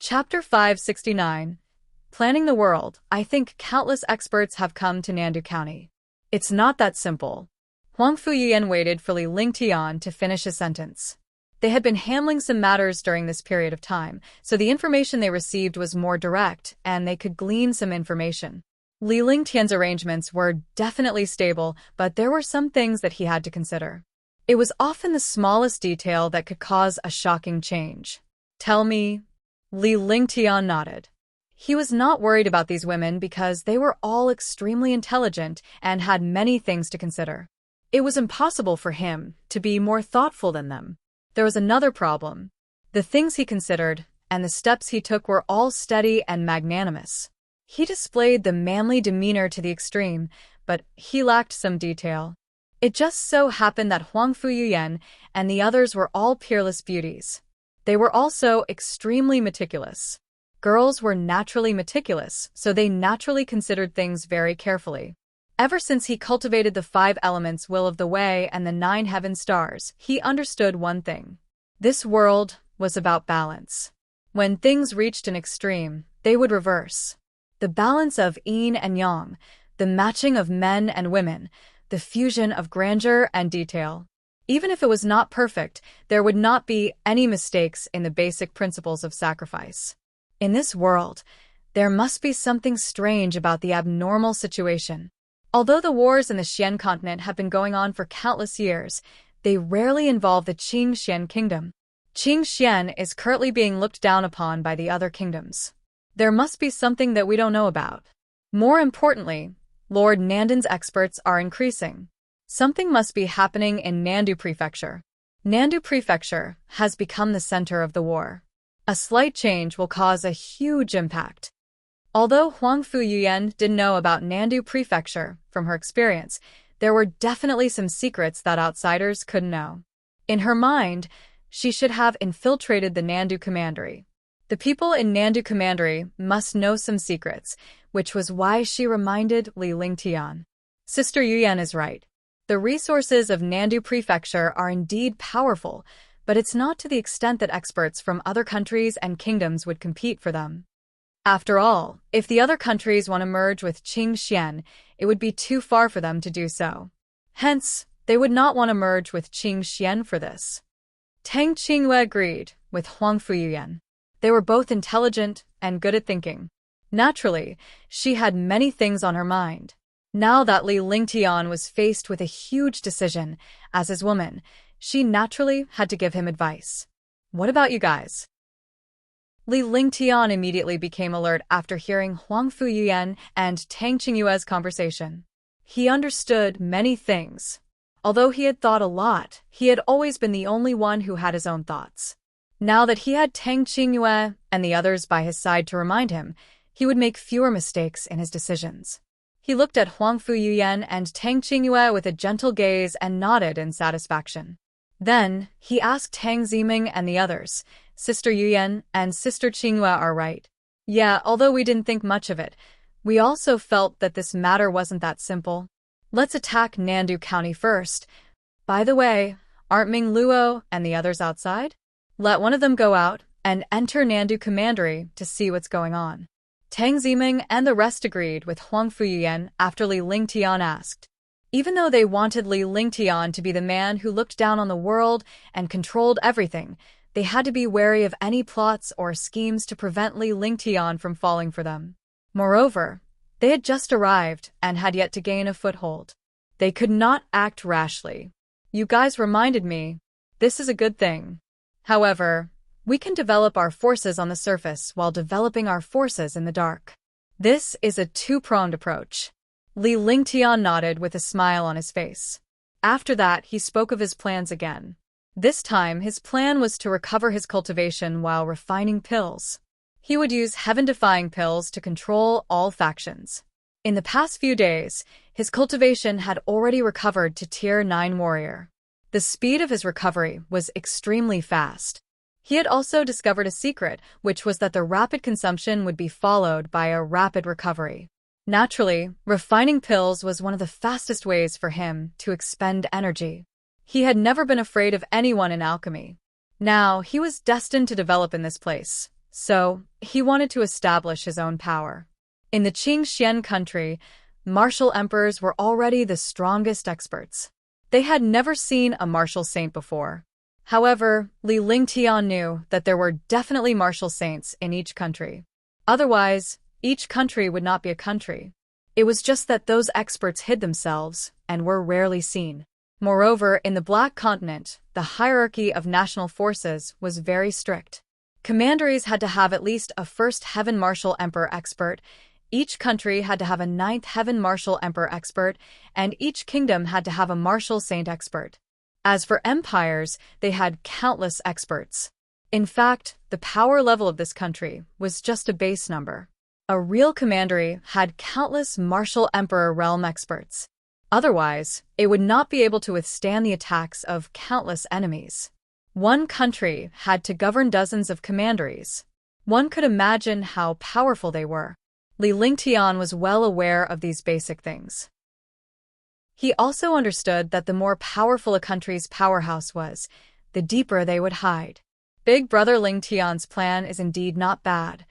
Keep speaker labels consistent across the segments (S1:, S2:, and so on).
S1: Chapter 569. Planning the World. I think countless experts have come to Nandu County. It's not that simple. Huang Fuyian waited for Li Lingtian to finish his sentence. They had been handling some matters during this period of time, so the information they received was more direct, and they could glean some information. Li Lingtian's arrangements were definitely stable, but there were some things that he had to consider. It was often the smallest detail that could cause a shocking change. Tell me. Li Lingtian nodded. He was not worried about these women because they were all extremely intelligent and had many things to consider. It was impossible for him to be more thoughtful than them. There was another problem. The things he considered and the steps he took were all steady and magnanimous. He displayed the manly demeanor to the extreme, but he lacked some detail. It just so happened that Huang Fuyian and the others were all peerless beauties. They were also extremely meticulous. Girls were naturally meticulous, so they naturally considered things very carefully. Ever since he cultivated the 5 elements will of the way and the 9 heaven stars, he understood one thing. This world was about balance. When things reached an extreme, they would reverse. The balance of yin and yang, the matching of men and women, the fusion of grandeur and detail. Even if it was not perfect, there would not be any mistakes in the basic principles of sacrifice. In this world, there must be something strange about the abnormal situation. Although the wars in the Xian continent have been going on for countless years, they rarely involve the Qing Xian kingdom. Qing Xian is currently being looked down upon by the other kingdoms. There must be something that we don't know about. More importantly, Lord Nandan's experts are increasing. Something must be happening in Nandu Prefecture. Nandu Prefecture has become the center of the war. A slight change will cause a huge impact. Although Huang Fuyian didn't know about Nandu Prefecture from her experience, there were definitely some secrets that outsiders couldn't know. In her mind, she should have infiltrated the Nandu Commandery. The people in Nandu Commandery must know some secrets, which was why she reminded Li Lingtian. Sister Yuyan is right. The resources of Nandu Prefecture are indeed powerful, but it's not to the extent that experts from other countries and kingdoms would compete for them. After all, if the other countries want to merge with Qing Xian, it would be too far for them to do so. Hence, they would not want to merge with Qing Xian for this. Tang Qingyue agreed with Huang Fuyian. They were both intelligent and good at thinking. Naturally, she had many things on her mind. Now that Li Lingtian was faced with a huge decision, as his woman, she naturally had to give him advice. What about you guys? Li Lingtian immediately became alert after hearing Huang Fuyian and Tang Qingyue's conversation. He understood many things. Although he had thought a lot, he had always been the only one who had his own thoughts. Now that he had Tang Qingyue and the others by his side to remind him, he would make fewer mistakes in his decisions. He looked at Huang Fuyian and Tang Qingyue with a gentle gaze and nodded in satisfaction. Then, he asked Tang Ziming and the others, Sister Yuyan and Sister Qingyue are right. Yeah, although we didn't think much of it, we also felt that this matter wasn't that simple. Let's attack Nandu County first. By the way, aren't Ming Luo and the others outside? Let one of them go out and enter Nandu Commandery to see what's going on. Tang Ziming and the rest agreed with Huang Fuyian after Li Lingtian asked. Even though they wanted Li Lingtian to be the man who looked down on the world and controlled everything, they had to be wary of any plots or schemes to prevent Li Lingtian from falling for them. Moreover, they had just arrived and had yet to gain a foothold. They could not act rashly. You guys reminded me. This is a good thing. However, we can develop our forces on the surface while developing our forces in the dark. This is a two-pronged approach. Li Lingtian nodded with a smile on his face. After that, he spoke of his plans again. This time, his plan was to recover his cultivation while refining pills. He would use heaven-defying pills to control all factions. In the past few days, his cultivation had already recovered to Tier 9 warrior. The speed of his recovery was extremely fast. He had also discovered a secret, which was that the rapid consumption would be followed by a rapid recovery. Naturally, refining pills was one of the fastest ways for him to expend energy. He had never been afraid of anyone in alchemy. Now, he was destined to develop in this place, So, he wanted to establish his own power. In the Qing Xian country, martial emperors were already the strongest experts. They had never seen a martial saint before. However, Li Lingtian knew that there were definitely martial saints in each country. Otherwise, each country would not be a country. It was just that those experts hid themselves and were rarely seen. Moreover, in the Black Continent, the hierarchy of national forces was very strict. Commanderies had to have at least a first heaven martial emperor expert, each country had to have a ninth heaven martial emperor expert, and each kingdom had to have a martial saint expert. As for empires, they had countless experts. In fact, the power level of this country was just a base number. A real commandery had countless martial emperor realm experts. Otherwise, it would not be able to withstand the attacks of countless enemies. One country had to govern dozens of commanderies. One could imagine how powerful they were. Li Lingtian was well aware of these basic things. He also understood that the more powerful a country's powerhouse was, the deeper they would hide. Big Brother Lingtian's plan is indeed not bad.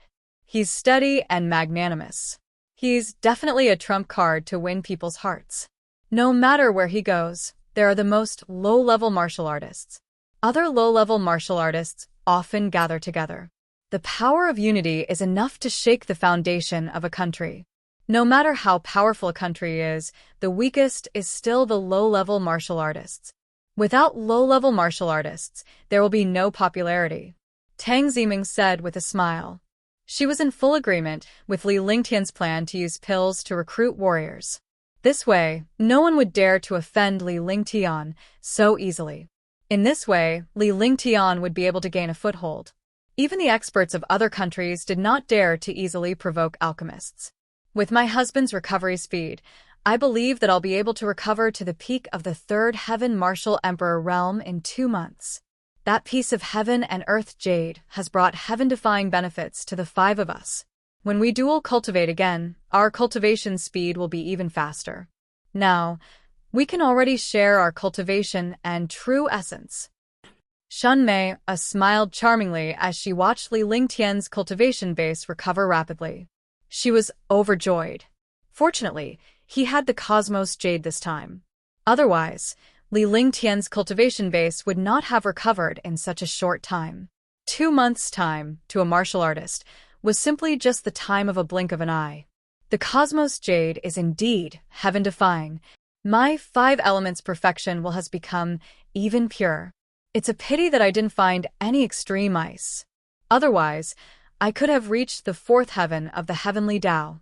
S1: He's steady and magnanimous. He's definitely a trump card to win people's hearts. No matter where he goes, there are the most low-level martial artists. Other low-level martial artists often gather together. The power of unity is enough to shake the foundation of a country. No matter how powerful a country is, the weakest is still the low-level martial artists. Without low-level martial artists, there will be no popularity, Tang Ziming said with a smile. She was in full agreement with Li Lingtian's plan to use pills to recruit warriors. This way, no one would dare to offend Li Lingtian so easily. In this way, Li Lingtian would be able to gain a foothold. Even the experts of other countries did not dare to easily provoke alchemists. With my husband's recovery speed, I believe that I'll be able to recover to the peak of the third heaven martial emperor realm in 2 months. That piece of heaven and earth jade has brought heaven-defying benefits to the 5 of us. When we dual cultivate again, our cultivation speed will be even faster. Now, we can already share our cultivation and true essence. Shunmei smiled charmingly as she watched Li Lingtian's cultivation base recover rapidly. She was overjoyed. Fortunately, he had the Cosmos Jade this time. Otherwise, Li Lingtian's cultivation base would not have recovered in such a short time. 2 months' time, to a martial artist, was simply just the time of a blink of an eye. The Cosmos Jade is indeed heaven-defying. My 5 elements perfection will has become even pure. It's a pity that I didn't find any extreme ice. Otherwise, I could have reached the 4th heaven of the heavenly Tao.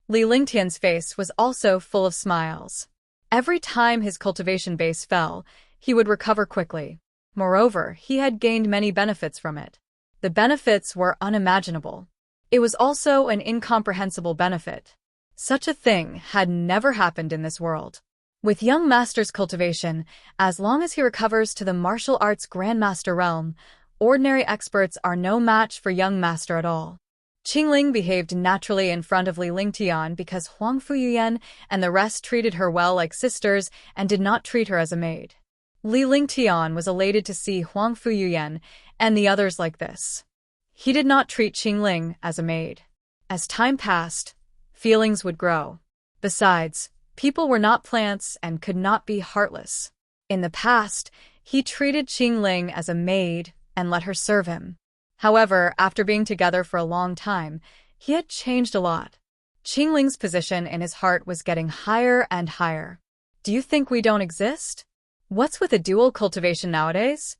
S1: Li Lingtian's face was also full of smiles. Every time his cultivation base fell, he would recover quickly. Moreover, he had gained many benefits from it. The benefits were unimaginable. It was also an incomprehensible benefit. Such a thing had never happened in this world. With young master's cultivation, as long as he recovers to the martial arts grandmaster realm, ordinary experts are no match for young master at all. Qingling behaved naturally in front of Li Lingtian because Huang Fuyuyan and the rest treated her well like sisters and did not treat her as a maid. Li Lingtian was elated to see Huang Fuyuyan and the others like this. He did not treat Qingling as a maid. As time passed, feelings would grow. Besides, people were not plants and could not be heartless. In the past, he treated Qingling as a maid and let her serve him. However, after being together for a long time, he had changed a lot. Qingling's position in his heart was getting higher and higher. Do you think we don't exist? What's with a dual cultivation nowadays?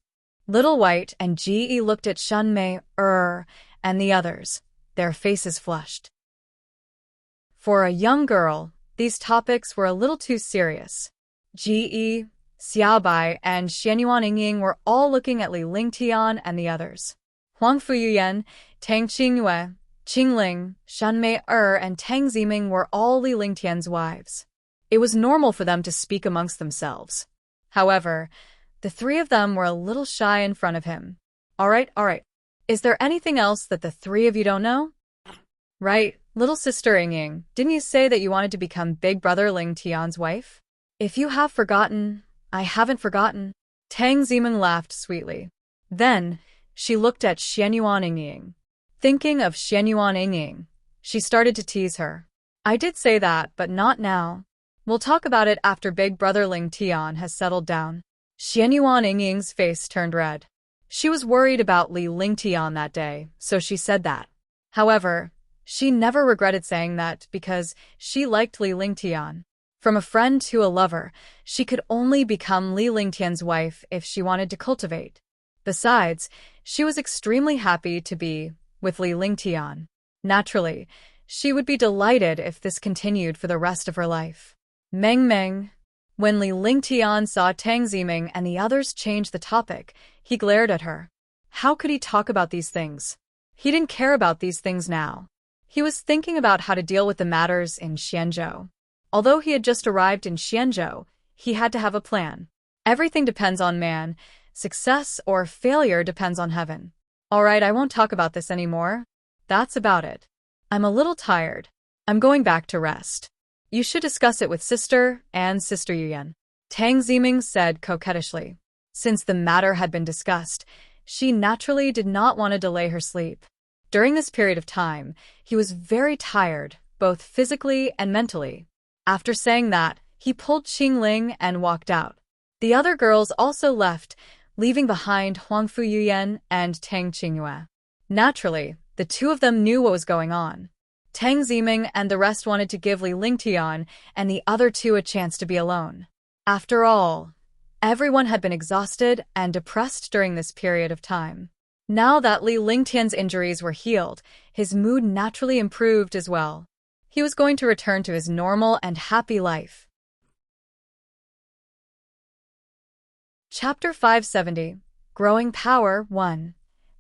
S1: Little White and Ge looked at Shunmei, and the others, their faces flushed. For a young girl, these topics were a little too serious. Ge, Xiaobai, and Xianyuan Yingying were all looking at Li Lingtian and the others. Huang Fuyuyan, Tang Qingyue, Qingling, Shunmei and Tang Ziming were all Li Lingtian's wives. It was normal for them to speak amongst themselves. However, the 3 of them were a little shy in front of him. All right. Is there anything else that the 3 of you don't know? Right, little sister Yingying, didn't you say that you wanted to become Big Brother Lingtian's wife? If you have forgotten, I haven't forgotten. Tang Ziming laughed sweetly. Then, she looked at Xianyuan Yingying. Thinking of Xianyuan Yingying, she started to tease her. I did say that, but not now. We'll talk about it after Big Brother Ling Tian has settled down. Xianyuan Yingying's face turned red. She was worried about Li Lingtian that day, so she said that. However, she never regretted saying that because she liked Li Lingtian. From a friend to a lover, she could only become Li Lingtian's wife if she wanted to cultivate. Besides, she was extremely happy to be with Li Lingtian. Naturally, she would be delighted if this continued for the rest of her life. Meng Meng. When Li Lingtian saw Tang Ziming and the others change the topic, he glared at her. How could he talk about these things? He didn't care about these things now. He was thinking about how to deal with the matters in Xianzhou. Although he had just arrived in Xianzhou, he had to have a plan. Everything depends on man. Success or failure depends on heaven. All right, I won't talk about this anymore. That's about it. I'm a little tired. I'm going back to rest. You should discuss it with Sister and Sister Yuyan, Tang Ziming said coquettishly. Since the matter had been discussed, she naturally did not want to delay her sleep. During this period of time, he was very tired, both physically and mentally. After saying that, he pulled Qingling and walked out. The other girls also left, leaving behind Huangfu Yuyan and Tang Qingyue. Naturally, the two of them knew what was going on. Tang Ziming and the rest wanted to give Li Lingtian and the other two a chance to be alone. After all, everyone had been exhausted and depressed during this period of time. Now that Li Lingtian's injuries were healed, his mood naturally improved as well. He was going to return to his normal and happy life. Chapter 570. Growing Power 1.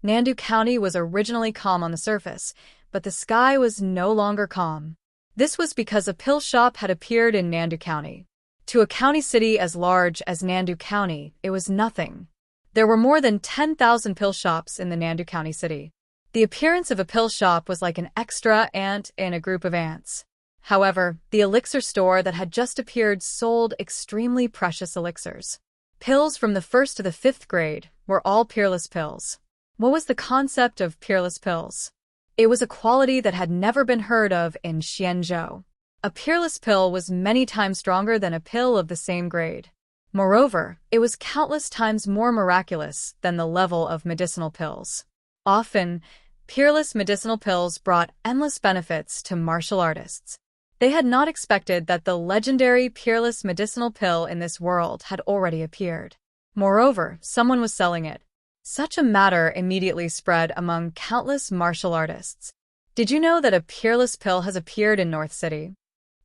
S1: Nandu County was originally calm on the surface, but the sky was no longer calm. This was because a pill shop had appeared in Nandu County. To a county city as large as Nandu County, it was nothing. There were more than 10,000 pill shops in the Nandu County city. The appearance of a pill shop was like an extra ant in a group of ants. However, the elixir store that had just appeared sold extremely precious elixirs. Pills from the 1st to the 5th grade were all peerless pills. What was the concept of peerless pills? It was a quality that had never been heard of in Xianzhou. A peerless pill was many times stronger than a pill of the same grade. Moreover, it was countless times more miraculous than the level of medicinal pills. Often, peerless medicinal pills brought endless benefits to martial artists. They had not expected that the legendary peerless medicinal pill in this world had already appeared. Moreover, someone was selling it. Such a matter immediately spread among countless martial artists. Did you know that a peerless pill has appeared in North City?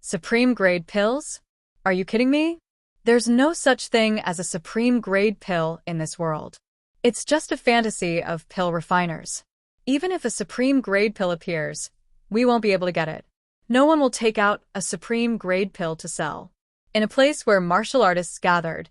S1: Supreme grade pills? Are you kidding me? There's no such thing as a supreme grade pill in this world. It's just a fantasy of pill refiners. Even if a supreme grade pill appears, we won't be able to get it. No one will take out a supreme grade pill to sell. In a place where martial artists gathered,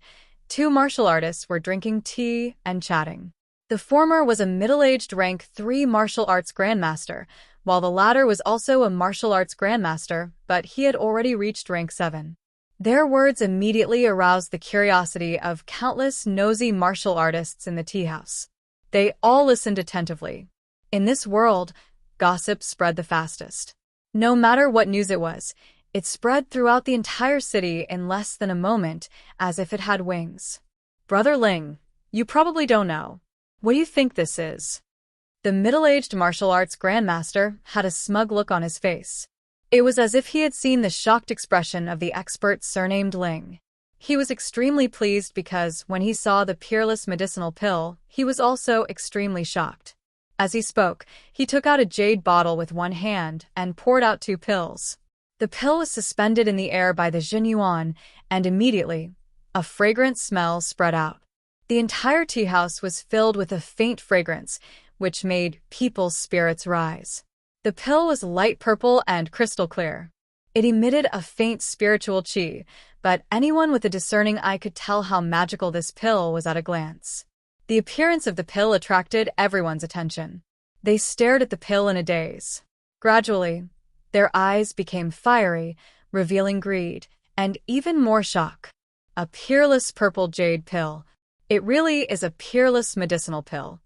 S1: two martial artists were drinking tea and chatting. The former was a middle-aged rank 3 martial arts grandmaster, while the latter was also a martial arts grandmaster, but he had already reached rank 7. Their words immediately aroused the curiosity of countless nosy martial artists in the tea house. They all listened attentively. In this world, gossip spread the fastest. No matter what news it was, it spread throughout the entire city in less than a moment, as if it had wings. Brother Ling, you probably don't know. What do you think this is? The middle-aged martial arts grandmaster had a smug look on his face. It was as if he had seen the shocked expression of the expert surnamed Ling. He was extremely pleased because when he saw the peerless medicinal pill, he was also extremely shocked. As he spoke, he took out a jade bottle with one hand and poured out 2 pills. The pill was suspended in the air by the Jinyuan, and immediately, a fragrant smell spread out. The entire tea house was filled with a faint fragrance, which made people's spirits rise. The pill was light purple and crystal clear. It emitted a faint spiritual qi, but anyone with a discerning eye could tell how magical this pill was at a glance. The appearance of the pill attracted everyone's attention. They stared at the pill in a daze. Gradually, their eyes became fiery, revealing greed, and even more shock. A peerless purple jade pill. It really is a peerless medicinal pill.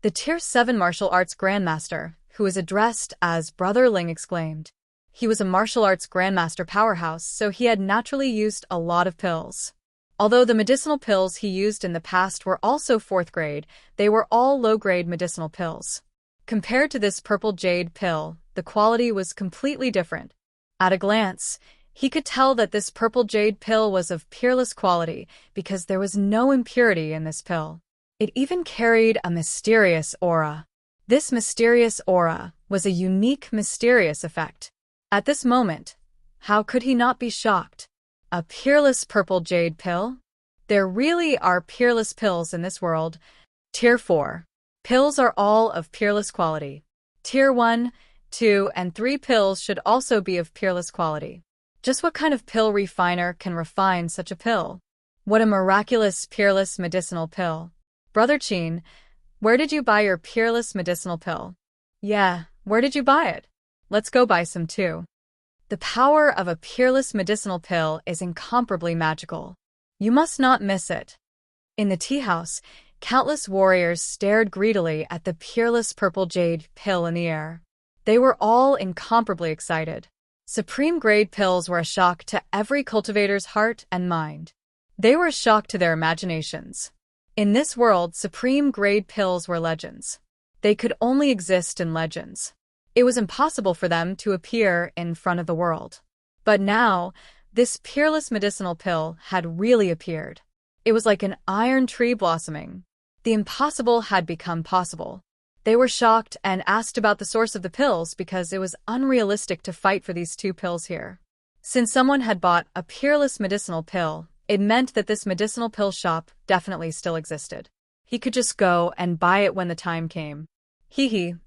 S1: The Tier 7 martial arts grandmaster, who was addressed as Brother Ling, exclaimed. He was a martial arts grandmaster powerhouse, so he had naturally used a lot of pills. Although the medicinal pills he used in the past were also 4th grade, they were all low-grade medicinal pills. Compared to this purple jade pill, the quality was completely different. At a glance, he could tell that this purple jade pill was of peerless quality because there was no impurity in this pill. It even carried a mysterious aura. This mysterious aura was a unique mysterious effect. At this moment, how could he not be shocked? A peerless purple jade pill? There really are peerless pills in this world. Tier 4. Pills are all of peerless quality. Tier 1, 2, and 3 pills should also be of peerless quality. Just what kind of pill refiner can refine such a pill? What a miraculous peerless medicinal pill. Brother Chin, where did you buy your peerless medicinal pill? Yeah, where did you buy it? Let's go buy some too. The power of a peerless medicinal pill is incomparably magical. You must not miss it. In the tea house, countless warriors stared greedily at the peerless purple jade pill in the air. They were all incomparably excited. Supreme grade pills were a shock to every cultivator's heart and mind. They were a shock to their imaginations. In this world, supreme grade pills were legends. They could only exist in legends. It was impossible for them to appear in front of the world. But now, this peerless medicinal pill had really appeared. It was like an iron tree blossoming. The impossible had become possible. They were shocked and asked about the source of the pills because it was unrealistic to fight for these 2 pills here. Since someone had bought a peerless medicinal pill, it meant that this medicinal pill shop definitely still existed. He could just go and buy it when the time came.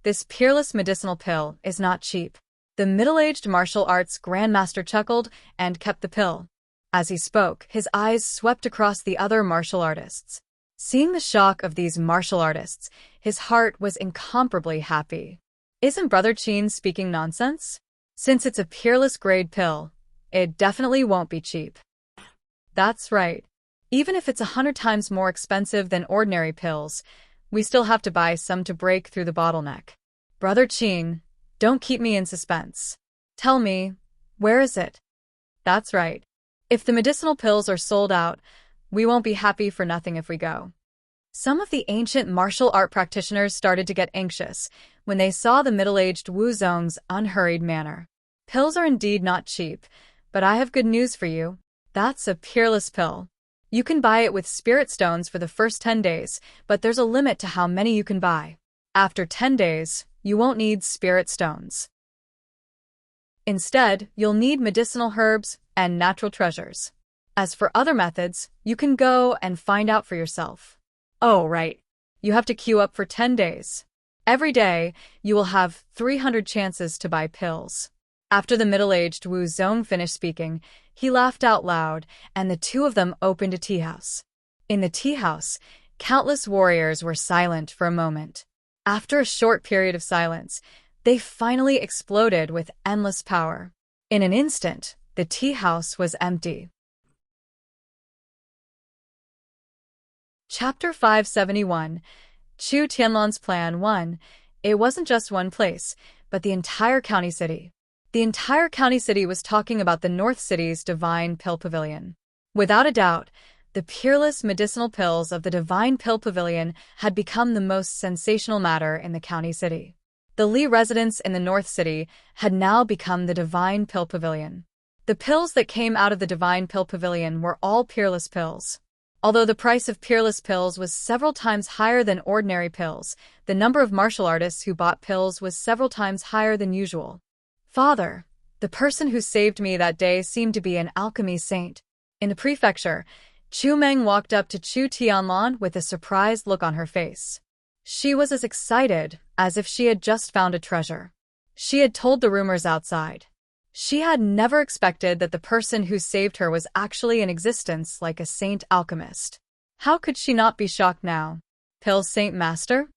S1: This peerless medicinal pill is not cheap. The middle-aged martial arts grandmaster chuckled and kept the pill. As he spoke, his eyes swept across the other martial artists. Seeing the shock of these martial artists, his heart was incomparably happy. Isn't Brother Chin speaking nonsense? Since it's a peerless grade pill, it definitely won't be cheap. That's right. Even if it's 100 times more expensive than ordinary pills, we still have to buy some to break through the bottleneck. Brother Chin, don't keep me in suspense. Tell me, where is it? That's right. If the medicinal pills are sold out, we won't be happy for nothing if we go. Some of the ancient martial art practitioners started to get anxious when they saw the middle-aged Wu Zong's unhurried manner. Pills are indeed not cheap, but I have good news for you. That's a peerless pill. You can buy it with spirit stones for the first 10 days, but there's a limit to how many you can buy. After 10 days, you won't need spirit stones. Instead, you'll need medicinal herbs and natural treasures. As for other methods, you can go and find out for yourself. Oh, right. You have to queue up for 10 days. Every day, you will have 300 chances to buy pills. After the middle-aged Wu Zong finished speaking, he laughed out loud, and the 2 of them opened a tea house. In the tea house, countless warriors were silent for a moment. After a short period of silence, they finally exploded with endless power. In an instant, the tea house was empty. Chapter 571, Chu Tianlan's Plan 1. It wasn't just one place, but the entire county city. The entire county city was talking about the North City's Divine Pill Pavilion. Without a doubt, the peerless medicinal pills of the Divine Pill Pavilion had become the most sensational matter in the county city. The Li residence in the North City had now become the Divine Pill Pavilion. The pills that came out of the Divine Pill Pavilion were all peerless pills. Although the price of peerless pills was several times higher than ordinary pills, the number of martial artists who bought pills was several times higher than usual. Father, the person who saved me that day seemed to be an alchemy saint. In the prefecture, Chu Meng walked up to Chu Tianlan with a surprised look on her face. She was as excited as if she had just found a treasure. She had told the rumors outside. She had never expected that the person who saved her was actually in existence like a saint alchemist. How could she not be shocked now? Pill Saint Master?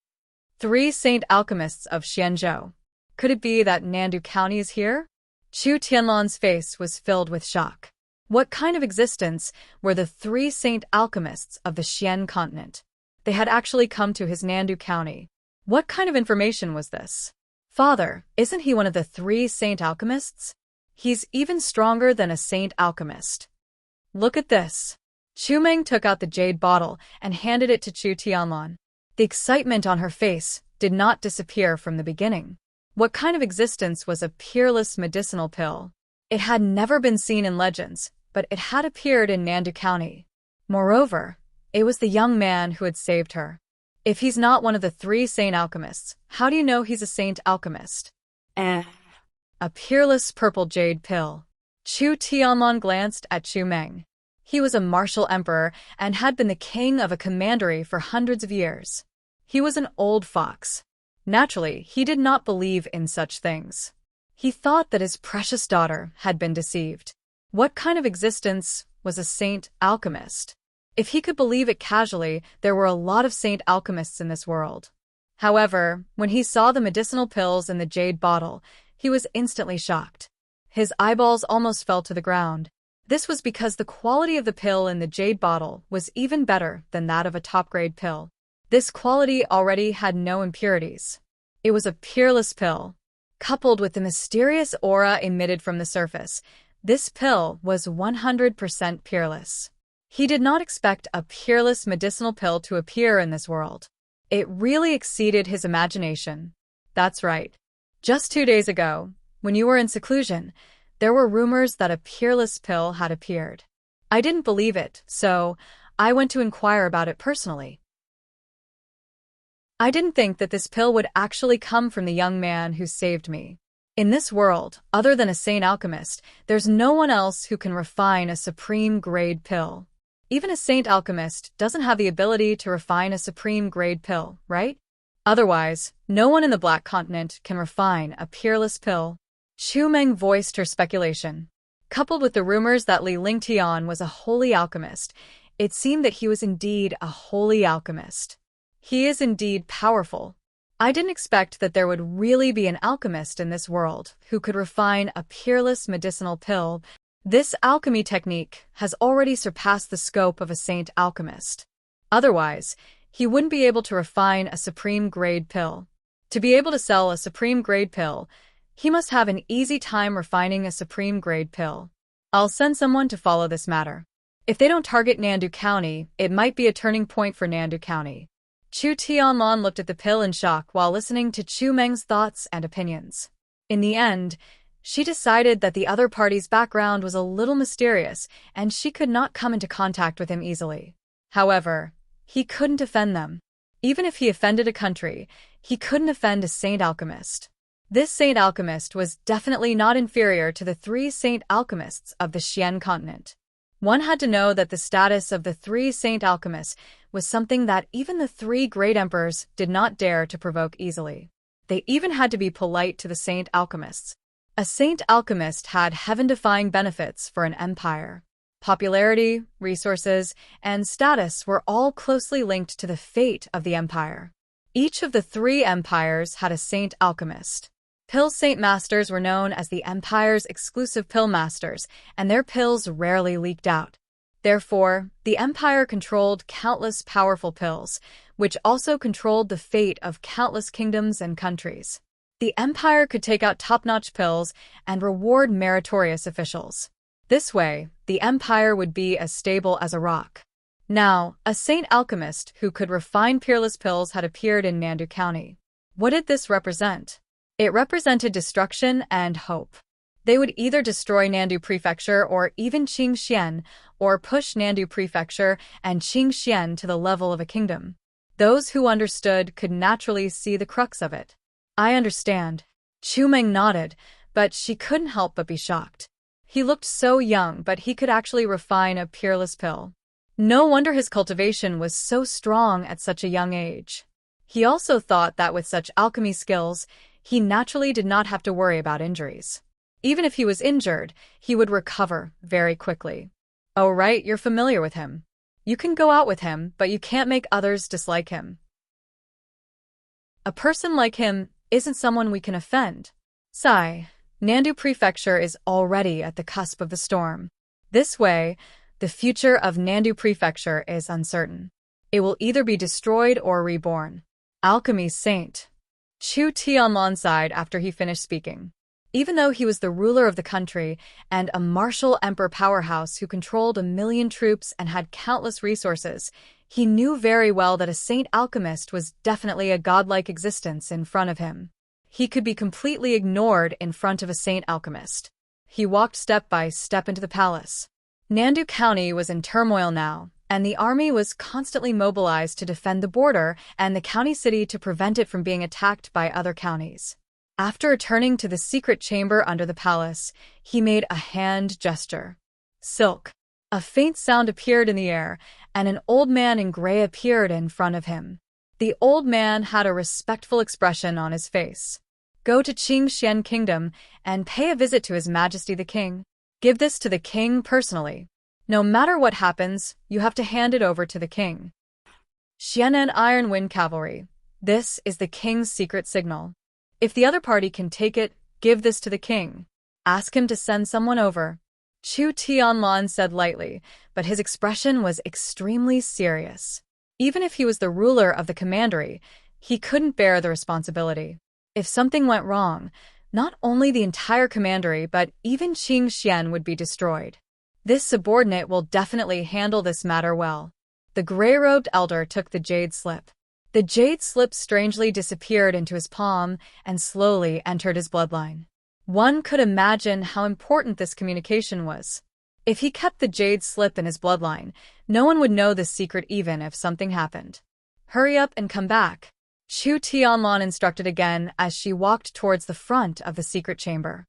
S1: 3 saint alchemists of Xianzhou. Could it be that Nandu County is here? Chu Tianlan's face was filled with shock. What kind of existence were the 3 saint alchemists of the Xian continent? They had actually come to his Nandu County. What kind of information was this? Father, isn't he one of the 3 saint alchemists? He's even stronger than a saint alchemist. Look at this. Chu Meng took out the jade bottle and handed it to Chu Tianlan. The excitement on her face did not disappear from the beginning. What kind of existence was a peerless medicinal pill? It had never been seen in legends, but it had appeared in Nandu County. Moreover, it was the young man who had saved her. If he's not one of the 3 saint alchemists, how do you know he's a saint alchemist? A peerless purple jade pill. Chu Tianlan glanced at Chu Meng. He was a martial emperor and had been the king of a commandery for hundreds of years. He was an old fox. Naturally, he did not believe in such things. He thought that his precious daughter had been deceived. What kind of existence was a saint alchemist? If he could believe it casually, there were a lot of saint alchemists in this world. However, when he saw the medicinal pills in the jade bottle, he was instantly shocked. His eyeballs almost fell to the ground. This was because the quality of the pill in the jade bottle was even better than that of a top-grade pill. This quality already had no impurities. It was a peerless pill. Coupled with the mysterious aura emitted from the surface, this pill was 100% peerless. He did not expect a peerless medicinal pill to appear in this world. It really exceeded his imagination. That's right. Just 2 days ago, when you were in seclusion, there were rumors that a peerless pill had appeared. I didn't believe it, so I went to inquire about it personally. I didn't think that this pill would actually come from the young man who saved me. In this world, other than a saint alchemist, there's no one else who can refine a supreme-grade pill. Even a saint alchemist doesn't have the ability to refine a supreme-grade pill, right? Otherwise, no one in the Black Continent can refine a peerless pill. Chu Meng voiced her speculation. Coupled with the rumors that Li Lingtian was a holy alchemist, it seemed that he was indeed a holy alchemist. He is indeed powerful. I didn't expect that there would really be an alchemist in this world who could refine a peerless medicinal pill. This alchemy technique has already surpassed the scope of a saint alchemist. Otherwise, he wouldn't be able to refine a supreme-grade pill. To be able to sell a supreme-grade pill, he must have an easy time refining a supreme-grade pill. I'll send someone to follow this matter. If they don't target Nandu County, it might be a turning point for Nandu County. Chu Tianlan looked at the pill in shock while listening to Chu Meng's thoughts and opinions. In the end, she decided that the other party's background was a little mysterious and she could not come into contact with him easily. However, he couldn't offend them. Even if he offended a country, he couldn't offend a saint alchemist. This saint alchemist was definitely not inferior to the 3 saint alchemists of the Xian continent. One had to know that the status of the 3 saint alchemists was something that even the 3 great emperors did not dare to provoke easily. They even had to be polite to the saint alchemists. A saint alchemist had heaven-defying benefits for an empire. Popularity, resources, and status were all closely linked to the fate of the empire. Each of the 3 empires had a saint alchemist. Pill saint masters were known as the empire's exclusive pill masters, and their pills rarely leaked out. Therefore, the empire controlled countless powerful pills, which also controlled the fate of countless kingdoms and countries. The empire could take out top-notch pills and reward meritorious officials. This way, the empire would be as stable as a rock. Now, a saint alchemist who could refine peerless pills had appeared in Nandu County. What did this represent? It represented destruction and hope. They would either destroy Nandu Prefecture or even Qingxian, or push Nandu Prefecture and Qingxian to the level of a kingdom. Those who understood could naturally see the crux of it. I understand. Chu Meng nodded, but she couldn't help but be shocked. He looked so young, but he could actually refine a peerless pill. No wonder his cultivation was so strong at such a young age. He also thought that with such alchemy skills, he naturally did not have to worry about injuries. Even if he was injured, he would recover very quickly. Oh right, you're familiar with him. You can go out with him, but you can't make others dislike him. A person like him isn't someone we can offend. Sigh. Nandu Prefecture is already at the cusp of the storm. This way, the future of Nandu Prefecture is uncertain. It will either be destroyed or reborn. Alchemy saint. Chu Tianlong sighed after he finished speaking. Even though he was the ruler of the country and a martial emperor powerhouse who controlled 1,000,000 troops and had countless resources, he knew very well that a saint alchemist was definitely a godlike existence in front of him. He could be completely ignored in front of a saint alchemist. He walked step by step into the palace. Nandu County was in turmoil now, and the army was constantly mobilized to defend the border and the county city to prevent it from being attacked by other counties. After returning to the secret chamber under the palace, he made a hand gesture. Silk. A faint sound appeared in the air, and an old man in gray appeared in front of him. The old man had a respectful expression on his face. Go to Qingxian Kingdom and pay a visit to His Majesty the King. Give this to the king personally. No matter what happens, you have to hand it over to the king. Xianan Iron Wind Cavalry. This is the king's secret signal. If the other party can take it, give this to the king. Ask him to send someone over. Chu Tianlong said lightly, but his expression was extremely serious. Even if he was the ruler of the commandery, he couldn't bear the responsibility. If something went wrong, not only the entire commandery but even Qingxian would be destroyed. This subordinate will definitely handle this matter well. The gray-robed elder took the jade slip. The jade slip strangely disappeared into his palm and slowly entered his bloodline. One could imagine how important this communication was. If he kept the jade slip in his bloodline, no one would know this secret even if something happened. Hurry up and come back. Chu Tianlong instructed again as she walked towards the front of the secret chamber.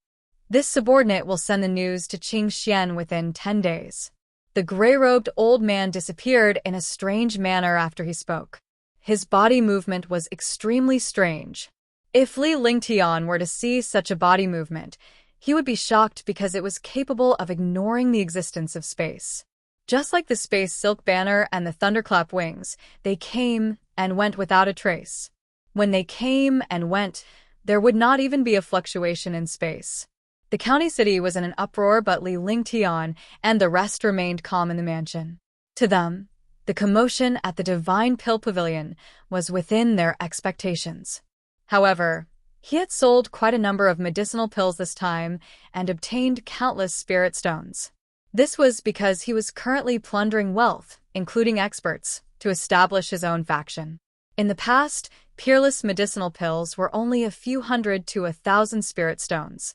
S1: This subordinate will send the news to Qingxian within 10 days. The gray-robed old man disappeared in a strange manner after he spoke. His body movement was extremely strange. If Li Lingtian were to see such a body movement, he would be shocked because it was capable of ignoring the existence of space. Just like the space silk banner and the thunderclap wings, they came and went without a trace. When they came and went, there would not even be a fluctuation in space. The county city was in an uproar, but Li Lingtian and the rest remained calm in the mansion. To them, the commotion at the Divine Pill Pavilion was within their expectations. However, he had sold quite a number of medicinal pills this time and obtained countless spirit stones. This was because he was currently plundering wealth, including experts, to establish his own faction. In the past, peerless medicinal pills were only a few hundred to 1,000 spirit stones.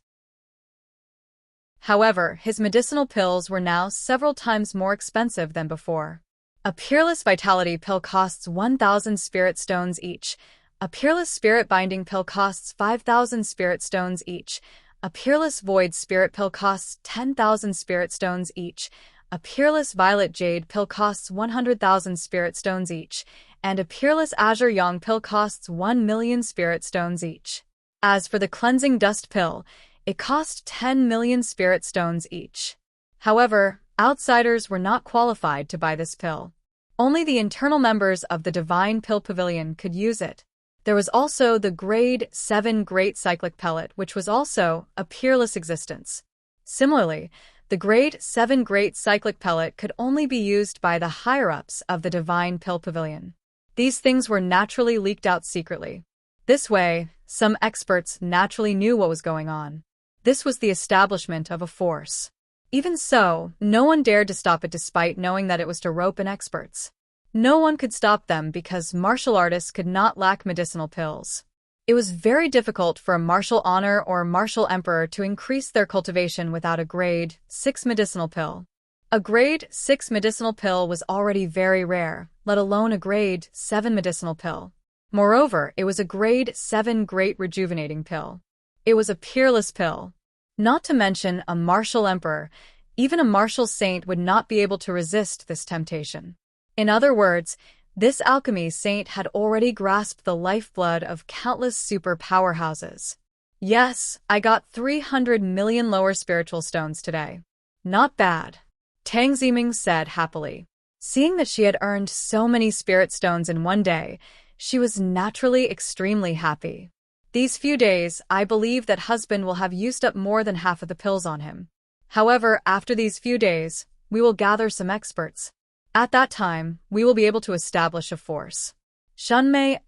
S1: However, his medicinal pills were now several times more expensive than before. A peerless vitality pill costs 1,000 spirit stones each. A peerless spirit binding pill costs 5,000 spirit stones each. A peerless void spirit pill costs 10,000 spirit stones each. A peerless violet jade pill costs 100,000 spirit stones each. And a peerless azure yang pill costs 1,000,000 spirit stones each. As for the cleansing dust pill, it cost 10,000,000 spirit stones each. However, outsiders were not qualified to buy this pill. Only the internal members of the Divine Pill Pavilion could use it. There was also the Grade 7 Great Cyclic Pellet, which was also a peerless existence. Similarly, the Grade 7 Great Cyclic Pellet could only be used by the higher-ups of the Divine Pill Pavilion. These things were naturally leaked out secretly. This way, some experts naturally knew what was going on. This was the establishment of a force. Even so, no one dared to stop it despite knowing that it was to rope in experts. No one could stop them because martial artists could not lack medicinal pills. It was very difficult for a martial honor or martial emperor to increase their cultivation without a Grade 6 medicinal pill. A Grade 6 medicinal pill was already very rare, let alone a Grade 7 medicinal pill. Moreover, it was a Grade 7 Great Rejuvenating Pill. It was a peerless pill. Not to mention a martial emperor, even a martial saint would not be able to resist this temptation. In other words, this alchemy saint had already grasped the lifeblood of countless super powerhouses. Yes, I got 300 million lower spiritual stones today. Not bad, Tang Ziming said happily. Seeing that she had earned so many spirit stones in one day, she was naturally extremely happy. These few days, I believe that husband will have used up more than half of the pills on him. However, after these few days, we will gather some experts. At that time, we will be able to establish a force. Shunmei,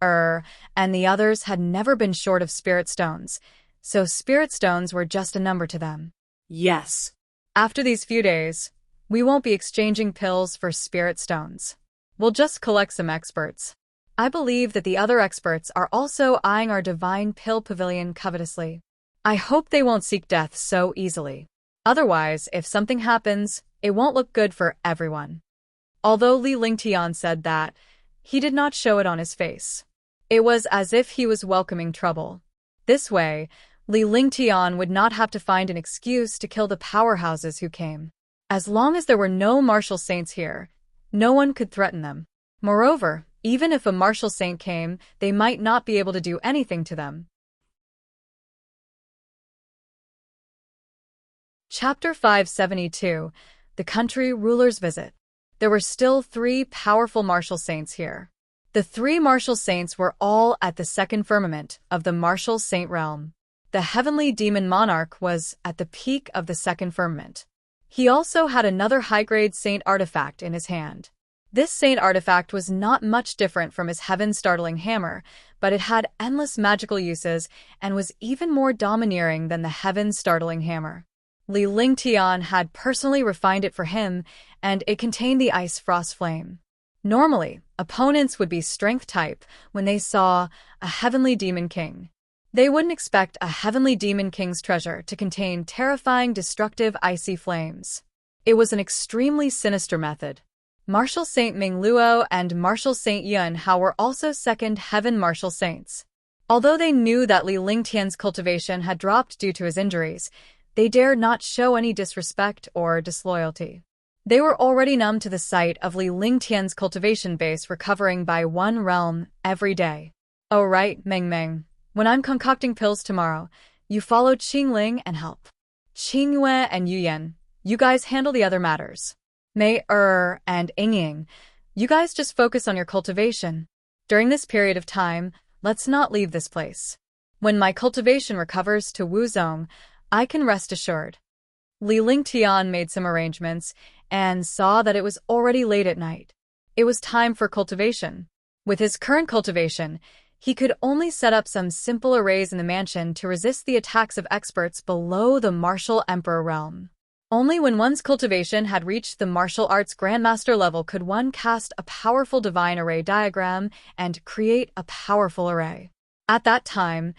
S1: and the others had never been short of spirit stones, so spirit stones were just a number to them.
S2: Yes.
S1: After these few days, we won't be exchanging pills for spirit stones. We'll just collect some experts. I believe that the other experts are also eyeing our divine pill pavilion covetously. I hope they won't seek death so easily. Otherwise, if something happens, it won't look good for everyone. Although Li Lingtian said that, he did not show it on his face. It was as if he was welcoming trouble. This way, Li Lingtian would not have to find an excuse to kill the powerhouses who came. As long as there were no martial saints here, no one could threaten them. Moreover, even if a martial saint came, they might not be able to do anything to them. Chapter 572. The Country Ruler's Visit. There were still 3 powerful martial saints here. The 3 martial saints were all at the second firmament of the martial saint realm. The heavenly demon monarch was at the peak of the second firmament. He also had another high-grade saint artifact in his hand. This saint artifact was not much different from his heaven-startling hammer, but it had endless magical uses and was even more domineering than the heaven-startling hammer. Li Lingtian had personally refined it for him, and it contained the ice frost flame. Normally, opponents would be strength type when they saw a heavenly demon king. They wouldn't expect a heavenly demon king's treasure to contain terrifying, destructive, icy flames. It was an extremely sinister method. Martial Saint Ming Luo and Martial Saint Yun Hao were also second heaven martial saints. Although they knew that Li Lingtian's cultivation had dropped due to his injuries, they dared not show any disrespect or disloyalty. They were already numb to the sight of Li Lingtian's cultivation base recovering by 1 realm every day. Oh right, Meng. When I'm concocting pills tomorrow, you follow Qingling and help. Qingyue and Yuyan, you guys handle the other matters. Mei and Yingying, you guys just focus on your cultivation. During this period of time, let's not leave this place. When my cultivation recovers to Wuzong, I can rest assured. Li Lingtian made some arrangements and saw that it was already late at night. It was time for cultivation. With his current cultivation, he could only set up some simple arrays in the mansion to resist the attacks of experts below the martial emperor realm. Only when one's cultivation had reached the martial arts grandmaster level could one cast a powerful divine array diagram and create a powerful array. At that time,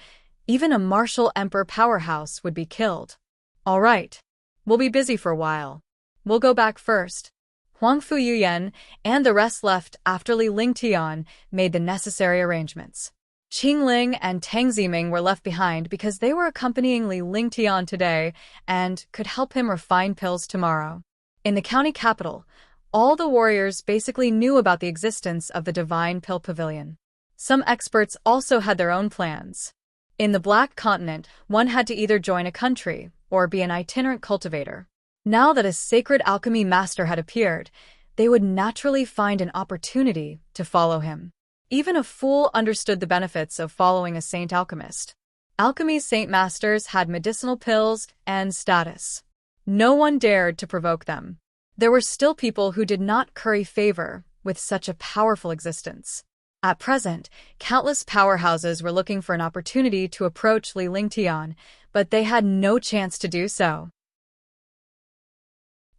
S1: even a martial emperor powerhouse would be killed. All right, we'll be busy for a while. We'll go back first. Huangfu Yuyan and the rest left after Li Lingtian made the necessary arrangements. Qingling and Tang Ziming were left behind because they were accompanying Li Lingtian today and could help him refine pills tomorrow. In the county capital, all the warriors basically knew about the existence of the Divine Pill Pavilion. Some experts also had their own plans. In the Black Continent, one had to either join a country or be an itinerant cultivator. Now that a sacred alchemy master had appeared, they would naturally find an opportunity to follow him. Even a fool understood the benefits of following a saint alchemist. Alchemy's saint masters had medicinal pills and status. No one dared to provoke them. There were still people who did not curry favor with such a powerful existence. At present, countless powerhouses were looking for an opportunity to approach Li Lingtian, but they had no chance to do so.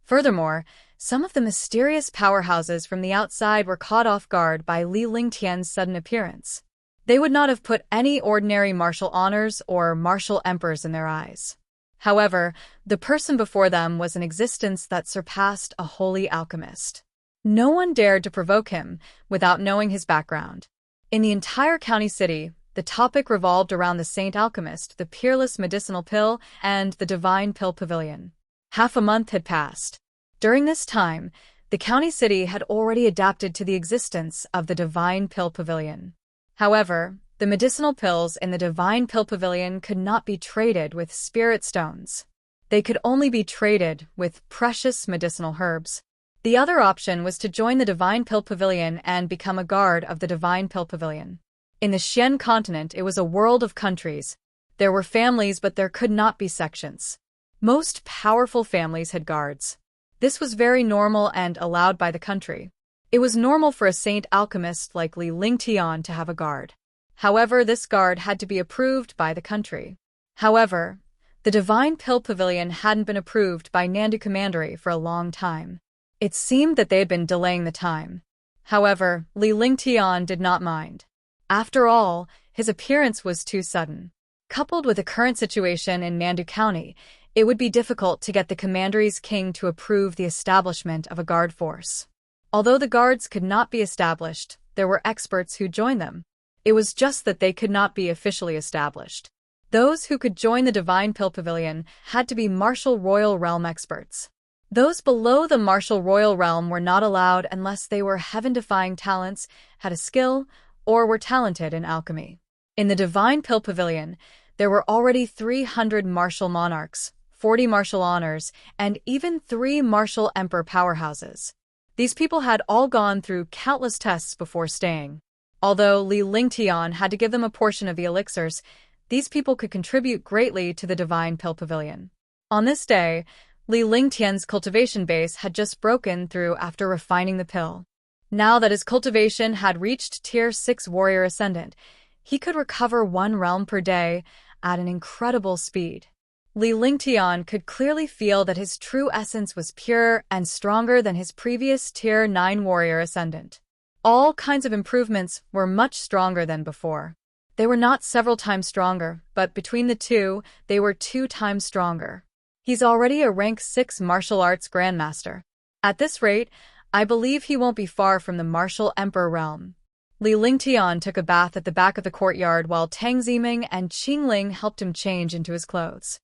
S1: Furthermore, some of the mysterious powerhouses from the outside were caught off guard by Li Lingtian's sudden appearance. They would not have put any ordinary martial honors or martial emperors in their eyes. However, the person before them was an existence that surpassed a holy alchemist. No one dared to provoke him without knowing his background. In the entire county city, the topic revolved around the saint alchemist, the peerless medicinal pill, and the divine pill pavilion. Half a month had passed. During this time, the county city had already adapted to the existence of the Divine Pill Pavilion. However, the medicinal pills in the Divine Pill Pavilion could not be traded with spirit stones. They could only be traded with precious medicinal herbs. The other option was to join the Divine Pill Pavilion and become a guard of the Divine Pill Pavilion. In the Xian continent, it was a world of countries. There were families, but there could not be sections. Most powerful families had guards. This was very normal and allowed by the country. It was normal for a saint alchemist like Li Lingtian to have a guard. However, this guard had to be approved by the country. However, the Divine Pill Pavilion hadn't been approved by Nandu Commandery for a long time. It seemed that they had been delaying the time. However, Li Lingtian did not mind. After all, his appearance was too sudden. Coupled with the current situation in Nandu County, it would be difficult to get the Commandery's king to approve the establishment of a guard force. Although the guards could not be established, there were experts who joined them. It was just that they could not be officially established. Those who could join the Divine Pill Pavilion had to be Martial Royal Realm experts. Those below the Martial Royal Realm were not allowed unless they were heaven-defying talents, had a skill, or were talented in alchemy. In the Divine Pill Pavilion, there were already 300 martial monarchs, 40 martial honors, and even 3 martial emperor powerhouses. These people had all gone through countless tests before staying. Although Li Lingtian had to give them a portion of the elixirs, these people could contribute greatly to the Divine Pill Pavilion. On this day, Li Lingtian's cultivation base had just broken through after refining the pill. Now that his cultivation had reached Tier 6 Warrior Ascendant, he could recover 1 realm per day at an incredible speed. Li Lingtian could clearly feel that his true essence was pure and stronger than his previous Tier 9 Warrior Ascendant. All kinds of improvements were much stronger than before. They were not several times stronger, but between the two, they were 2 times stronger. He's already a rank 6 martial arts grandmaster. At this rate, I believe he won't be far from the martial emperor realm. Li Lingtian took a bath at the back of the courtyard while Tang Ziming and Qingling helped him change into his clothes.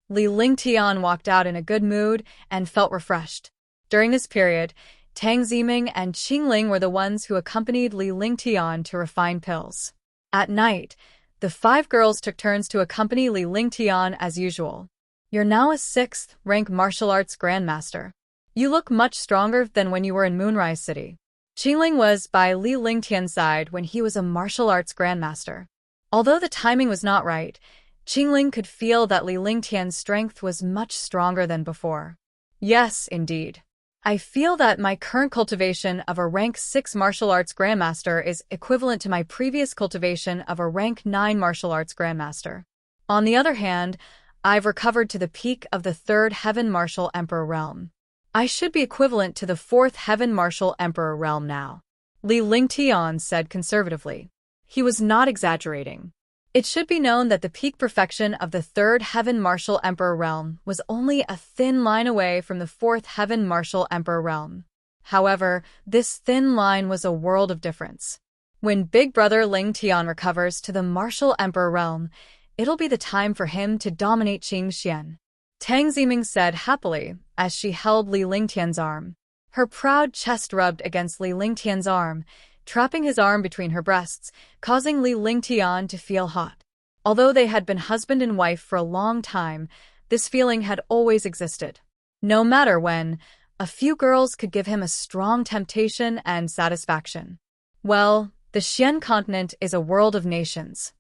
S1: Li Lingtian walked out in a good mood and felt refreshed. During this period, Tang Ziming and Qingling were the ones who accompanied Li Lingtian to refine pills. At night, the 5 girls took turns to accompany Li Lingtian as usual. You're now a 6th rank martial arts grandmaster. You look much stronger than when you were in Moonrise City. Qingling was by Li Lingtian's side when he was a martial arts grandmaster. Although the timing was not right, Qingling could feel that Li Lingtian's strength was much stronger than before. Yes, indeed. I feel that my current cultivation of a rank 6 martial arts grandmaster is equivalent to my previous cultivation of a rank 9 martial arts grandmaster. On the other hand, I've recovered to the peak of the 3rd Heaven Martial Emperor realm. I should be equivalent to the 4th Heaven Martial Emperor realm now, Li Lingtian said conservatively. He was not exaggerating. It should be known that the peak perfection of the 3rd Heaven Martial Emperor realm was only a thin line away from the 4th Heaven Martial Emperor realm. However, this thin line was a world of difference. When Big Brother Lingtian recovers to the Martial Emperor realm, it'll be the time for him to dominate Qingxian. Tang Ziming said happily as she held Li Lingtian's arm. Her proud chest rubbed against Li Lingtian's arm, trapping his arm between her breasts, causing Li Lingtian to feel hot. Although they had been husband and wife for a long time, this feeling had always existed. No matter when, a few girls could give him a strong temptation and satisfaction. Well, the Xian continent is a world of nations.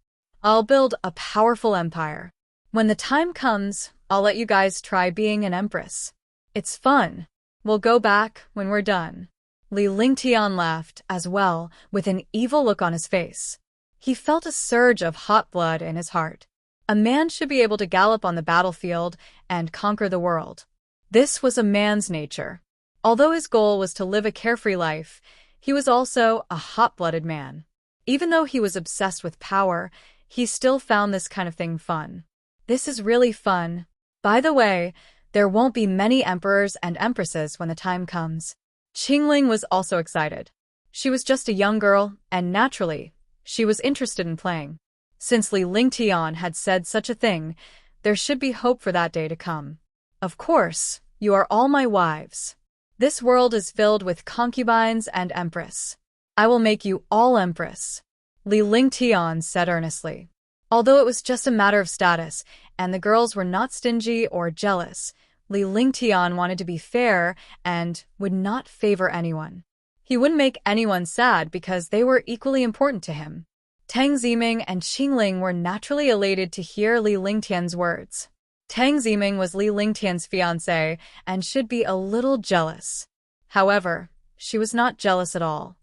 S1: I'll build a powerful empire. When the time comes, I'll let you guys try being an empress. It's fun. We'll go back when we're done. Li Lingtian laughed as well, with an evil look on his face. He felt a surge of hot blood in his heart. A man should be able to gallop on the battlefield and conquer the world. This was a man's nature. Although his goal was to live a carefree life, he was also a hot-blooded man. Even though he was obsessed with power, he still found this kind of thing fun. This is really fun. By the way, there won't be many emperors and empresses when the time comes. Qingling was also excited. She was just a young girl, and naturally, she was interested in playing. Since Li Lingtian had said such a thing, there should be hope for that day to come. Of course, you are all my wives. This world is filled with concubines and empress. I will make you all empress, Li Lingtian said earnestly. Although it was just a matter of status, and the girls were not stingy or jealous, Li Lingtian wanted to be fair and would not favor anyone. He wouldn't make anyone sad because they were equally important to him. Tang Ziming and Qingling were naturally elated to hear Li Lingtian's words. Tang Ziming was Li Lingtian's fiancée and should be a little jealous. However, she was not jealous at all.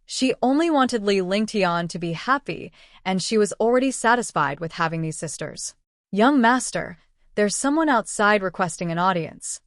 S1: She only wanted Li Lingtian to be happy, and she was already satisfied with having these sisters. Young master, there's someone outside requesting an audience.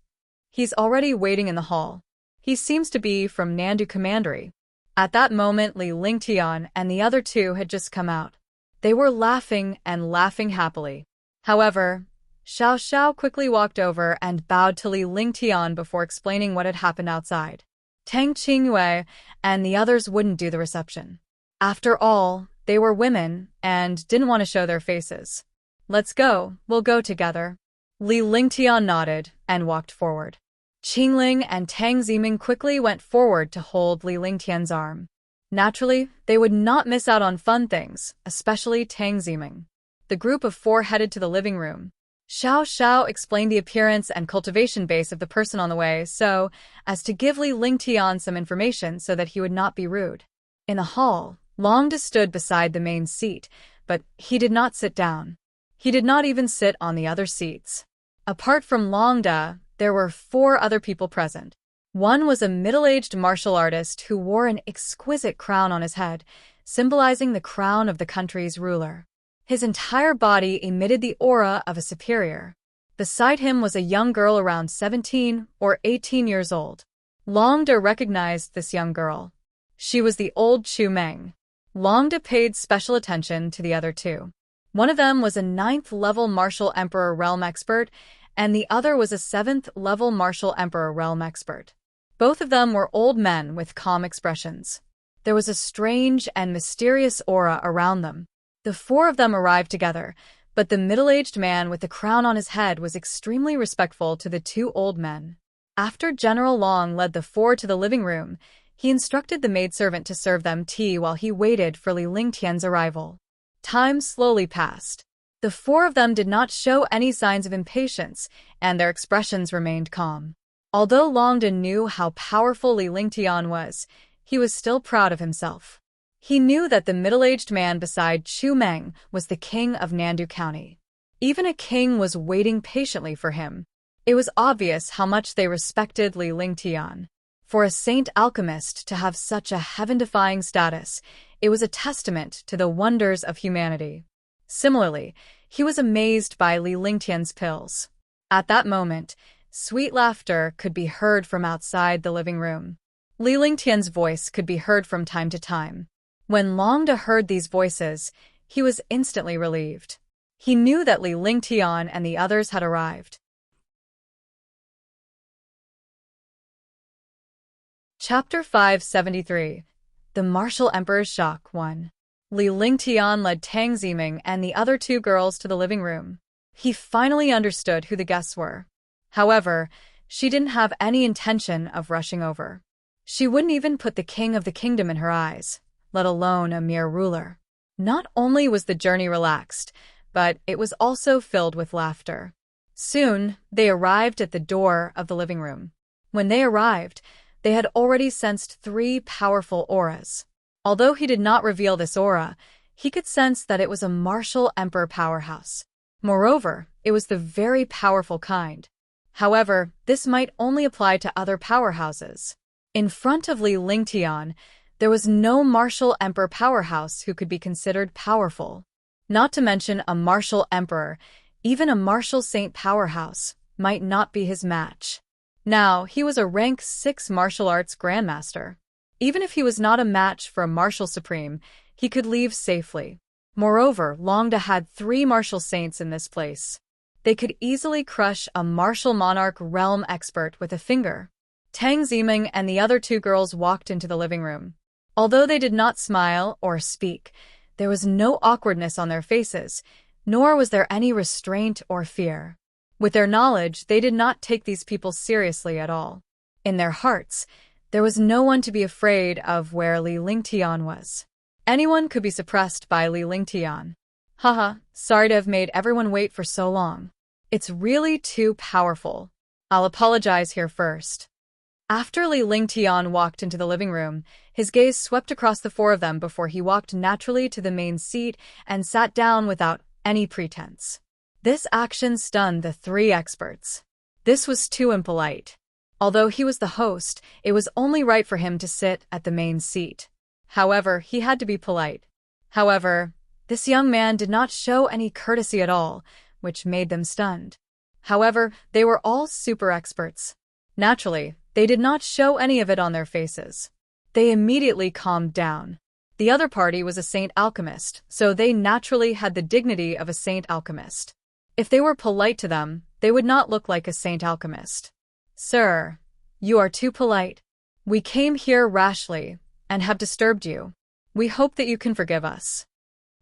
S1: He's already waiting in the hall. He seems to be from Nandu Commandery. At that moment, Li Lingtian and the other two had just come out. They were laughing and laughing happily. However, Xiao Xiao quickly walked over and bowed to Li Lingtian before explaining what had happened outside. Tang Qingyue and the others wouldn't do the reception. After all, they were women and didn't want to show their faces. Let's go, we'll go together. Li Lingtian nodded and walked forward. Qingling and Tang Ziming quickly went forward to hold Li Lingtian's arm. Naturally, they would not miss out on fun things, especially Tang Ziming. The group of four headed to the living room. Xiao Xiao explained the appearance and cultivation base of the person on the way so as to give Li Lingtian some information so that he would not be rude. In the hall, Longda stood beside the main seat, but he did not sit down. He did not even sit on the other seats. Apart from Longda, there were four other people present. One was a middle-aged martial artist who wore an exquisite crown on his head, symbolizing the crown of the country's ruler. His entire body emitted the aura of a superior. Beside him was a young girl around 17 or 18 years old. Longda recognized this young girl. She was the old Chu Meng. Longda paid special attention to the other two. One of them was a 9th-level martial emperor realm expert, and the other was a 7th-level martial emperor realm expert. Both of them were old men with calm expressions. There was a strange and mysterious aura around them. The four of them arrived together, but the middle-aged man with the crown on his head was extremely respectful to the two old men. After General Long led the four to the living room, he instructed the maidservant to serve them tea while he waited for Li Lingtian's arrival. Time slowly passed. The four of them did not show any signs of impatience, and their expressions remained calm. Although Longda knew how powerful Li Lingtian was, he was still proud of himself. He knew that the middle-aged man beside Chu Meng was the king of Nandu County. Even a king was waiting patiently for him. It was obvious how much they respected Li Lingtian. For a saint alchemist to have such a heaven-defying status, it was a testament to the wonders of humanity. Similarly, he was amazed by Li Lingtian's pills. At that moment, sweet laughter could be heard from outside the living room. Li Lingtian's voice could be heard from time to time. When Longda heard these voices, he was instantly relieved. He knew that Li Lingtian and the others had arrived. Chapter 573. The Martial Emperor's Shock 1. Li Lingtian led Tang Ziming and the other two girls to the living room. He finally understood who the guests were. However, she didn't have any intention of rushing over. She wouldn't even put the king of the kingdom in her eyes, let alone a mere ruler. Not only was the journey relaxed, but it was also filled with laughter. Soon, they arrived at the door of the living room. When they arrived, they had already sensed 3 powerful auras. Although he did not reveal this aura, he could sense that it was a martial emperor powerhouse. Moreover, it was the very powerful kind. However, this might only apply to other powerhouses. In front of Li Lingtian, there was no martial emperor powerhouse who could be considered powerful. Not to mention a martial emperor, even a martial saint powerhouse might not be his match. Now, he was a rank 6 martial arts grandmaster. Even if he was not a match for a martial supreme, he could leave safely. Moreover, Longda had 3 martial saints in this place. They could easily crush a martial monarch realm expert with a finger. Tang Ziming and the other 2 girls walked into the living room. Although they did not smile or speak, there was no awkwardness on their faces, nor was there any restraint or fear. With their knowledge, they did not take these people seriously at all. In their hearts, there was no one to be afraid of where Li Lingtian was. Anyone could be suppressed by Li Lingtian. Haha, sorry to have made everyone wait for so long. It's really too powerful. I'll apologize here first. After Li Lingtian walked into the living room, his gaze swept across the 4 of them before he walked naturally to the main seat and sat down without any pretense. This action stunned the 3 experts. This was too impolite. Although he was the host, it was only right for him to sit at the main seat. However, he had to be polite. However, this young man did not show any courtesy at all, which made them stunned. However, they were all super experts. Naturally, they did not show any of it on their faces. They immediately calmed down. The other party was a saint alchemist, so they naturally had the dignity of a saint alchemist. If they were polite to them, they would not look like a saint alchemist. Sir, you are too polite. We came here rashly and have disturbed you. We hope that you can forgive us.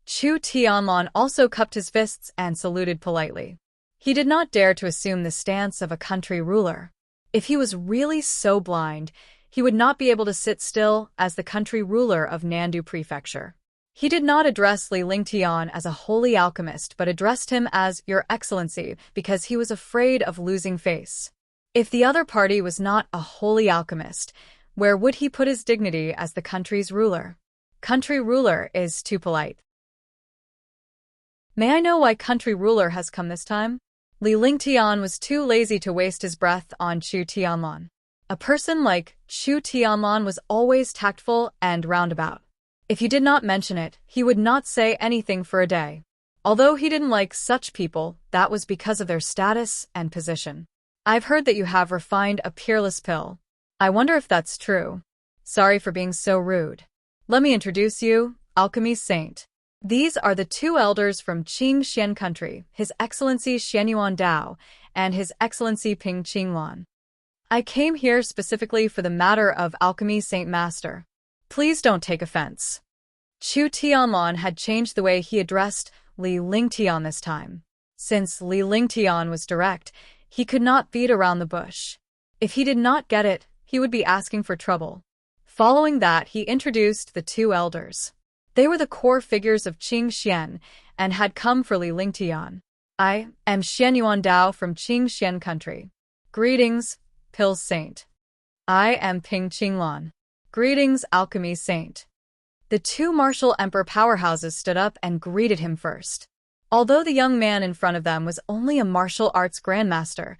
S1: Chu Tianlan also cupped his fists and saluted politely. He did not dare to assume the stance of a country ruler. If he was really so blind, he would not be able to sit still as the country ruler of Nandu Prefecture. He did not address Li Lingtian as a holy alchemist but addressed him as Your Excellency because he was afraid of losing face. If the other party was not a holy alchemist, where would he put his dignity as the country's ruler? Country ruler is too polite. May I know why country ruler has come this time? Li Lingtian was too lazy to waste his breath on Chu Tianlan. A person like Chu Tianlan was always tactful and roundabout. If you did not mention it, he would not say anything for a day. Although he didn't like such people, that was because of their status and position. I've heard that you have refined a peerless pill. I wonder if that's true. Sorry for being so rude. Let me introduce you, Alchemy Saint. These are the two elders from Qing Xian country, His Excellency Xianyuan Dao and His Excellency Ping Qinglan. I came here specifically for the matter of Alchemy Saint Master. Please don't take offense. Chu Tianlan had changed the way he addressed Li Lingtian this time. Since Li Lingtian was direct, he could not beat around the bush. If he did not get it, he would be asking for trouble. Following that, he introduced the two elders. They were the core figures of Qing Xian and had come for Li Lingtian. I am Xianyuan Dao from Qing Xian country. Greetings, Pill Saint. I am Ping Qinglan. Greetings, Alchemy Saint. The two martial emperor powerhouses stood up and greeted him first. Although the young man in front of them was only a martial arts grandmaster,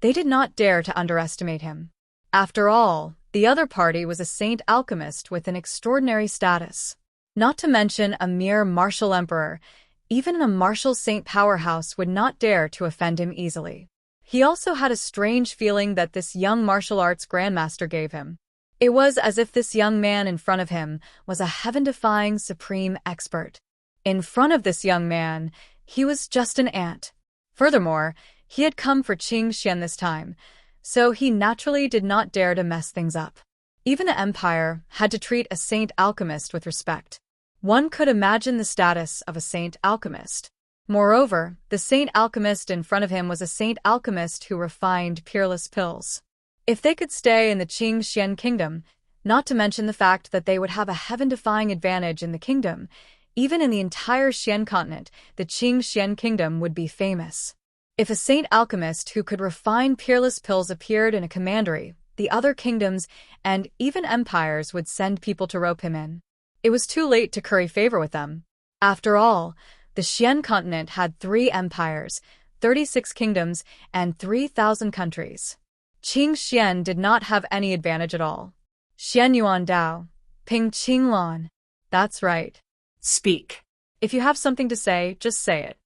S1: they did not dare to underestimate him. After all, the other party was a saint alchemist with an extraordinary status. Not to mention a mere martial emperor, even a martial saint powerhouse would not dare to offend him easily. He also had a strange feeling that this young martial arts grandmaster gave him. It was as if this young man in front of him was a heaven-defying supreme expert. In front of this young man, he was just an ant. Furthermore, he had come for Qing Xian this time, so he naturally did not dare to mess things up. Even the empire had to treat a saint alchemist with respect. One could imagine the status of a saint alchemist. Moreover, the saint alchemist in front of him was a saint alchemist who refined peerless pills. If they could stay in the Qing Xian kingdom, not to mention the fact that they would have a heaven-defying advantage in the kingdom, even in the entire Xian continent, the Qing Xian kingdom would be famous. If a saint alchemist who could refine peerless pills appeared in a commandery, the other kingdoms and even empires would send people to rope him in. It was too late to curry favor with them. After all, the Xian continent had 3 empires, 36 kingdoms, and 3,000 countries. Qing Xian did not have any advantage at all. Xianyuan Dao, Ping Qinglan. That's right. Speak. If you have something to say, just say it.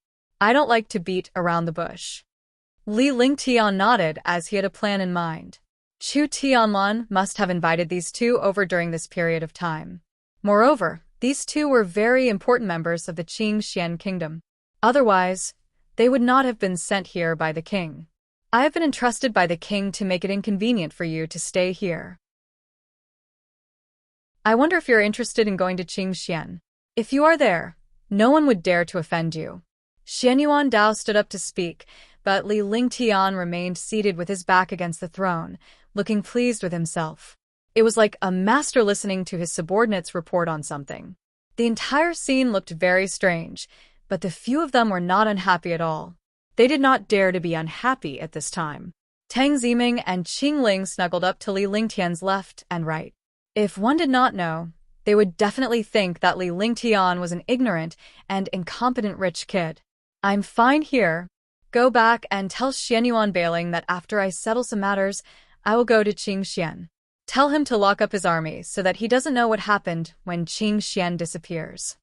S1: I don't like to beat around the bush. Li Lingtian nodded as he had a plan in mind. Chu Tianlan must have invited these two over during this period of time. Moreover, these two were very important members of the Qing Xian kingdom. Otherwise, they would not have been sent here by the king. I have been entrusted by the king to make it inconvenient for you to stay here. I wonder if you're interested in going to Qing Xian. If you are there, no one would dare to offend you. Xianyuan Dao stood up to speak, but Li Lingtian remained seated with his back against the throne, looking pleased with himself. It was like a master listening to his subordinates report on something. The entire scene looked very strange, but the few of them were not unhappy at all. They did not dare to be unhappy at this time. Tang Ziming and Qing Ling snuggled up to Li Lingtian's left and right. If one did not know, they would definitely think that Li Lingtian was an ignorant and incompetent rich kid. I'm fine here. Go back and tell Xianyuan Bailing that after I settle some matters, I will go to Qing Xian. Tell him to lock up his army so that he doesn't know what happened when Qing Xian disappears.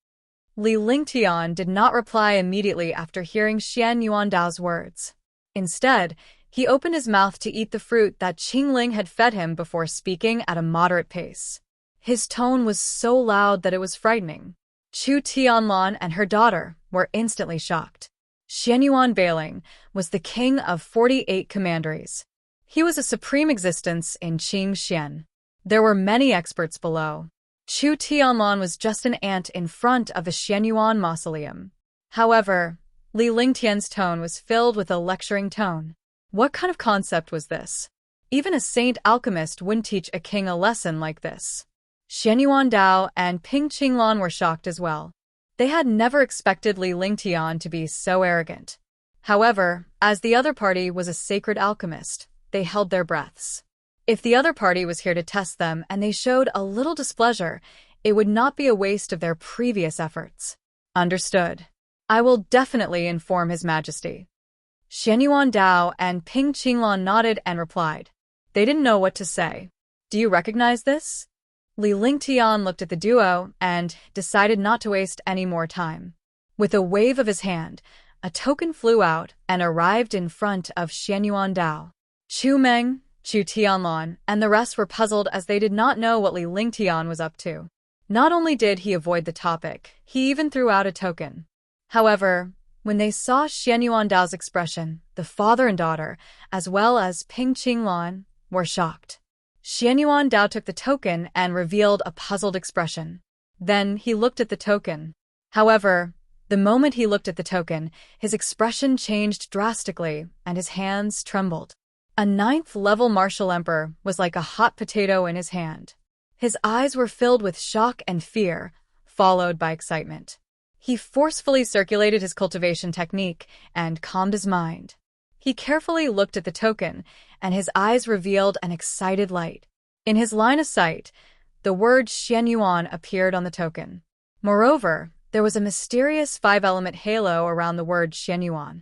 S1: Li Lingtian did not reply immediately after hearing Xian Yuandao's words. Instead, he opened his mouth to eat the fruit that Qing Ling had fed him before speaking at a moderate pace. His tone was so loud that it was frightening. Chu Tianlan and her daughter were instantly shocked. Xianyuan Bailing was the king of 48 commanderies. He was a supreme existence in Qing Xian. There were many experts below. Chu Tianlan was just an ant in front of the Xianyuan mausoleum. However, Li Lingtian's tone was filled with a lecturing tone. What kind of concept was this? Even a saint alchemist wouldn't teach a king a lesson like this. Xianyuan Dao and Ping Qinglan were shocked as well. They had never expected Li Lingtian to be so arrogant. However, as the other party was a sacred alchemist, they held their breaths. If the other party was here to test them and they showed a little displeasure, it would not be a waste of their previous efforts. Understood. I will definitely inform His Majesty. Xianyuan Dao and Ping Qinglan nodded and replied. They didn't know what to say. Do you recognize this? Li Lingtian looked at the duo and decided not to waste any more time. With a wave of his hand, a token flew out and arrived in front of Xianyuan Dao. Chu Meng, Chu Tianlan, and the rest were puzzled as they did not know what Li Lingtian was up to. Not only did he avoid the topic, he even threw out a token. However, when they saw Xianyuan Dao's expression, the father and daughter, as well as Ping Qinglan, were shocked. Xianyuan Dao took the token and revealed a puzzled expression. Then he looked at the token. However, the moment he looked at the token, his expression changed drastically and his hands trembled. A 9th-level martial emperor was like a hot potato in his hand. His eyes were filled with shock and fear, followed by excitement. He forcefully circulated his cultivation technique and calmed his mind. He carefully looked at the token, and his eyes revealed an excited light. In his line of sight, the word Xianyuan appeared on the token. Moreover, there was a mysterious 5-element halo around the word Xianyuan.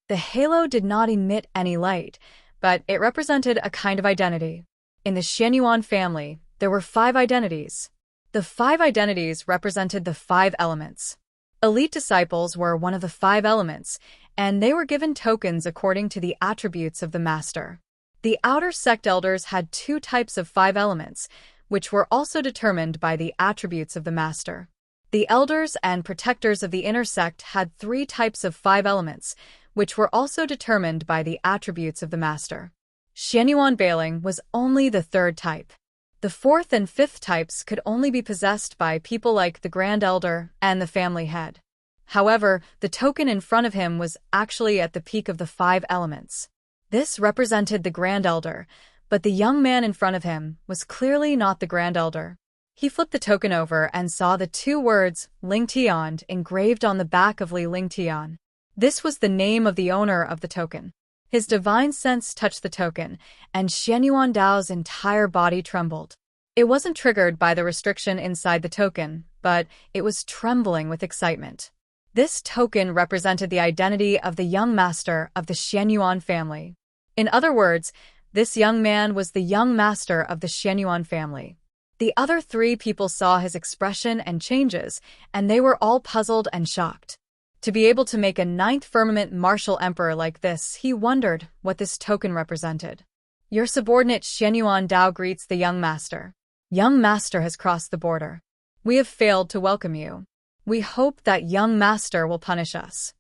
S1: The halo did not emit any light, but it represented a kind of identity. In the Xianyuan family, there were 5 identities. The 5 identities represented the 5 elements. Elite disciples were one of the 5 elements, and they were given tokens according to the attributes of the master. The outer sect elders had 2 types of 5 elements, which were also determined by the attributes of the master. The elders and protectors of the inner sect had 3 types of 5 elements, which were also determined by the attributes of the master. Xianyuan Bailing was only the 3rd type. The 4th and 5th types could only be possessed by people like the Grand Elder and the family head. However, the token in front of him was actually at the peak of the 5 elements. This represented the Grand Elder, but the young man in front of him was clearly not the Grand Elder. He flipped the token over and saw the 2 words Lingtian engraved on the back of Li Lingtian. This was the name of the owner of the token. His divine sense touched the token, and Xianyuan Dao's entire body trembled. It wasn't triggered by the restriction inside the token, but it was trembling with excitement. This token represented the identity of the young master of the Xianyuan family. In other words, this young man was the young master of the Xianyuan family. The other 3 people saw his expression and changes, and they were all puzzled and shocked. To be able to make a 9th firmament martial emperor like this, he wondered what this token represented. Your subordinate Xianyuan Dao greets the young master. Young master has crossed the border. We have failed to welcome you. We hope that young master will punish us.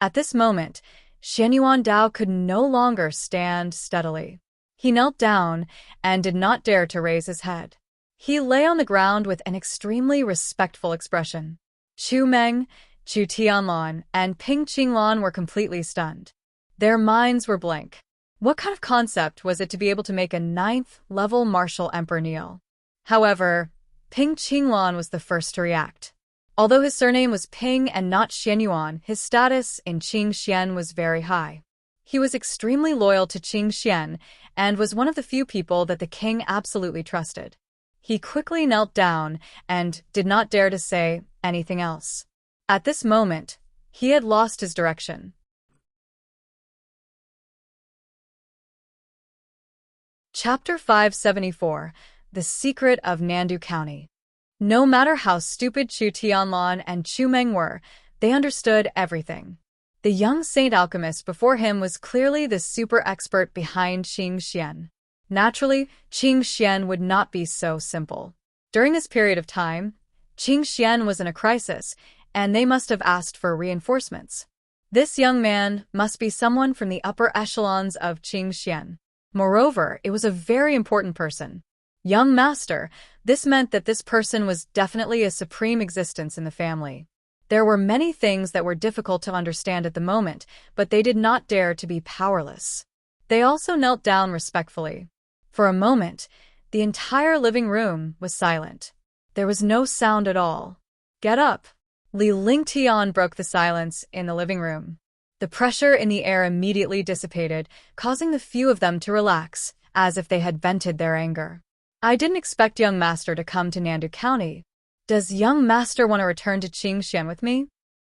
S1: At this moment, Xianyuan Dao could no longer stand steadily. He knelt down and did not dare to raise his head. He lay on the ground with an extremely respectful expression. Chu Meng, Chu Tianlan, and Ping Qinglan were completely stunned. Their minds were blank. What kind of concept was it to be able to make a 9th-level martial emperor kneel? However, Ping Qinglan was the first to react. Although his surname was Ping and not Xianyuan, his status in Qing Xian was very high. He was extremely loyal to Qing Xian and was one of the few people that the king absolutely trusted. He quickly knelt down and did not dare to say anything else. At this moment, he had lost his direction. Chapter 574, The Secret of Nandu County. No matter how stupid Chu Tianlan and Chu Meng were, they understood everything. The young saint alchemist before him was clearly the super expert behind Qing Xian. Naturally, Qing Xian would not be so simple. During this period of time, Qing Xian was in a crisis, and they must have asked for reinforcements. This young man must be someone from the upper echelons of Qing Xian. Moreover, it was a very important person. Young master, this meant that this person was definitely a supreme existence in the family. There were many things that were difficult to understand at the moment, but they did not dare to be powerless. They also knelt down respectfully. For a moment, the entire living room was silent. There was no sound at all. "Get up!" Li Lingtian broke the silence in the living room. The pressure in the air immediately dissipated, causing the few of them to relax, as if they had vented their anger. "I didn't expect young master to come to Nandu County. Does young master want to return to Qing Xian with me?"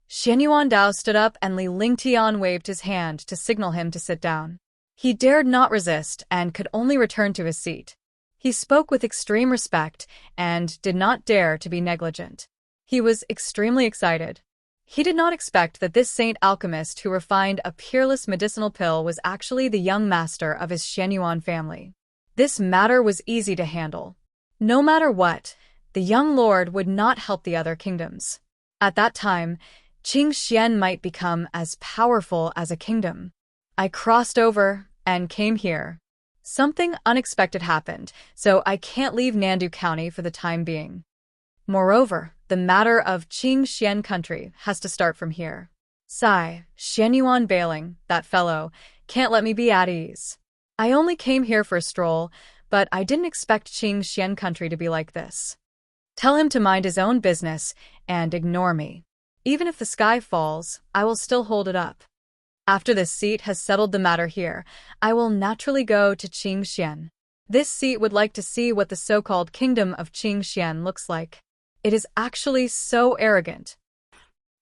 S1: Xianyuan Dao stood up and Li Lingtian waved his hand to signal him to sit down. He dared not resist and could only return to his seat. He spoke with extreme respect and did not dare to be negligent. He was extremely excited. He did not expect that this saint alchemist who refined a peerless medicinal pill was actually the young master of his Xianyuan family. This matter was easy to handle. No matter what, the young lord would not help the other kingdoms. At that time, Qing Xian might become as powerful as a kingdom. I crossed over and came here. Something unexpected happened, so I can't leave Nandu County for the time being. Moreover, the matter of Qing Xian country has to start from here. Sigh, Xianyuan bailing, that fellow, can't let me be at ease. I only came here for a stroll, but I didn't expect Qing Xian country to be like this. Tell him to mind his own business and ignore me. Even if the sky falls, I will still hold it up. After this seat has settled the matter here, I will naturally go to Qing Xian. This seat would like to see what the so-called kingdom of Qing Xian looks like. It is actually so arrogant.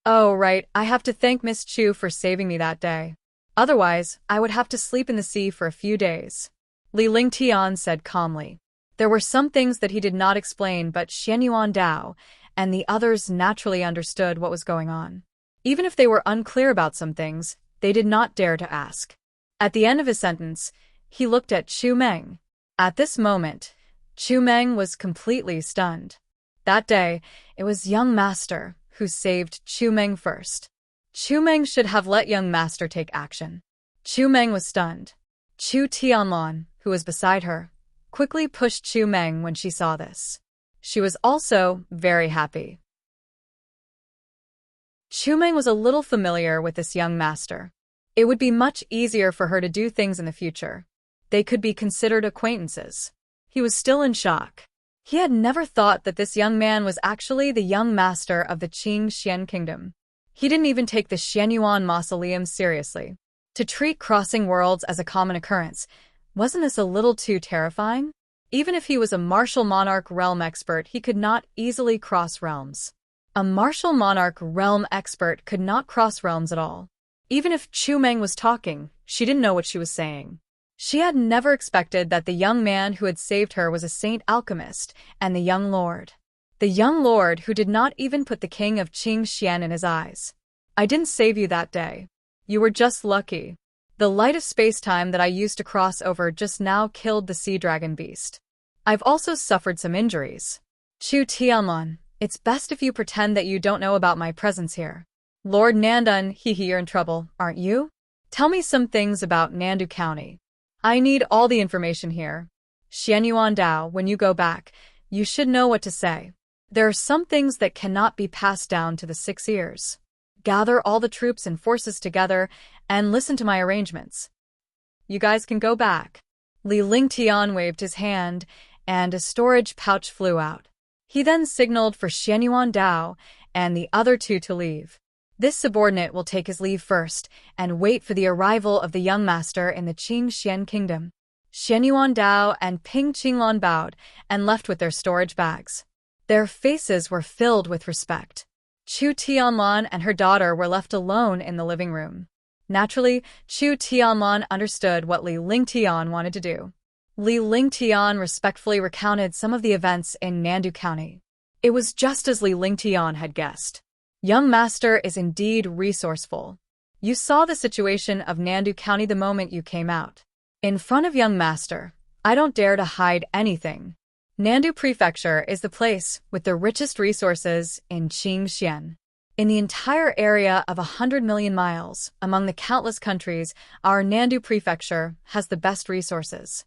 S1: Oh, right, I have to thank Miss Chu for saving me that day. Otherwise, I would have to sleep in the sea for a few days. Li Lingtian said calmly. There were some things that he did not explain, but Xianyuan Dao and the others naturally understood what was going on. Even if they were unclear about some things, they did not dare to ask. At the end of his sentence, he looked at Chu Meng. At this moment, Chu Meng was completely stunned. That day, it was young master who saved Chu Meng first. Chu Meng should have let young master take action. Chu Meng was stunned. Chu Tianlan, who was beside her, quickly pushed Chu Meng when she saw this. She was also very happy. Chu Meng was a little familiar with this young master. It would be much easier for her to do things in the future. They could be considered acquaintances. He was still in shock. He had never thought that this young man was actually the young master of the Qing Xian kingdom. He didn't even take the Xianyuan mausoleum seriously. To treat crossing worlds as a common occurrence, wasn't this a little too terrifying? Even if he was a martial monarch realm expert, he could not easily cross realms. A martial monarch realm expert could not cross realms at all. Even if Chu Meng was talking, she didn't know what she was saying. She had never expected that the young man who had saved her was a saint alchemist and the young lord. The young lord who did not even put the king of Qing Xian in his eyes. I didn't save you that day. You were just lucky. The light of space-time that I used to cross over just now killed the sea dragon beast. I've also suffered some injuries. Chu Tianlan, it's best if you pretend that you don't know about my presence here. Lord Nandun, you're in trouble, aren't you? Tell me some things about Nandu County. I need all the information here. Xianyuan Dao, when you go back, you should know what to say. There are some things that cannot be passed down to the 6 ears. Gather all the troops and forces together and listen to my arrangements. You guys can go back. Li Lingtian waved his hand, and a storage pouch flew out. He then signaled for Xianyuan Dao and the other two to leave. This subordinate will take his leave first and wait for the arrival of the young master in the Qing Xian kingdom. Xianyuan Dao and Ping Qinglan bowed and left with their storage bags. Their faces were filled with respect. Chu Tianlan and her daughter were left alone in the living room. Naturally, Chu Tianlan understood what Li Lingtian wanted to do. Li Lingtian respectfully recounted some of the events in Nandu County. It was just as Li Lingtian had guessed. Young master is indeed resourceful. You saw the situation of Nandu County the moment you came out. In front of young master, I don't dare to hide anything. Nandu Prefecture is the place with the richest resources in Qingxian. In the entire area of 100 million miles, among the countless countries, our Nandu Prefecture has the best resources.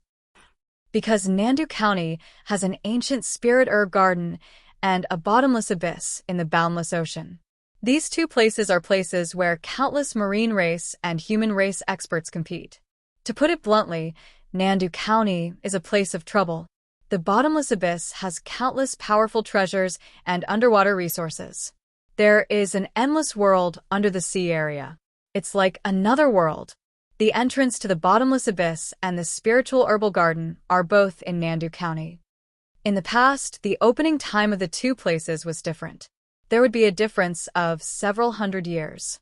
S1: Because Nandu County has an ancient spirit herb garden and a bottomless abyss in the boundless ocean. These two places are places where countless marine race and human race experts compete. To put it bluntly, Nandu County is a place of trouble. The bottomless abyss has countless powerful treasures and underwater resources. There is an endless world under the sea area. It's like another world. The entrance to the bottomless abyss and the spiritual herbal garden are both in Nandu County. In the past, the opening time of the two places was different. There would be a difference of several hundred years.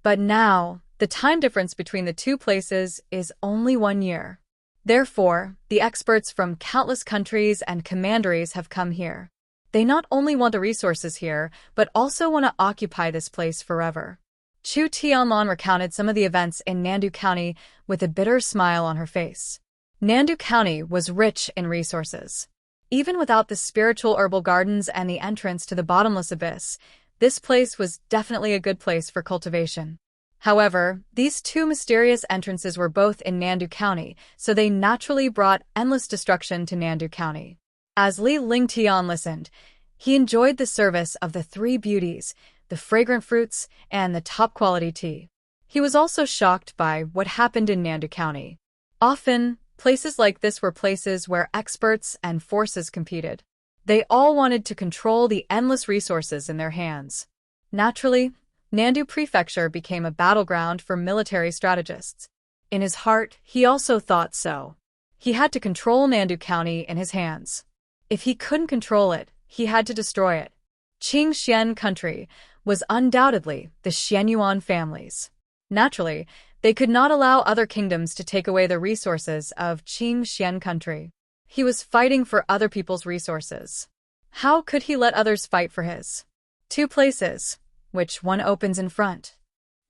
S1: But now, the time difference between the two places is only 1 year. Therefore, the experts from countless countries and commanderies have come here. They not only want the resources here, but also want to occupy this place forever. Chu Tianlan recounted some of the events in Nandu County with a bitter smile on her face. Nandu County was rich in resources. Even without the spiritual herbal gardens and the entrance to the bottomless abyss, this place was definitely a good place for cultivation. However, these two mysterious entrances were both in Nandu County, so they naturally brought endless destruction to Nandu County. As Li Lingtian listened, he enjoyed the service of the three beauties, the fragrant fruits, and the top-quality tea. He was also shocked by what happened in Nandu County. Often, places like this were places where experts and forces competed. They all wanted to control the endless resources in their hands. Naturally, Nandu Prefecture became a battleground for military strategists. In his heart, he also thought so. He had to control Nandu County in his hands. If he couldn't control it, he had to destroy it. Qingxian country was undoubtedly the Xianyuan families. Naturally, they could not allow other kingdoms to take away the resources of Qingxian country. He was fighting for other people's resources. How could he let others fight for his? Two places. Which one opens in front?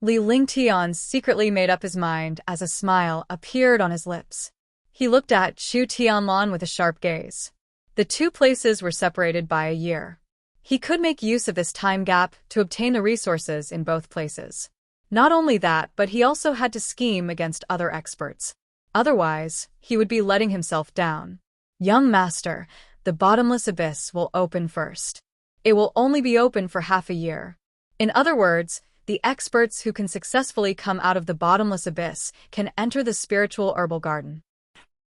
S1: Li Lingtian secretly made up his mind as a smile appeared on his lips. He looked at Chu Tianlan with a sharp gaze. The two places were separated by a year. He could make use of this time gap to obtain the resources in both places. Not only that, but he also had to scheme against other experts. Otherwise, he would be letting himself down. Young master, the bottomless abyss will open first. It will only be open for half a year. In other words, the experts who can successfully come out of the bottomless abyss can enter the spiritual herbal garden.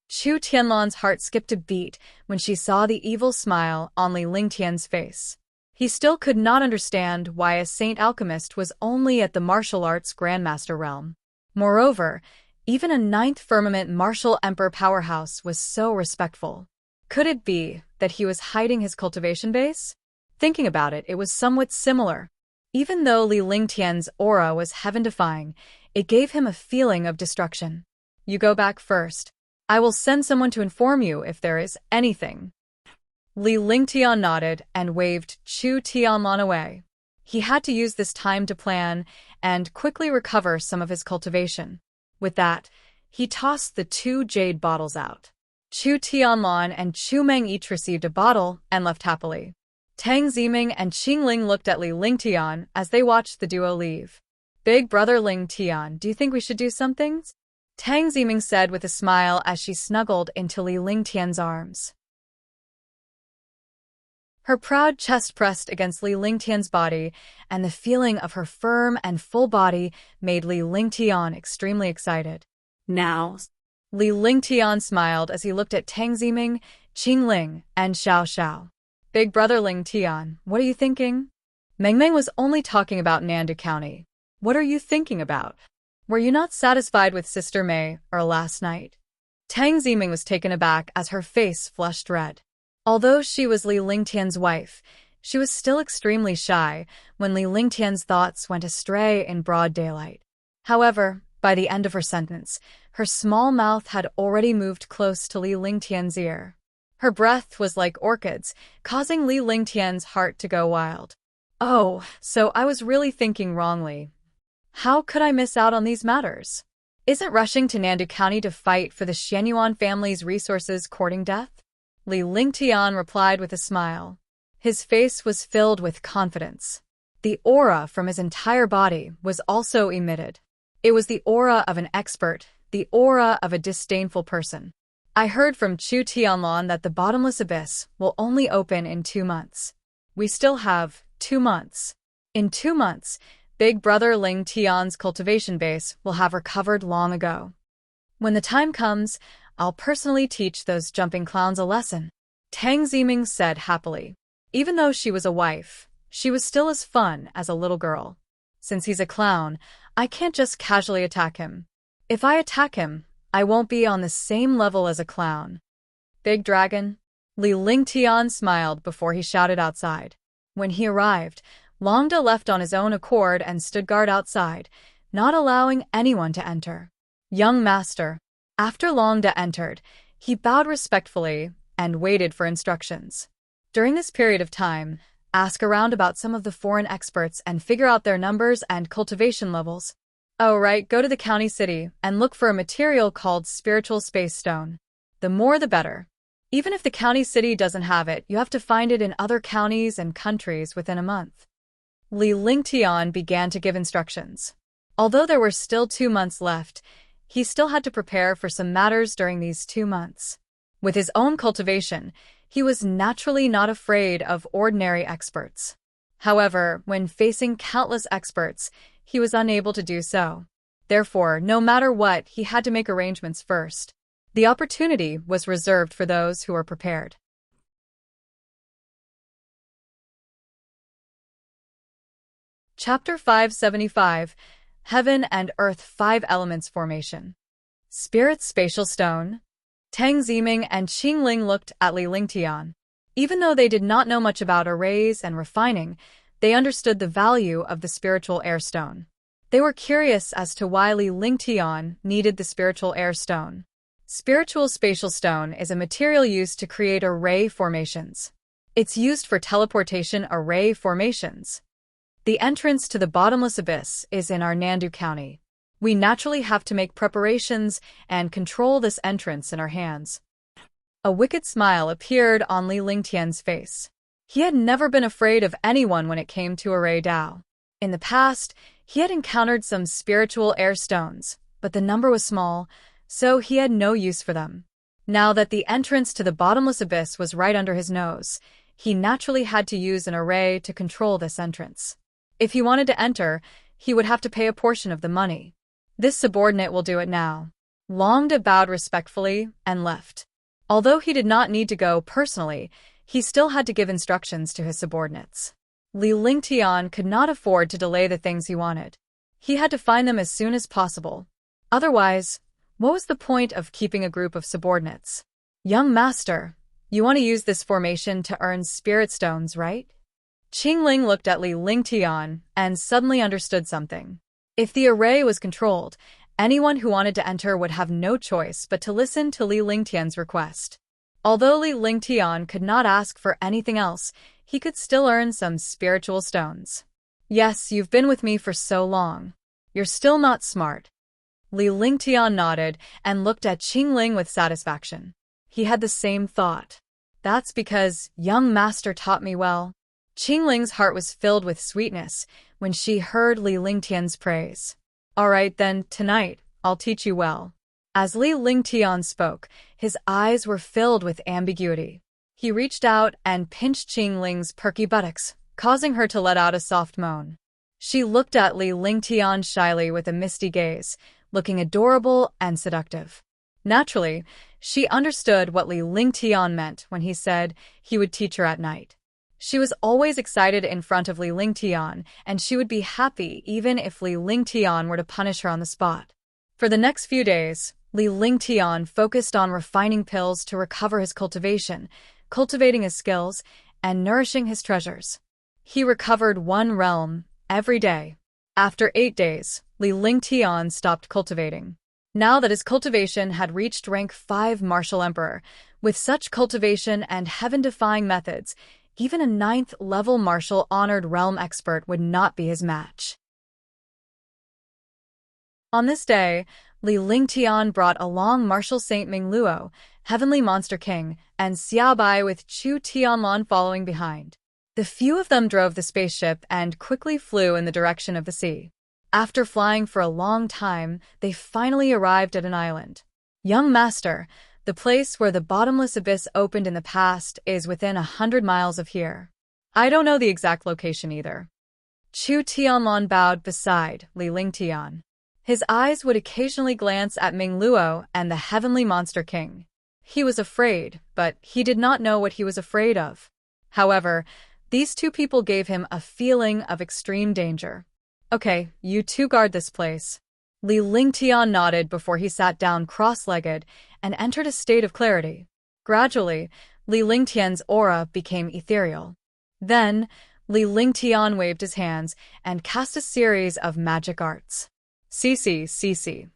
S1: Chu Tianlan's heart skipped a beat when she saw the evil smile on Li Lingtian's face. He still could not understand why a saint alchemist was only at the martial arts grandmaster realm. Moreover, even a ninth firmament martial emperor powerhouse was so respectful. Could it be that he was hiding his cultivation base? Thinking about it, it was somewhat similar. Even though Li Lingtian's aura was heaven-defying, it gave him a feeling of destruction. You go back first. I will send someone to inform you if there is anything. Li Lingtian nodded and waved Chu Tianlan away. He had to use this time to plan and quickly recover some of his cultivation. With that, he tossed the two jade bottles out. Chu Tianlan and Chu Meng each received a bottle and left happily. Tang Ziming and Qingling looked at Li Lingtian as they watched the duo leave. Big brother Lingtian, do you think we should do something? Tang Ziming said with a smile as she snuggled into Li Lingtian's arms. Her proud chest pressed against Li Lingtian's body, and the feeling of her firm and full body made Li Lingtian extremely excited. Now, Li Lingtian smiled as he looked at Tang Ziming, Qingling, and Xiao Xiao. Big brother Lingtian, what are you thinking? Meng Meng was only talking about Nandu County. What are you thinking about? Were you not satisfied with Sister Mei last night? Tang Ziming was taken aback as her face flushed red. Although she was Li Lingtian's wife, she was still extremely shy when Li Lingtian's thoughts went astray in broad daylight. However, by the end of her sentence, Her small mouth had already moved close to Li Lingtian's ear. Her breath was like orchids, causing Li Lingtian's heart to go wild. Oh, so I was really thinking wrongly. How could I miss out on these matters? Isn't rushing to Nandu County to fight for the Xianyuan family's resources courting death? Li Lingtian replied with a smile. His face was filled with confidence. The aura from his entire body was also emitted. It was the aura of an expert, the aura of a disdainful person. I heard from Chu Tianlan that the bottomless abyss will only open in 2 months. We still have 2 months. In 2 months, Big Brother Ling Tian's cultivation base will have recovered long ago. When the time comes, I'll personally teach those jumping clowns a lesson, Tang Ziming said happily. Even though she was a wife, she was still as fun as a little girl. Since he's a clown, I can't just casually attack him. If I attack him, I won't be on the same level as a clown. Big Dragon? Li Lingtian smiled before he shouted outside. When he arrived, Longda left on his own accord and stood guard outside, not allowing anyone to enter. Young master. After Longda entered, he bowed respectfully and waited for instructions. During this period of time, ask around about some of the foreign experts and figure out their numbers and cultivation levels. Oh right, go to the county city and look for a material called spiritual space stone. The more the better. Even if the county city doesn't have it, you have to find it in other counties and countries within a month. Li Lingtian began to give instructions. Although there were still 2 months left, he still had to prepare for some matters during these 2 months. With his own cultivation, he was naturally not afraid of ordinary experts. However, when facing countless experts, he was unable to do so. Therefore, no matter what, he had to make arrangements first. The opportunity was reserved for those who were prepared. Chapter 575, Heaven and Earth 5 Elements Formation. Spirit's Spatial Stone. Tang Ziming and Qingling looked at Li Lingtian. Even though they did not know much about arrays and refining, they understood the value of the spiritual air stone. They were curious as to why Li Lingtian needed the spiritual air stone. Spiritual spatial stone is a material used to create array formations. It's used for teleportation array formations. The entrance to the bottomless abyss is in our Nandu County. We naturally have to make preparations and control this entrance in our hands. A wicked smile appeared on Li Lingtian's face. He had never been afraid of anyone when it came to array Dao. In the past, he had encountered some spiritual air stones, but the number was small, so he had no use for them. Now that the entrance to the bottomless abyss was right under his nose, he naturally had to use an array to control this entrance. If he wanted to enter, he would have to pay a portion of the money. This subordinate will do it now. Longda bowed respectfully and left. Although he did not need to go personally, he still had to give instructions to his subordinates. Li Lingtian could not afford to delay the things he wanted. He had to find them as soon as possible. Otherwise, what was the point of keeping a group of subordinates? Young master, you want to use this formation to earn spirit stones, right? Qingling looked at Li Lingtian and suddenly understood something. If the array was controlled, anyone who wanted to enter would have no choice but to listen to Li Lingtian's request. Although Li Lingtian could not ask for anything else, he could still earn some spiritual stones. Yes, you've been with me for so long. You're still not smart. Li Lingtian nodded and looked at Qingling with satisfaction. He had the same thought. That's because young master taught me well. Qingling's heart was filled with sweetness when she heard Li Lingtian's praise. All right then, tonight, I'll teach you well. As Li Lingtian spoke, his eyes were filled with ambiguity. He reached out and pinched Qingling's perky buttocks, causing her to let out a soft moan. She looked at Li Lingtian shyly with a misty gaze, looking adorable and seductive. Naturally, she understood what Li Lingtian meant when he said he would teach her at night. She was always excited in front of Li Lingtian, and she would be happy even if Li Lingtian were to punish her on the spot. For the next few days, Li Lingtian focused on refining pills to recover his cultivation, cultivating his skills, and nourishing his treasures. He recovered 1 realm every day. After 8 days, Li Lingtian stopped cultivating. Now that his cultivation had reached rank 5 Martial Emperor, with such cultivation and heaven-defying methods, even a 9th-level martial honored realm expert would not be his match. On this day, Li Lingtian brought along Martial Saint Ming Luo, Heavenly Monster King, and Xiaobai with Chu Tianlan following behind. The few of them drove the spaceship and quickly flew in the direction of the sea. After flying for a long time, they finally arrived at an island. Young Master, the place where the bottomless abyss opened in the past is within 100 miles of here. I don't know the exact location either. Chu Tianlan bowed beside Li Lingtian. His eyes would occasionally glance at Ming Luo and the Heavenly Monster King. He was afraid, but he did not know what he was afraid of. However, these two people gave him a feeling of extreme danger. Okay, you two guard this place. Li Lingtian nodded before he sat down cross-legged and entered a state of clarity. Gradually, Li Lingtian's aura became ethereal. Then, Li Lingtian waved his hands and cast a series of magic arts. CC.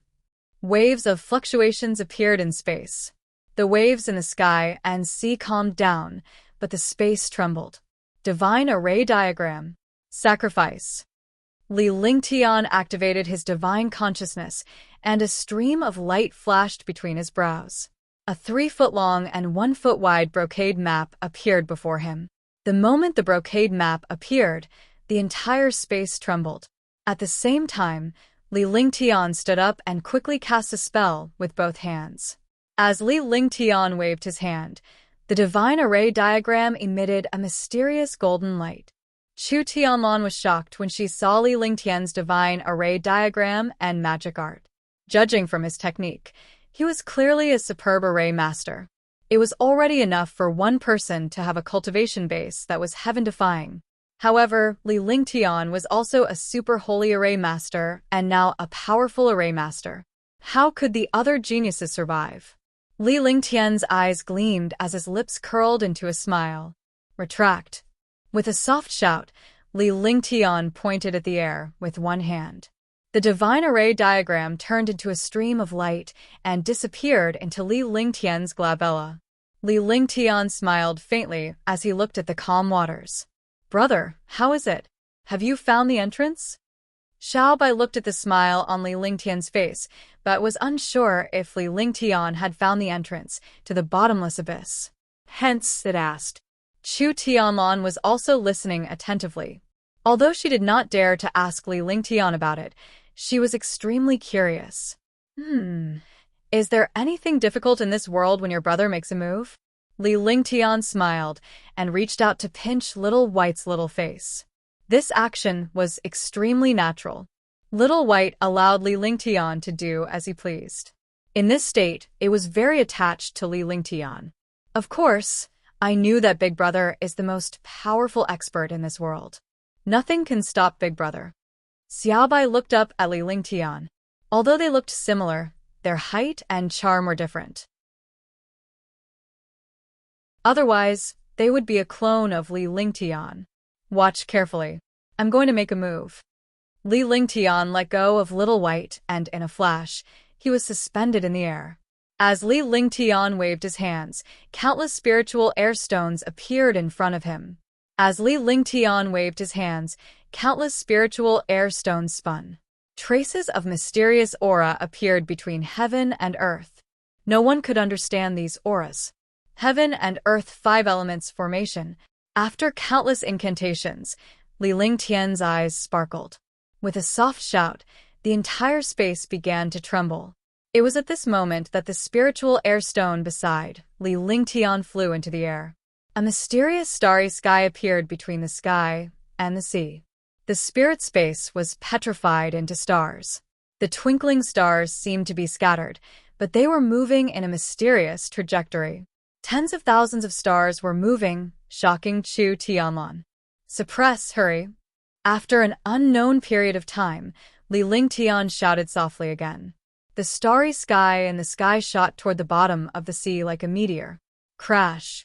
S1: Waves of fluctuations appeared in space. The waves in the sky and sea calmed down, but the space trembled. Divine Array Diagram. Sacrifice. Li Lingtian activated his divine consciousness, and a stream of light flashed between his brows. A 3-foot-long and 1-foot-wide brocade map appeared before him. The moment the brocade map appeared, the entire space trembled. At the same time, Li Lingtian stood up and quickly cast a spell with both hands. As Li Lingtian waved his hand, the divine array diagram emitted a mysterious golden light. Chu Tianlan was shocked when she saw Li Lingtian's divine array diagram and magic art. Judging from his technique, he was clearly a superb array master. It was already enough for one person to have a cultivation base that was heaven-defying. However, Li Lingtian was also a super holy array master and now a powerful array master. How could the other geniuses survive? Li Lingtian's eyes gleamed as his lips curled into a smile. Retract. With a soft shout, Li Lingtian pointed at the air with one hand. The divine array diagram turned into a stream of light and disappeared into Li Lingtian's glabella. Li Lingtian smiled faintly as he looked at the calm waters. Brother, how is it? Have you found the entrance? Xiaobai looked at the smile on Li Lingtian's face, but was unsure if Li Lingtian had found the entrance to the bottomless abyss. Hence, it asked. Chu Tianlan was also listening attentively. Although she did not dare to ask Li Lingtian about it, she was extremely curious. Is there anything difficult in this world when your brother makes a move? Li Lingtian smiled and reached out to pinch Little White's little face. This action was extremely natural. Little White allowed Li Lingtian to do as he pleased. In this state, it was very attached to Li Lingtian. Of course, I knew that Big Brother is the most powerful expert in this world. Nothing can stop Big Brother. Xiaobai looked up at Li Lingtian. Although they looked similar, their height and charm were different. Otherwise, they would be a clone of Li Lingtian. Watch carefully. I'm going to make a move. Li Lingtian let go of Little White, and in a flash, he was suspended in the air. As Li Lingtian waved his hands, countless spiritual air stones appeared in front of him. As Li Lingtian waved his hands, countless spiritual air stones spun. Traces of mysterious aura appeared between heaven and earth. No one could understand these auras. Heaven and earth 5 elements formation. After countless incantations, Li Lingtian's eyes sparkled. With a soft shout, the entire space began to tremble. It was at this moment that the spiritual air stone beside Li Lingtian flew into the air. A mysterious starry sky appeared between the sky and the sea. The spirit space was petrified into stars. The twinkling stars seemed to be scattered, but they were moving in a mysterious trajectory. Tens of thousands of stars were moving, shocking Chu Tianlan. Suppress, hurry. After an unknown period of time, Li Lingtian shouted softly again. The starry sky and the sky shot toward the bottom of the sea like a meteor. Crash.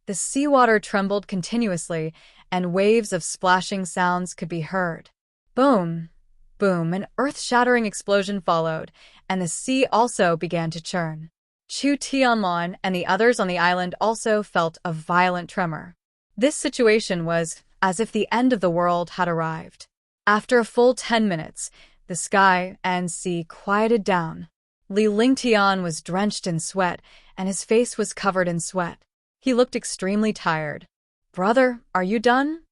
S1: The seawater trembled continuously, and waves of splashing sounds could be heard. Boom! Boom! An earth-shattering explosion followed, and the sea also began to churn. Chu Tianlon and the others on the island also felt a violent tremor. This situation was as if the end of the world had arrived. After a full 10 minutes, the sky and sea quieted down. Li Lingtian was drenched in sweat, and his face was covered in sweat. He looked extremely tired. "Brother, are you done?"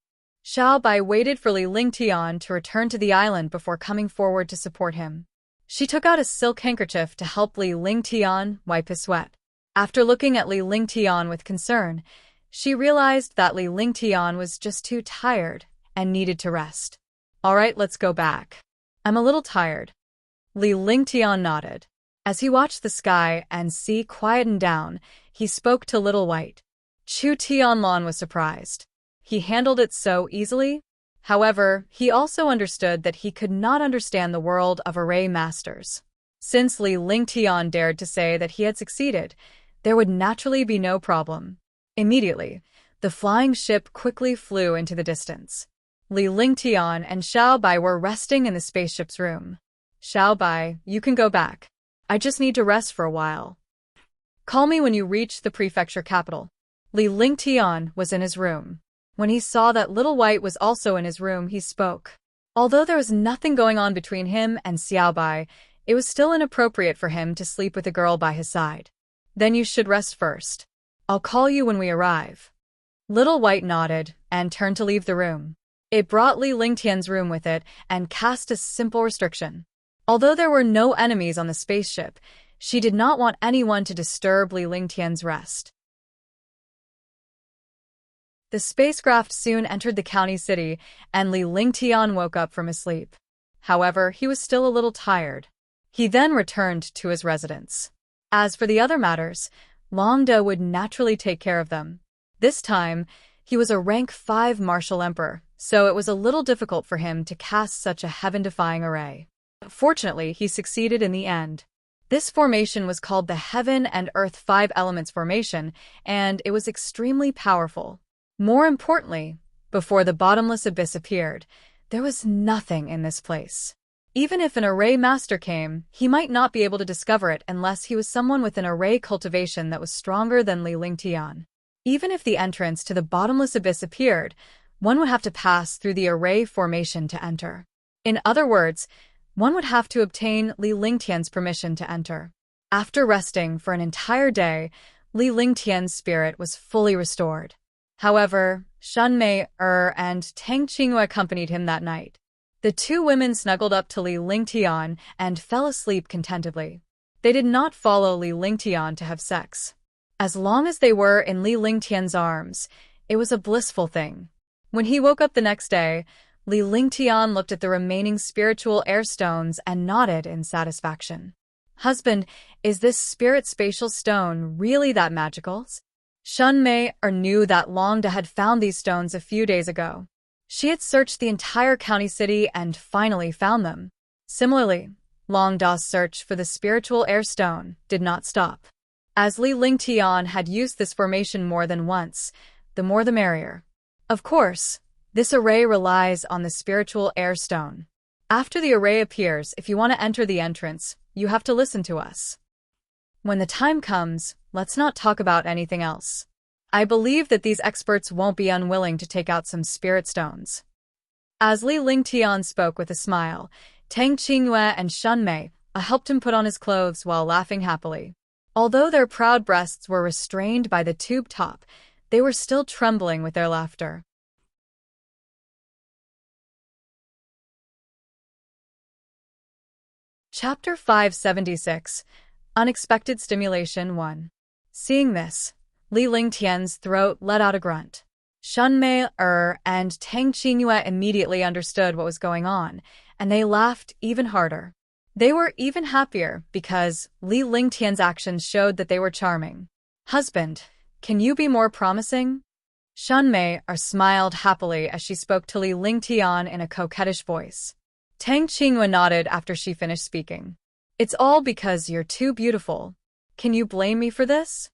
S1: Xiao Bai waited for Li Lingtian to return to the island before coming forward to support him. She took out a silk handkerchief to help Li Lingtian wipe his sweat. After looking at Li Lingtian with concern, she realized that Li Lingtian was just too tired and needed to rest. "All right, let's go back. I'm a little tired." Li Lingtian nodded. As he watched the sky and sea quieten down, he spoke to Little White. Chu Tianlon was surprised. He handled it so easily. However, he also understood that he could not understand the world of array masters. Since Li Lingtian dared to say that he had succeeded, there would naturally be no problem. Immediately, the flying ship quickly flew into the distance. Li Lingtian and Xiao Bai were resting in the spaceship's room. "Xiao Bai, you can go back. I just need to rest for a while. Call me when you reach the prefecture capital." Li Lingtian was in his room. When he saw that Little White was also in his room, he spoke. Although there was nothing going on between him and Xiao Bai, it was still inappropriate for him to sleep with a girl by his side. "Then you should rest first. I'll call you when we arrive." Little White nodded and turned to leave the room. It brought Li Lingtian's room with it and cast a simple restriction. Although there were no enemies on the spaceship, she did not want anyone to disturb Li Lingtian's rest. The spacecraft soon entered the county city, and Li Lingtian woke up from his sleep. However, he was still a little tired. He then returned to his residence. As for the other matters, Long Da would naturally take care of them. This time, he was a rank 5 martial emperor, so it was a little difficult for him to cast such a heaven-defying array. Fortunately, he succeeded in the end. This formation was called the Heaven and Earth 5 Elements Formation, and it was extremely powerful. More importantly, before the bottomless abyss appeared, there was nothing in this place. Even if an array master came, he might not be able to discover it unless he was someone with an array cultivation that was stronger than Li Lingtian. Even if the entrance to the bottomless abyss appeared, one would have to pass through the array formation to enter. In other words, one would have to obtain Li Lingtian's permission to enter. After resting for an entire day, Li Lingtian's spirit was fully restored. However, Shunmei and Tang Qingyue accompanied him that night. The two women snuggled up to Li Lingtian and fell asleep contentedly. They did not follow Li Lingtian to have sex. As long as they were in Li Lingtian's arms, it was a blissful thing. When he woke up the next day, Li Lingtian looked at the remaining spiritual air stones and nodded in satisfaction. "Husband, is this spirit spatial stone really that magical?" Shunmei knew that Long Da had found these stones a few days ago. She had searched the entire county city and finally found them. Similarly, Long Da's search for the spiritual air stone did not stop. As Li Lingtian had used this formation more than once, the more the merrier. Of course, this array relies on the spiritual air stone. After the array appears, if you want to enter the entrance, you have to listen to us. When the time comes, let's not talk about anything else. I believe that these experts won't be unwilling to take out some spirit stones." As Li Lingtian spoke with a smile, Tang Qingyue and Shunmei helped him put on his clothes while laughing happily. Although their proud breasts were restrained by the tube top, they were still trembling with their laughter. Chapter 576 Unexpected Stimulation 1. Seeing this, Li Lingtian's throat let out a grunt. Shunmei and Tang Qingyue immediately understood what was going on, and they laughed even harder. They were even happier because Li Lingtian's actions showed that they were charming. "Husband, can you be more promising?" Shunmei smiled happily as she spoke to Li Lingtian in a coquettish voice. Tang Qingyue nodded after she finished speaking. "It's all because you're too beautiful. Can you blame me for this?"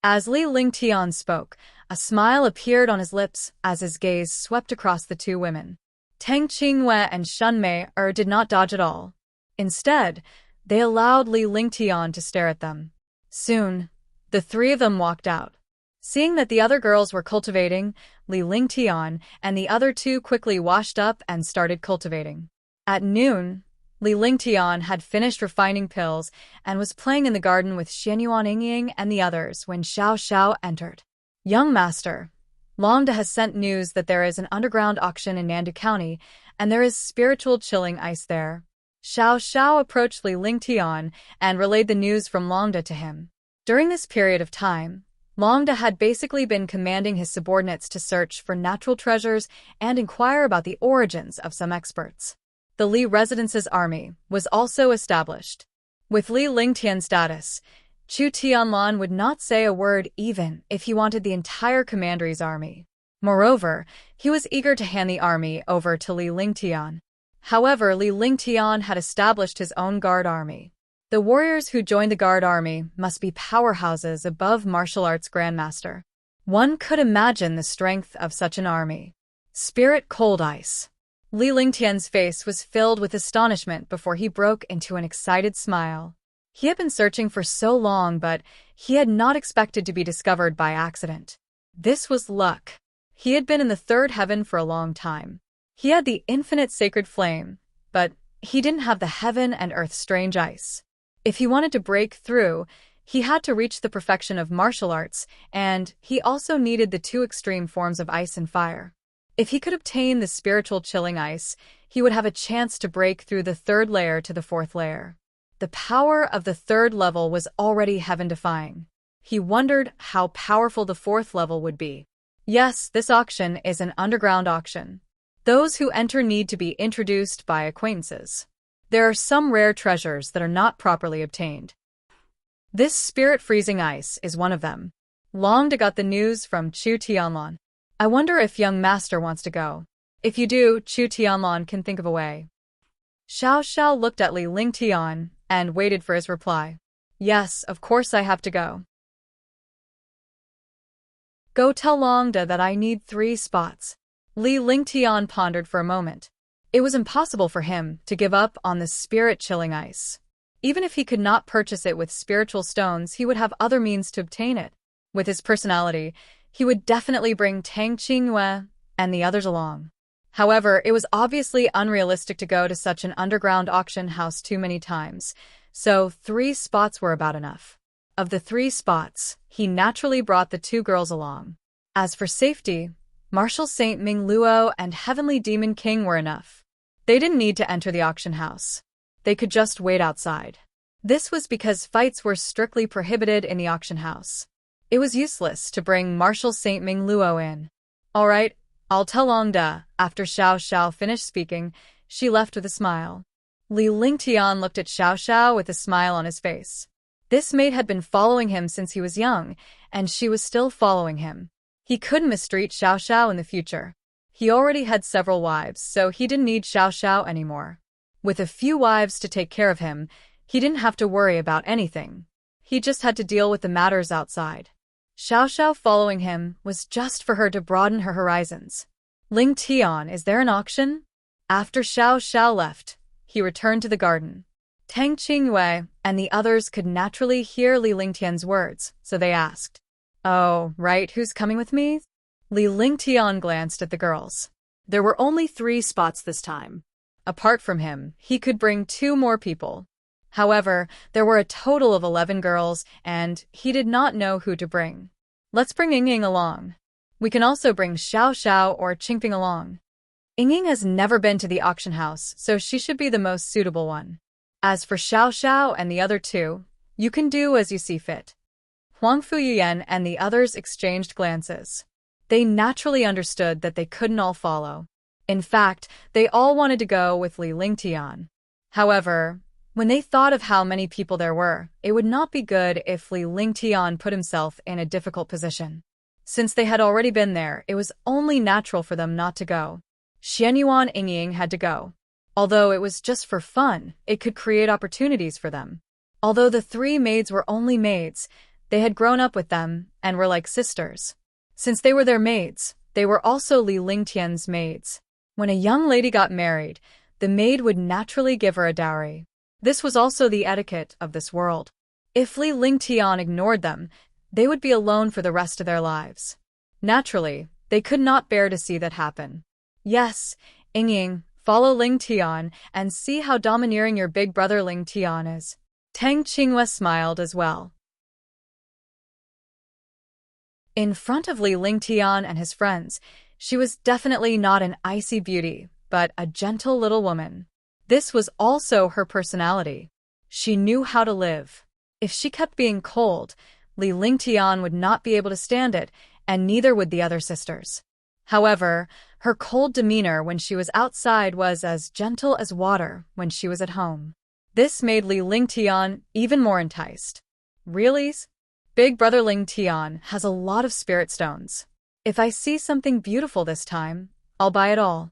S1: As Li Lingtian spoke, a smile appeared on his lips as his gaze swept across the two women. Tang Qingyue and Shunmei did not dodge at all. Instead, They allowed Li Lingtian to stare at them. Soon, the three of them walked out. Seeing that the other girls were cultivating, Li Lingtian and the other two quickly washed up and started cultivating. At noon, Li Lingtian had finished refining pills and was playing in the garden with Xianyuan Yingying and the others when Xiao Xiao entered. "Young master, Longda has sent news that there is an underground auction in Nandu County, and there is spiritual chilling ice there." Xiao Xiao approached Li Lingtian and relayed the news from Longda to him. During this period of time, Longda had basically been commanding his subordinates to search for natural treasures and inquire about the origins of some experts. The Li Residence's army was also established. With Li Lingtian's status, Chu Tianlan would not say a word even if he wanted the entire commandery's army. Moreover, he was eager to hand the army over to Li Lingtian. However, Li Lingtian had established his own guard army. The warriors who joined the guard army must be powerhouses above martial arts grandmaster. One could imagine the strength of such an army. Spirit cold ice. Li Lingtian's face was filled with astonishment before he broke into an excited smile. He had been searching for so long, but he had not expected to be discovered by accident. This was luck. He had been in the third heaven for a long time. He had the infinite sacred flame, but he didn't have the heaven and earth strange ice. If he wanted to break through, he had to reach the perfection of martial arts, and he also needed the two extreme forms of ice and fire. If he could obtain the spiritual chilling ice, he would have a chance to break through the third layer to the fourth layer. The power of the third level was already heaven-defying. He wondered how powerful the fourth level would be. Yes, this auction is an underground auction. Those who enter need to be introduced by acquaintances. There are some rare treasures that are not properly obtained. This spirit-freezing ice is one of them. Longda got the news from Chu Tianlan. "I wonder if young master wants to go. If you do, Chu Tianlan can think of a way." Xiao Xiao looked at Li Lingtian and waited for his reply. "Yes, of course I have to go. Go tell Longda that I need 3 spots." Li Lingtian pondered for a moment. It was impossible for him to give up on the spirit-chilling ice. Even if he could not purchase it with spiritual stones, he would have other means to obtain it. With his personality, he would definitely bring Tang Qingyue and the others along. However, it was obviously unrealistic to go to such an underground auction house too many times, so 3 spots were about enough. Of the 3 spots, he naturally brought the 2 girls along. As for safety, Martial Saint Ming Luo and Heavenly Demon King were enough. They didn't need to enter the auction house. They could just wait outside. This was because fights were strictly prohibited in the auction house. It was useless to bring Martial Saint Ming Luo in. "All right, I'll tell Longda." After Xiao Xiao finished speaking, she left with a smile. Li Lingtian looked at Xiao Xiao with a smile on his face. This maid had been following him since he was young, and she was still following him. He couldn't mistreat Xiao Xiao in the future. He already had several wives, so he didn't need Xiao Xiao anymore. With a few wives to take care of him, he didn't have to worry about anything. He just had to deal with the matters outside. Xiao Xiao following him was just for her to broaden her horizons. "Ling Tian, is there an auction?" After Xiao Xiao left, he returned to the garden. Tang Qingyue and the others could naturally hear Li Lingtian's words, so they asked, "Oh, right, who's coming with me?" Li Lingtian glanced at the girls. There were only 3 spots this time. Apart from him, he could bring 2 more people. However, there were a total of 11 girls, and he did not know who to bring. "Let's bring Yingying along. We can also bring Xiao Xiao or Qingping along. Yingying has never been to the auction house, so she should be the most suitable one. As for Xiao Xiao and the other 2, you can do as you see fit." Huang Fuyian and the others exchanged glances. They naturally understood that they couldn't all follow. In fact, they all wanted to go with Li Lingtian. However, when they thought of how many people there were, it would not be good if Li Lingtian put himself in a difficult position. Since they had already been there, it was only natural for them not to go. Xianyuan Yingying had to go. Although it was just for fun, it could create opportunities for them. Although the 3 maids were only maids, they had grown up with them and were like sisters. Since they were their maids, they were also Li Lingtian's maids. When a young lady got married, the maid would naturally give her a dowry. This was also the etiquette of this world. If Li Lingtian ignored them, they would be alone for the rest of their lives. Naturally, they could not bear to see that happen. Yes, Yingying, follow Ling Tian and see how domineering your big brother Ling Tian is. Tang Qinghua smiled as well. In front of Li Lingtian and his friends, she was definitely not an icy beauty, but a gentle little woman. This was also her personality. She knew how to live. If she kept being cold, Li Lingtian would not be able to stand it, and neither would the other sisters. However, her cold demeanor when she was outside was as gentle as water when she was at home. This made Li Lingtian even more enticed. Really? Big brother Ling Tian has a lot of spirit stones. If I see something beautiful this time, I'll buy it all.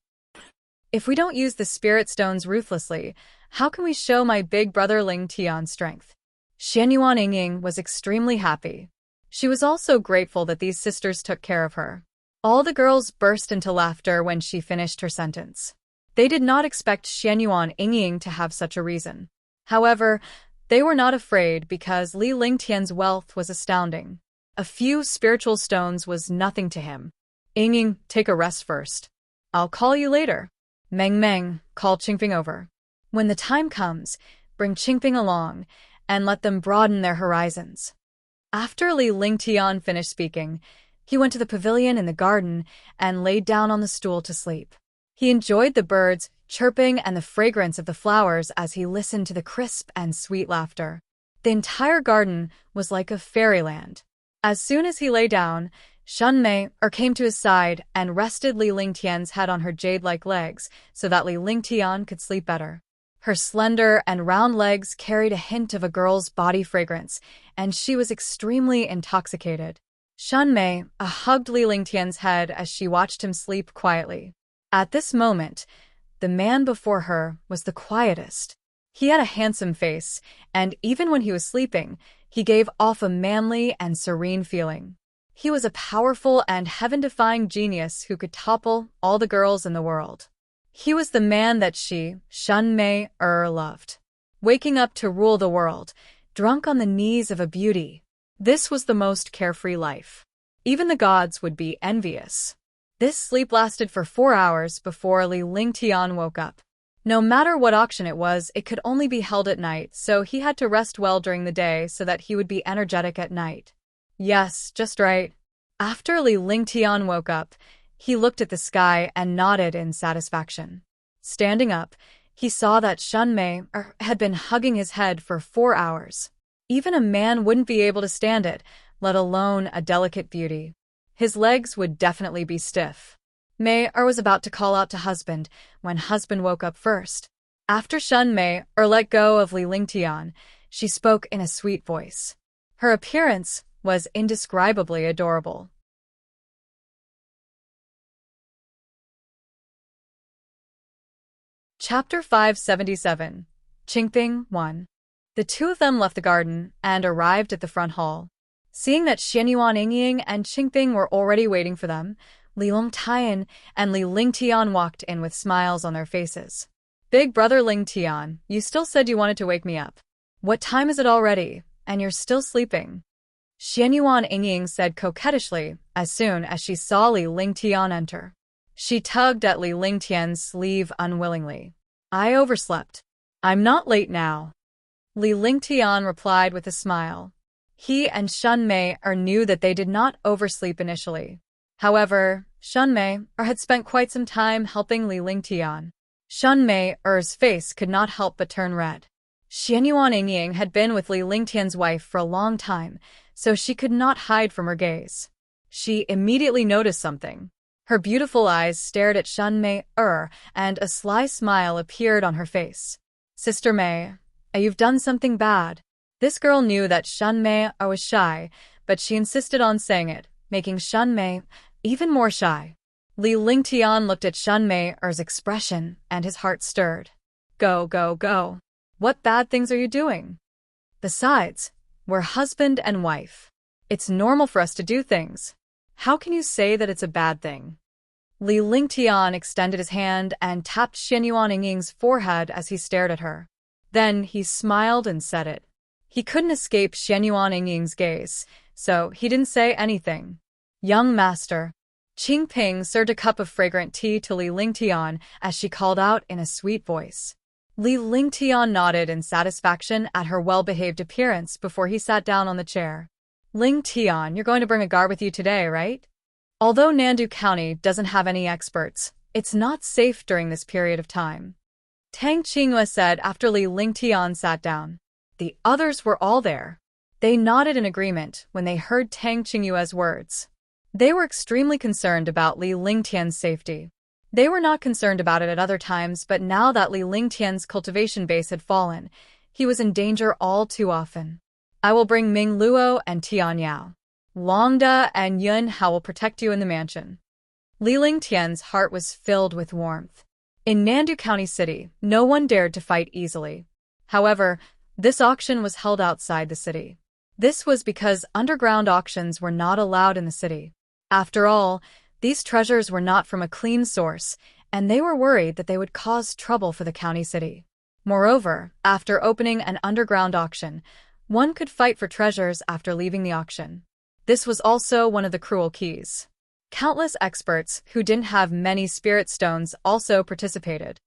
S1: If we don't use the spirit stones ruthlessly, how can we show my big brother Ling Tian strength? Xianyuan Yingying was extremely happy. She was also grateful that these sisters took care of her. All the girls burst into laughter when she finished her sentence. They did not expect Xianyuan Yingying to have such a reason. However, they were not afraid because Li Lingtian's wealth was astounding. A few spiritual stones was nothing to him. Yingying, take a rest first. I'll call you later. Meng Meng, call Qingping over. When the time comes, bring Qingping along, and let them broaden their horizons. After Li Lingtian finished speaking, he went to the pavilion in the garden and laid down on the stool to sleep. He enjoyed the birds chirping and the fragrance of the flowers as he listened to the crisp and sweet laughter. The entire garden was like a fairyland. As soon as he lay down, Shunmei came to his side and rested Li Lingtian's head on her jade-like legs so that Li Lingtian could sleep better. Her slender and round legs carried a hint of a girl's body fragrance, and she was extremely intoxicated. Shunmei hugged Li Lingtian's head as she watched him sleep quietly. At this moment, the man before her was the quietest. He had a handsome face, and even when he was sleeping, he gave off a manly and serene feeling. He was a powerful and heaven-defying genius who could topple all the girls in the world. He was the man that she, Shunmei, loved. Waking up to rule the world, drunk on the knees of a beauty. This was the most carefree life. Even the gods would be envious. This sleep lasted for 4 hours before Li Lingtian woke up. No matter what auction it was, it could only be held at night, so he had to rest well during the day so that he would be energetic at night. Yes, just right. After Li Lingtian woke up, he looked at the sky and nodded in satisfaction. Standing up, he saw that Shunmei had been hugging his head for 4 hours. Even a man wouldn't be able to stand it, let alone a delicate beauty. His legs would definitely be stiff. Mei was about to call out to husband when husband woke up first. After Shunmei let go of Li Lingtian, she spoke in a sweet voice. Her appearance was indescribably adorable. Chapter 577. Qingping 1. The two of them left the garden and arrived at the front hall. Seeing that Xianyuan Yingying and Qingping were already waiting for them, Li Lingtian and Li Lingtian walked in with smiles on their faces. Big brother Lingtian, you still said you wanted to wake me up. What time is it already, and you're still sleeping? Xianyuan Yingying said coquettishly as soon as she saw Li Lingtian enter. She tugged at Li Lingtian's sleeve unwillingly. I overslept. I'm not late now. Li Lingtian replied with a smile. He and Shunmei knew that they did not oversleep initially. However, Shunmei had spent quite some time helping Li Lingtian. Shunmei's face could not help but turn red. Xianyuan Yingying had been with Li Lingtian's wife for a long time, so she could not hide from her gaze. She immediately noticed something. Her beautiful eyes stared at Shunmei and a sly smile appeared on her face. Sister Mei, you've done something bad. This girl knew that Shunmei was shy, but she insisted on saying it, making Shunmei even more shy. Li Lingtian looked at Shunmei's expression and his heart stirred. Go, go, go. What bad things are you doing? Besides, we're husband and wife. It's normal for us to do things. How can you say that it's a bad thing? Li Lingtian extended his hand and tapped Xianyuan Yingying's forehead as he stared at her. Then he smiled and said it. He couldn't escape Xianyuan Yingying's gaze, so he didn't say anything. Young master. Qing Ping served a cup of fragrant tea to Li Lingtian as she called out in a sweet voice. Li Lingtian nodded in satisfaction at her well-behaved appearance before he sat down on the chair. Lingtian, you're going to bring a guard with you today, right? Although Nandu County doesn't have any experts, it's not safe during this period of time. Tang Qingyue said after Li Lingtian sat down. The others were all there. They nodded in agreement when they heard Tang Qingyue's words. They were extremely concerned about Li Lingtian's safety. They were not concerned about it at other times, but now that Li Lingtian's cultivation base had fallen, he was in danger all too often. I will bring Ming Luo and Tian Yao. Longda and Yun Hao will protect you in the mansion. Li Lingtian's heart was filled with warmth. In Nandu County City, no one dared to fight easily. However, this auction was held outside the city. This was because underground auctions were not allowed in the city. After all, these treasures were not from a clean source, and they were worried that they would cause trouble for the county city. Moreover, after opening an underground auction, one could fight for treasures after leaving the auction. This was also one of the cruel keys. Countless experts who didn't have many spirit stones also participated.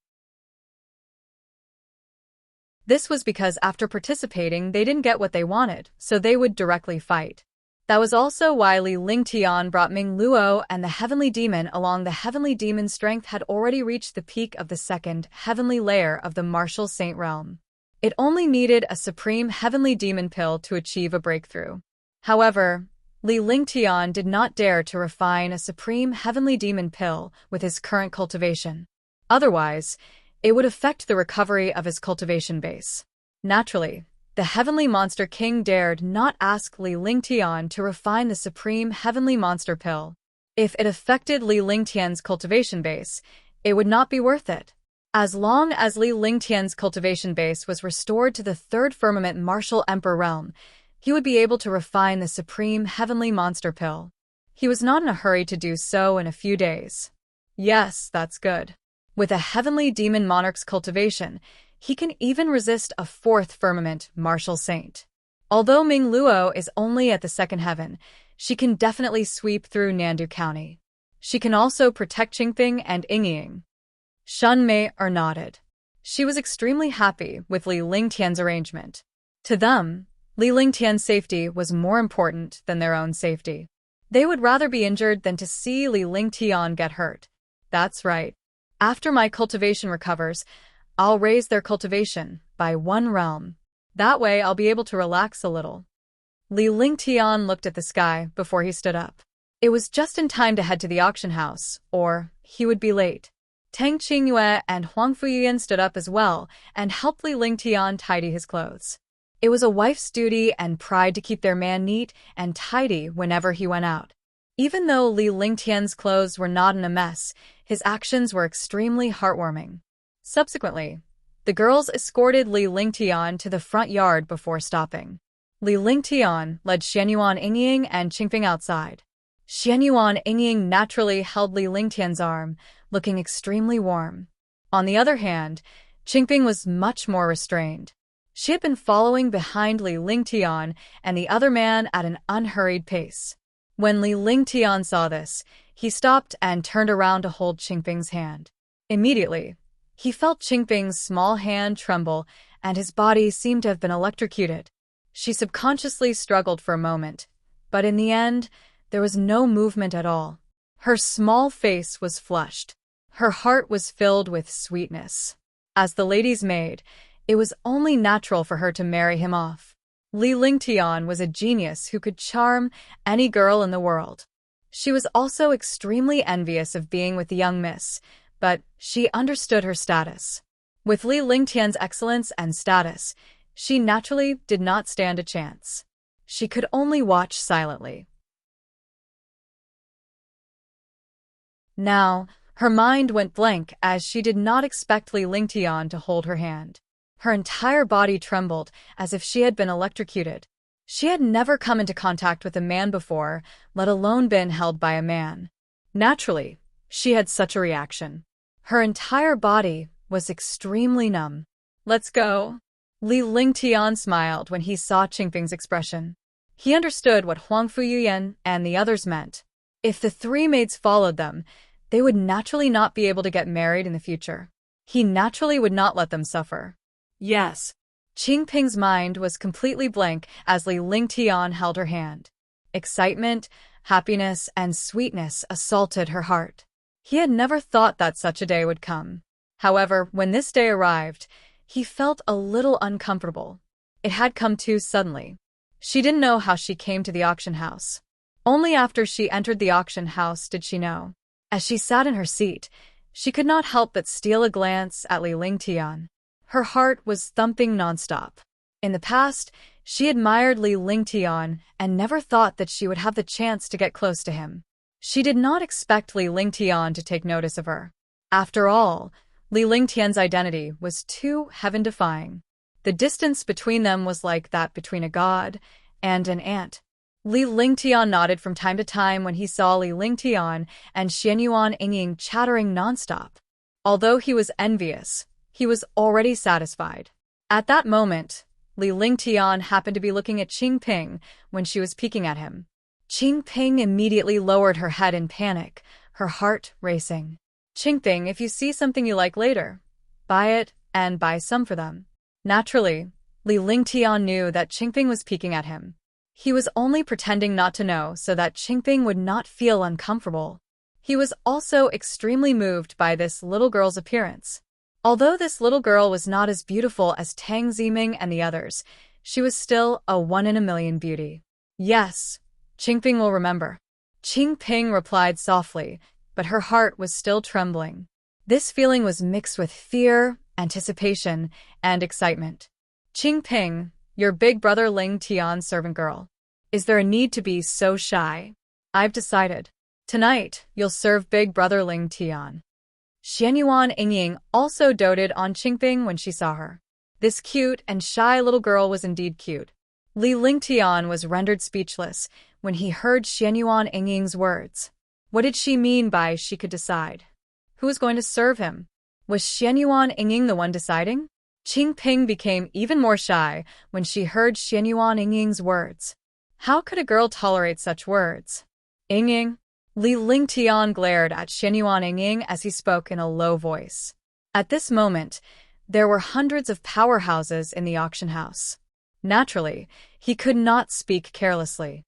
S1: This was because after participating they didn't get what they wanted, so they would directly fight. That was also why Li Lingtian brought Ming Luo and the Heavenly Demon along. The Heavenly Demon's strength had already reached the peak of the second heavenly layer of the Martial Saint realm. It only needed a supreme Heavenly Demon pill to achieve a breakthrough. However, Li Lingtian did not dare to refine a supreme Heavenly Demon pill with his current cultivation. Otherwise, it would affect the recovery of his cultivation base. Naturally, the Heavenly Monster King dared not ask Li Lingtian to refine the supreme Heavenly Monster pill. If it affected Li Lingtian's cultivation base, it would not be worth it. As long as Li Lingtian's cultivation base was restored to the third firmament Martial Emperor realm, he would be able to refine the supreme Heavenly Monster pill. He was not in a hurry to do so in a few days. Yes, that's good. With a Heavenly Demon Monarch's cultivation, he can even resist a fourth firmament Martial Saint. Although Ming Luo is only at the second heaven, she can definitely sweep through Nandu County. She can also protect Qingping and Yingying. Shun Mei nodded. She was extremely happy with Li Lingtian's arrangement. To them, Li Lingtian's safety was more important than their own safety. They would rather be injured than to see Li Lingtian get hurt. That's right. After my cultivation recovers, I'll raise their cultivation by 1 realm. That way I'll be able to relax a little. Li Lingtian looked at the sky before he stood up. It was just in time to head to the auction house, or he would be late. Tang Qingyue and Huang Fuyian stood up as well and helped Li Lingtian tidy his clothes. It was a wife's duty and pride to keep their man neat and tidy whenever he went out. Even though Li Lingtian's clothes were not in a mess, his actions were extremely heartwarming. Subsequently, the girls escorted Li Lingtian to the front yard before stopping. Li Lingtian led Xianyuan Yingying and Qingping outside. Xianyuan Yingying naturally held Li Lingtian's arm, looking extremely warm. On the other hand, Qingping was much more restrained. She had been following behind Li Lingtian and the other man at an unhurried pace. When Li Lingtian saw this, he stopped and turned around to hold Qingping's hand. Immediately, he felt Qingping's small hand tremble and his body seemed to have been electrocuted. She subconsciously struggled for a moment, but in the end, there was no movement at all. Her small face was flushed. Her heart was filled with sweetness. As the lady's maid, it was only natural for her to marry him off. Li Lingtian was a genius who could charm any girl in the world. She was also extremely envious of being with the young miss, but she understood her status. With Li Lingtian's excellence and status, she naturally did not stand a chance. She could only watch silently. Now, her mind went blank as she did not expect Li Lingtian to hold her hand. Her entire body trembled as if she had been electrocuted. She had never come into contact with a man before, let alone been held by a man. Naturally, she had such a reaction. Her entire body was extremely numb. Let's go. Li Lingtian smiled when he saw Qingping's expression. He understood what Huang Fuyuyan and the others meant. If the three maids followed them, they would naturally not be able to get married in the future. He naturally would not let them suffer. Yes. Qingping's mind was completely blank as Li Lingtian held her hand. Excitement, happiness, and sweetness assaulted her heart. He had never thought that such a day would come. However, when this day arrived, he felt a little uncomfortable. It had come too suddenly. She didn't know how she came to the auction house. Only after she entered the auction house did she know. As she sat in her seat, she could not help but steal a glance at Li Lingtian. Her heart was thumping nonstop. In the past, she admired Li Lingtian and never thought that she would have the chance to get close to him. She did not expect Li Lingtian to take notice of her. After all, Li Lingtian's identity was too heaven-defying. The distance between them was like that between a god and an ant. Li Lingtian nodded from time to time when he saw Li Lingtian and Xianyuan Yingying chattering nonstop. Although he was envious, he was already satisfied. At that moment, Li Lingtian happened to be looking at Qingping when she was peeking at him. Qingping immediately lowered her head in panic, her heart racing. Qingping, if you see something you like later, buy it and buy some for them. Naturally, Li Lingtian knew that Qingping was peeking at him. He was only pretending not to know so that Qingping would not feel uncomfortable. He was also extremely moved by this little girl's appearance. Although this little girl was not as beautiful as Tang Ziming and the others, she was still a one-in-a-million beauty. Yes, Qingping will remember. Qingping replied softly, but her heart was still trembling. This feeling was mixed with fear, anticipation, and excitement. Qingping, your big brother Ling Tian's servant girl. Is there a need to be so shy? I've decided. Tonight, you'll serve big brother Ling Tian. Xianyuan Yingying also doted on Qingping when she saw her. This cute and shy little girl was indeed cute. Li Lingtian was rendered speechless when he heard Xianyuan Yingying's words. What did she mean by she could decide? Who was going to serve him? Was Xianyuan Yingying the one deciding? Qingping became even more shy when she heard Xianyuan Yingying's words. How could a girl tolerate such words? Yingying? Li Lingtian glared at Xianyuan Yingying as he spoke in a low voice. At this moment, there were hundreds of powerhouses in the auction house. Naturally, he could not speak carelessly.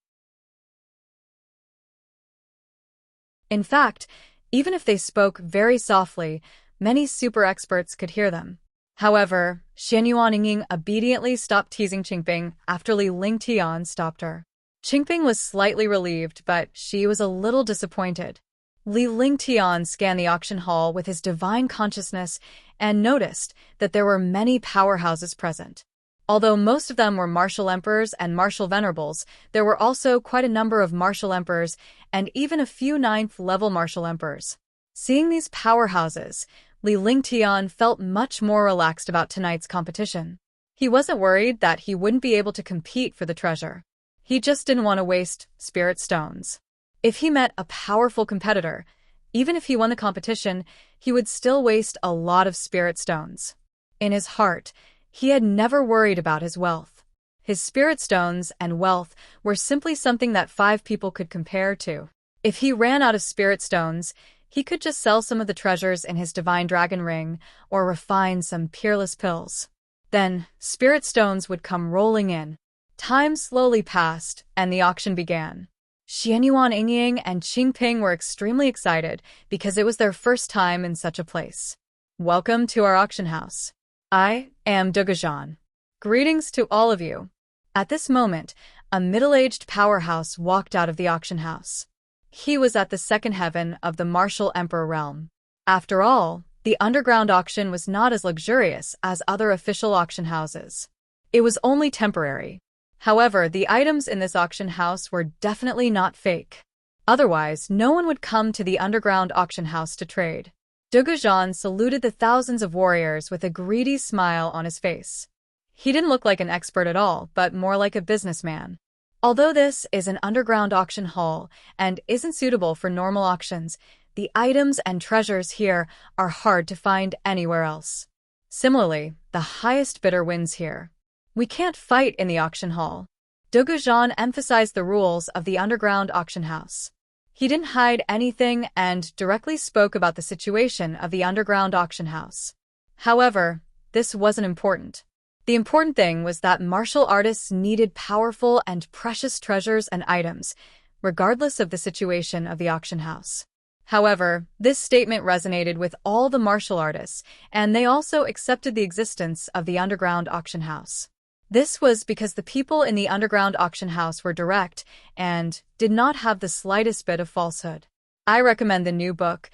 S1: In fact, even if they spoke very softly, many super experts could hear them. However, Xianyuan Yingying obediently stopped teasing Qingping after Li Lingtian stopped her. Qingping was slightly relieved, but she was a little disappointed. Li Lingtian scanned the auction hall with his divine consciousness and noticed that there were many powerhouses present. Although most of them were martial emperors and martial venerables, there were also quite a number of martial emperors and even a few 9th-level martial emperors. Seeing these powerhouses, Li Lingtian felt much more relaxed about tonight's competition. He wasn't worried that he wouldn't be able to compete for the treasure. He just didn't want to waste spirit stones. If he met a powerful competitor, even if he won the competition, he would still waste a lot of spirit stones. In his heart, he had never worried about his wealth. His spirit stones and wealth were simply something that 5 people could compare to. If he ran out of spirit stones, he could just sell some of the treasures in his divine dragon ring or refine some peerless pills. Then, spirit stones would come rolling in. Time slowly passed, and the auction began. Xianyuan Yingying and Qingping were extremely excited because it was their first time in such a place. Welcome to our auction house. I am Dugajan. Greetings to all of you. At this moment, a middle-aged powerhouse walked out of the auction house. He was at the second heaven of the martial emperor realm. After all, the underground auction was not as luxurious as other official auction houses. It was only temporary. However, the items in this auction house were definitely not fake. Otherwise, no one would come to the underground auction house to trade. Dugajan saluted the thousands of warriors with a greedy smile on his face. He didn't look like an expert at all, but more like a businessman. Although this is an underground auction hall and isn't suitable for normal auctions, the items and treasures here are hard to find anywhere else. Similarly, the highest bidder wins here. We can't fight in the auction hall. Dogujean emphasized the rules of the underground auction house. He didn't hide anything and directly spoke about the situation of the underground auction house. However, this wasn't important. The important thing was that martial artists needed powerful and precious treasures and items, regardless of the situation of the auction house. However, this statement resonated with all the martial artists, and they also accepted the existence of the underground auction house. This was because the people in the underground auction house were direct and did not have the slightest bit of falsehood. I recommend the new book,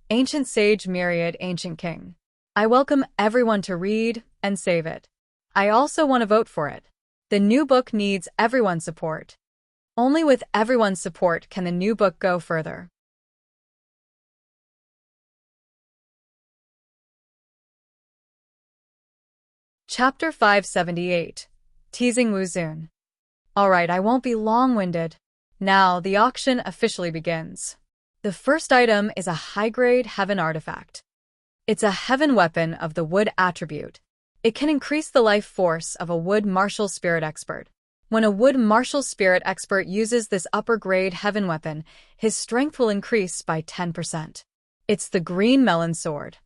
S1: Ancient Sage Myriad Ancient King. I welcome everyone to read and save it. I also want to vote for it. The new book needs everyone's support. Only with everyone's support can the new book go further. Chapter 578. Teasing Wu Zun. Alright, I won't be long-winded. Now, the auction officially begins. The first item is a high-grade heaven artifact. It's a heaven weapon of the wood attribute. It can increase the life force of a wood martial spirit expert. When a wood martial spirit expert uses this upper-grade heaven weapon, his strength will increase by 10%. It's the green melon sword.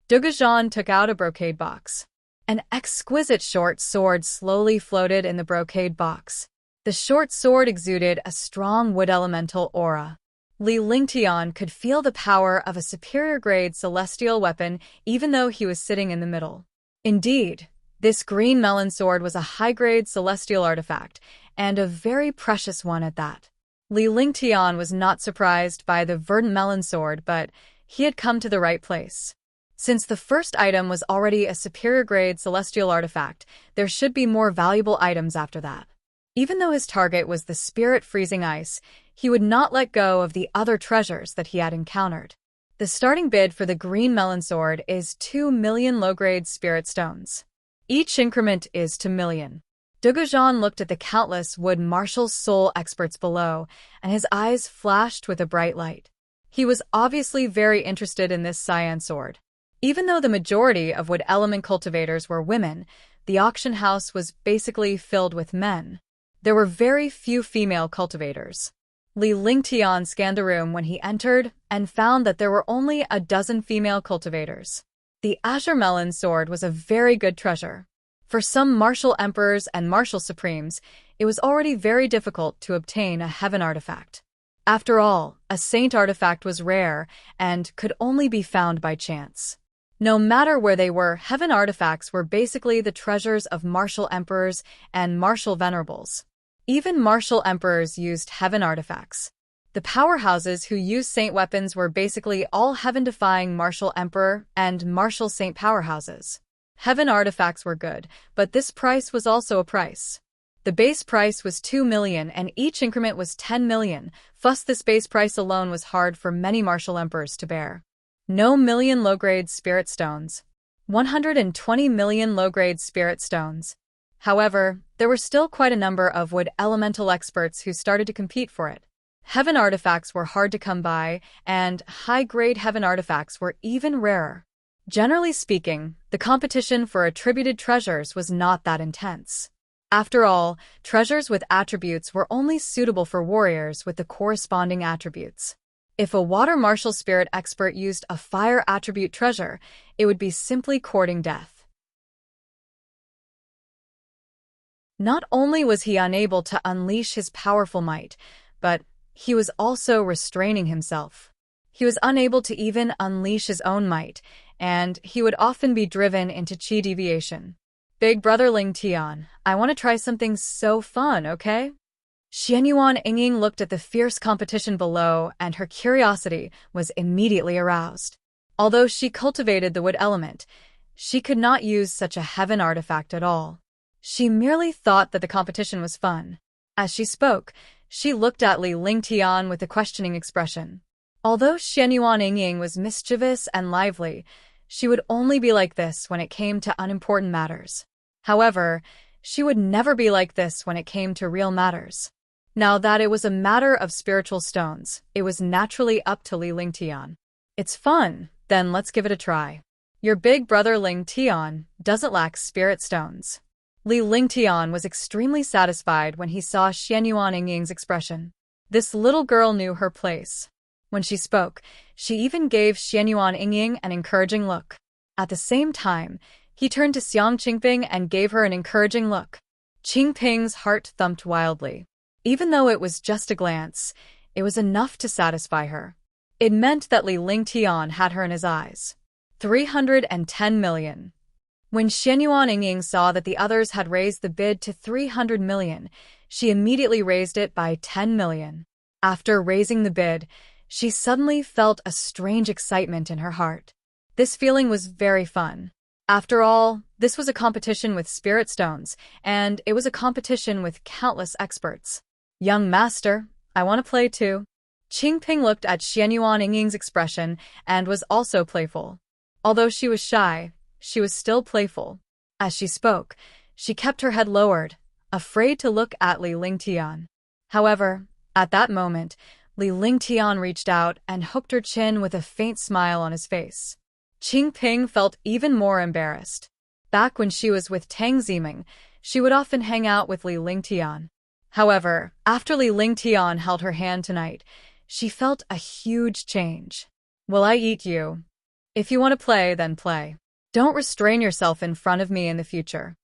S1: Dogujean took out a brocade box. An exquisite short sword slowly floated in the brocade box. The short sword exuded a strong wood elemental aura. Li Lingtian could feel the power of a superior-grade celestial weapon even though he was sitting in the middle. Indeed, this green melon sword was a high-grade celestial artifact, and a very precious one at that. Li Lingtian was not surprised by the verdant melon sword, but he had come to the right place. Since the first item was already a superior-grade celestial artifact, there should be more valuable items after that. Even though his target was the spirit freezing ice, he would not let go of the other treasures that he had encountered. The starting bid for the green melon sword is 2 million low-grade spirit stones. Each increment is 2 million. Dogujean looked at the countless wood martial soul experts below, and his eyes flashed with a bright light. He was obviously very interested in this cyan sword. Even though the majority of wood element cultivators were women, the auction house was basically filled with men. There were very few female cultivators. Li Lingtian scanned the room when he entered and found that there were only a dozen female cultivators. The azure melon sword was a very good treasure. For some martial emperors and martial supremes, it was already very difficult to obtain a heaven artifact. After all, a saint artifact was rare and could only be found by chance. No matter where they were, heaven artifacts were basically the treasures of martial emperors and martial venerables. Even martial emperors used heaven artifacts. The powerhouses who used saint weapons were basically all heaven-defying martial emperor and martial saint powerhouses. Heaven artifacts were good, but this price was also a price. The base price was 2 million and each increment was 10 million, thus this base price alone was hard for many martial emperors to bear. No million low-grade spirit stones. 120 million low-grade spirit stones. However, there were still quite a number of wood elemental experts who started to compete for it. Heaven artifacts were hard to come by, and high-grade heaven artifacts were even rarer. Generally speaking, the competition for attributed treasures was not that intense. After all, treasures with attributes were only suitable for warriors with the corresponding attributes. If a water martial spirit expert used a fire attribute treasure, it would be simply courting death. Not only was he unable to unleash his powerful might, but he was also restraining himself. He was unable to even unleash his own might, and he would often be driven into chi deviation. Big brother Ling Tian, I want to try something so fun, okay? Xianyuan Yingying looked at the fierce competition below, and her curiosity was immediately aroused. Although she cultivated the wood element, she could not use such a heaven artifact at all. She merely thought that the competition was fun. As she spoke, she looked at Li Lingtian with a questioning expression. Although Xianyuan Yingying was mischievous and lively, she would only be like this when it came to unimportant matters. However, she would never be like this when it came to real matters. Now that it was a matter of spiritual stones, it was naturally up to Li Lingtian. It's fun, then let's give it a try. Your big brother Ling Tian doesn't lack spirit stones. Ling Tian was extremely satisfied when he saw Xianyuan Yingying's expression. This little girl knew her place. When she spoke, she even gave Xianyuan Yingying an encouraging look. At the same time, he turned to Xiang Qingping and gave her an encouraging look. Qingping's heart thumped wildly. Even though it was just a glance, it was enough to satisfy her. It meant that Ling Tian had her in his eyes. 310 million. When Xianyuan Yingying saw that the others had raised the bid to 300 million, she immediately raised it by 10 million. After raising the bid, she suddenly felt a strange excitement in her heart. This feeling was very fun. After all, this was a competition with spirit stones, and it was a competition with countless experts. Young master, I want to play too. Qingping looked at Xianyuan Yingying's expression and was also playful. Although she was shy, she was still playful. As she spoke, she kept her head lowered, afraid to look at Ling Tian. However, at that moment, Ling Tian reached out and hooked her chin with a faint smile on his face. Qingping felt even more embarrassed. Back when she was with Tang Ziming, she would often hang out with Ling Tian. However, after Ling Tian held her hand tonight, she felt a huge change. Will I eat you? If you want to play, then play. Don't restrain yourself in front of me in the future.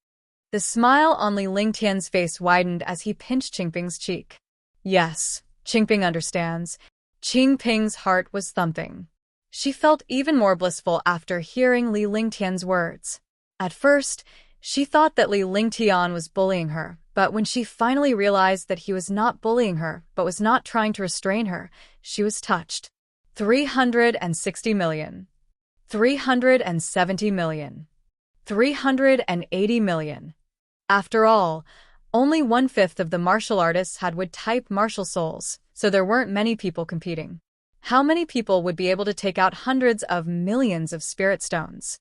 S1: The smile on Ling Tian's face widened as he pinched Qingping's cheek. Yes, Qingping understands. Qingping's heart was thumping. She felt even more blissful after hearing Ling Tian's words. At first, she thought that Ling Tian was bullying her, but when she finally realized that he was not bullying her but was not trying to restrain her, she was touched. 360 million. 370 million. 380 million. After all, only 1/5 of the martial artists had wood-type martial souls, so there weren't many people competing. How many people would be able to take out hundreds of millions of spirit stones?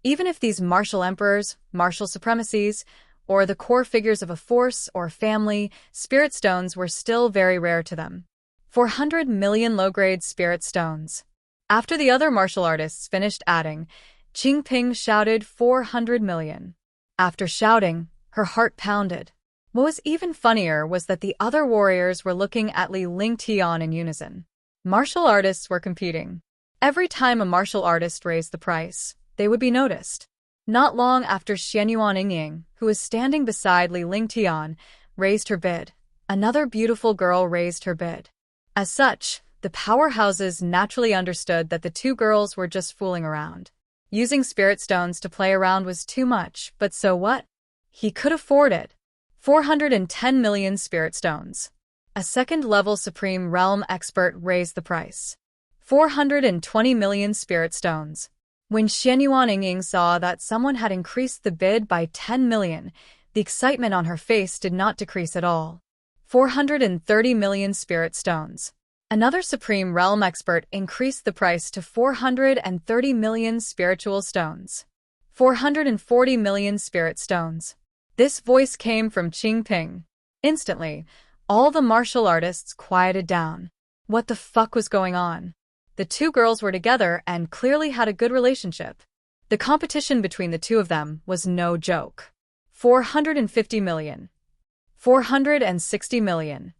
S1: Even if these martial emperors, martial supremacies, or the core figures of a force or family, spirit stones were still very rare to them. 400 million low-grade spirit stones. After the other martial artists finished adding, Qingping shouted 400 million. After shouting, her heart pounded. What was even funnier was that the other warriors were looking at Ling Tian in unison. Martial artists were competing. Every time a martial artist raised the price, they would be noticed. Not long after Xianyuan Yingying, who was standing beside Ling Tian, raised her bid, another beautiful girl raised her bid. As such, the powerhouses naturally understood that the two girls were just fooling around. Using spirit stones to play around was too much, but so what? He could afford it. 410 million spirit stones. A second-level Supreme Realm expert raised the price. 420 million spirit stones. When Xianyuan Yingying saw that someone had increased the bid by 10 million, the excitement on her face did not decrease at all. 430 million spirit stones. Another Supreme Realm expert increased the price to 430 million spiritual stones. 440 million spirit stones. This voice came from Qingping. Instantly, all the martial artists quieted down. What the fuck was going on? The two girls were together and clearly had a good relationship. The competition between the two of them was no joke. 450 million. 460 million.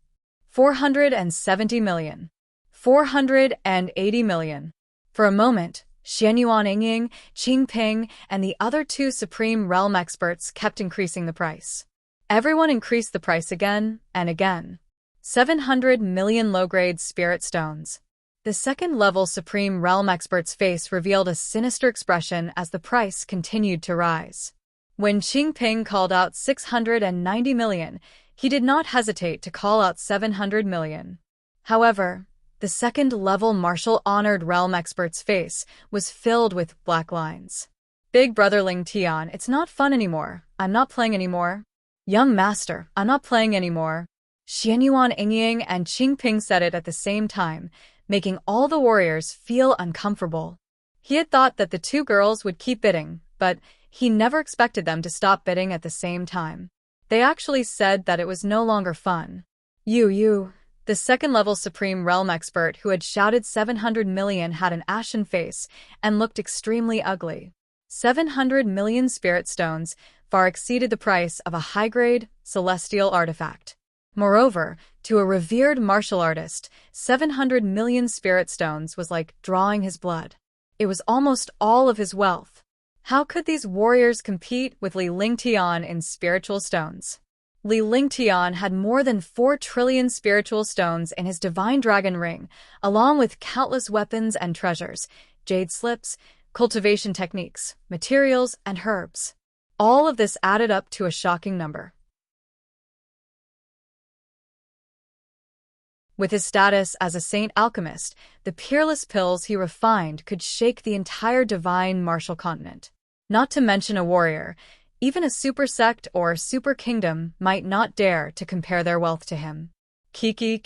S1: 470 million. 480 million. For a moment, Xianyuan Yingying, Qingping, and the other two Supreme Realm experts kept increasing the price. Everyone increased the price again and again. 700 million low-grade spirit stones. The second-level Supreme Realm expert's face revealed a sinister expression as the price continued to rise. When Qingping called out 690 million, he did not hesitate to call out 700 million. However, the second-level martial honored realm expert's face was filled with black lines. Big brother Ling Tian, it's not fun anymore. I'm not playing anymore. Young master, I'm not playing anymore. Xianyuan Yingying and Qingping said it at the same time, making all the warriors feel uncomfortable. He had thought that the two girls would keep bidding, but he never expected them to stop bidding at the same time. They actually said that it was no longer fun. You, The second-level Supreme Realm expert who had shouted 700 million had an ashen face and looked extremely ugly. 700 million spirit stones far exceeded the price of a high-grade, celestial artifact. Moreover, to a revered martial artist, 700 million spirit stones was like drawing his blood. It was almost all of his wealth. How could these warriors compete with Li Lingtian in spiritual stones? Li Lingtian had more than 4 trillion spiritual stones in his divine dragon ring, along with countless weapons and treasures, jade slips, cultivation techniques, materials, and herbs. All of this added up to a shocking number. With his status as a saint alchemist, the peerless pills he refined could shake the entire divine martial continent. Not to mention a warrior, even a super sect or super kingdom might not dare to compare their wealth to him. Kiki,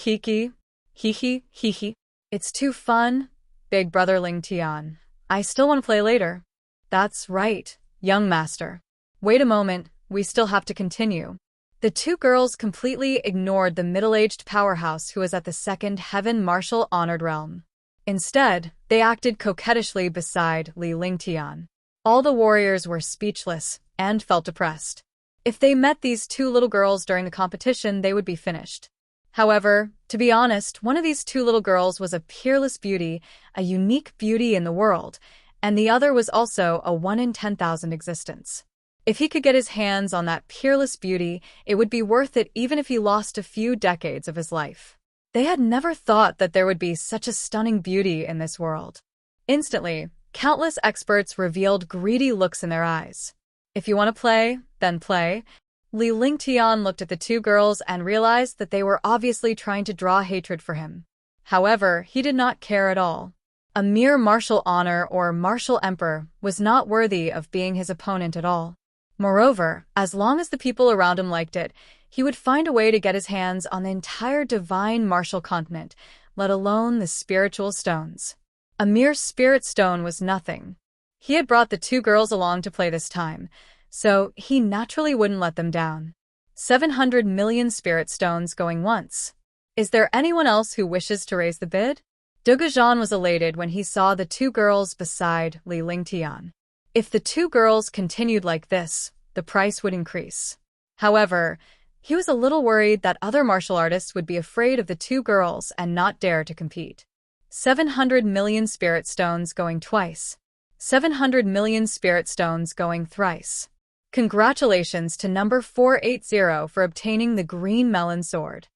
S1: hee hee. It's too fun, big brother Ling Tian. I still want to play later. That's right, young master. Wait a moment, we still have to continue. The two girls completely ignored the middle-aged powerhouse who was at the second heaven martial honored realm. Instead, they acted coquettishly beside Li Lingtian. All the warriors were speechless and felt depressed. If they met these two little girls during the competition, they would be finished. However, to be honest, one of these two little girls was a peerless beauty, a unique beauty in the world, and the other was also a 1 in 10,000 existence. If he could get his hands on that peerless beauty, it would be worth it even if he lost a few decades of his life. They had never thought that there would be such a stunning beauty in this world. Instantly, countless experts revealed greedy looks in their eyes. If you want to play, then play. Li Lingtian looked at the two girls and realized that they were obviously trying to draw hatred for him. However, he did not care at all. A mere martial honor or martial emperor was not worthy of being his opponent at all. Moreover, as long as the people around him liked it, he would find a way to get his hands on the entire divine martial continent, let alone the spiritual stones. A mere spirit stone was nothing. He had brought the two girls along to play this time, so he naturally wouldn't let them down. 700 million spirit stones going once. Is there anyone else who wishes to raise the bid? Dugajan was elated when he saw the two girls beside Li Lingtian. If the two girls continued like this, the price would increase. However, he was a little worried that other martial artists would be afraid of the two girls and not dare to compete. 700 million spirit stones going twice. 700 million spirit stones going thrice. Congratulations to number 480 for obtaining the green melon sword.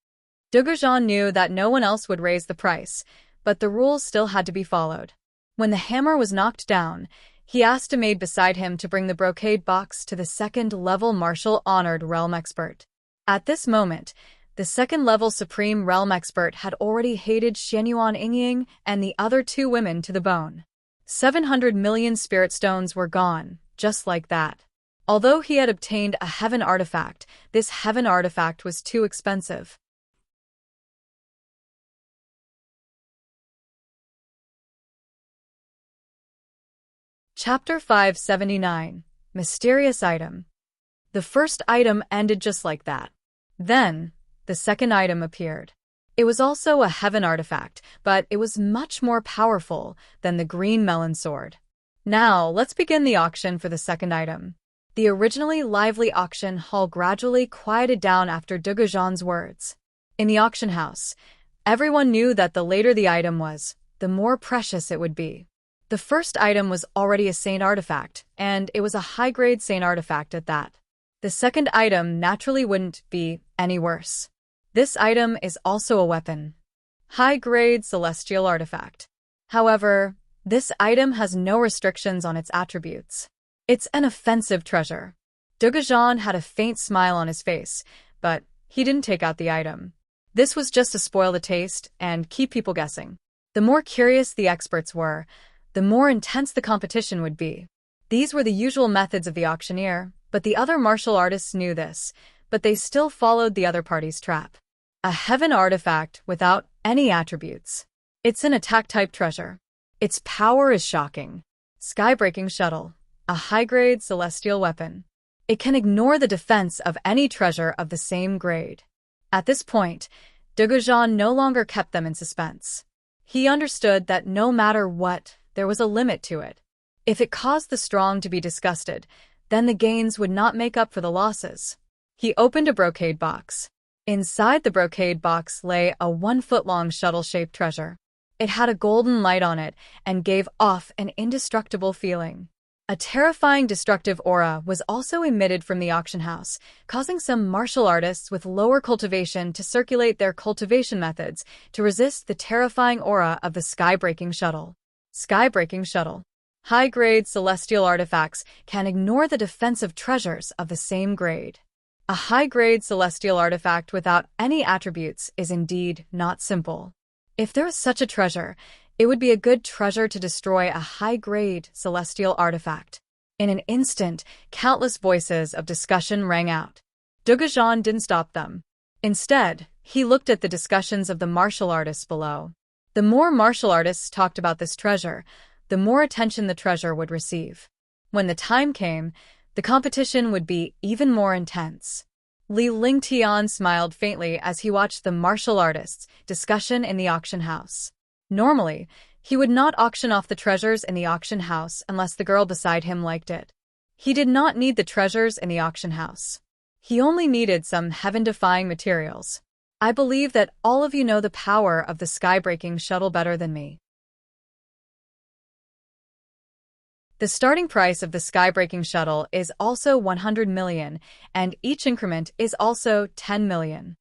S1: Dugajan knew that no one else would raise the price, but the rules still had to be followed. When the hammer was knocked down, he asked a maid beside him to bring the brocade box to the second-level martial honored realm expert. At this moment, the second-level supreme realm expert had already hated Xianyuan Yingying and the other two women to the bone. 700 million spirit stones were gone, just like that. Although he had obtained a heaven artifact, this heaven artifact was too expensive. Chapter 579. Mysterious Item. The first item ended just like that. Then, the second item appeared. It was also a heaven artifact, but it was much more powerful than the green melon sword. Now, let's begin the auction for the second item. The originally lively auction hall gradually quieted down after Dugajan's words. In the auction house, everyone knew that the later the item was, the more precious it would be. The first item was already a saint artifact, and it was a high-grade saint artifact at that. The second item naturally wouldn't be any worse. This item is also a weapon. High-grade celestial artifact. However, this item has no restrictions on its attributes. It's an offensive treasure. Dugajan had a faint smile on his face, but he didn't take out the item. This was just to spoil the taste and keep people guessing. The more curious the experts were, the more intense the competition would be. These were the usual methods of the auctioneer, but the other martial artists knew this, but they still followed the other party's trap. A heaven artifact without any attributes. It's an attack-type treasure. Its power is shocking. Sky-breaking shuttle. A high-grade celestial weapon. It can ignore the defense of any treasure of the same grade. At this point, Duguzhan no longer kept them in suspense. He understood that no matter what, there was a limit to it. If it caused the strong to be disgusted, then the gains would not make up for the losses. He opened a brocade box. Inside the brocade box lay a 1-foot-long shuttle-shaped treasure. It had a golden light on it and gave off an indestructible feeling. A terrifying destructive aura was also emitted from the auction house, causing some martial artists with lower cultivation to circulate their cultivation methods to resist the terrifying aura of the sky-breaking shuttle. Sky-breaking shuttle. High-grade celestial artifacts can ignore the defensive treasures of the same grade. A high-grade celestial artifact without any attributes is indeed not simple. If there is such a treasure, it would be a good treasure to destroy a high-grade celestial artifact. In an instant, countless voices of discussion rang out. Duguzhan didn't stop them. Instead, he looked at the discussions of the martial artists below. The more martial artists talked about this treasure, the more attention the treasure would receive. When the time came, the competition would be even more intense. Li Lingtian smiled faintly as he watched the martial artists' discussion in the auction house. Normally, he would not auction off the treasures in the auction house unless the girl beside him liked it. He did not need the treasures in the auction house. He only needed some heaven-defying materials. I believe that all of you know the power of the sky-breaking shuttle better than me. The starting price of the sky-breaking shuttle is also 100 million, and each increment is also 10 million.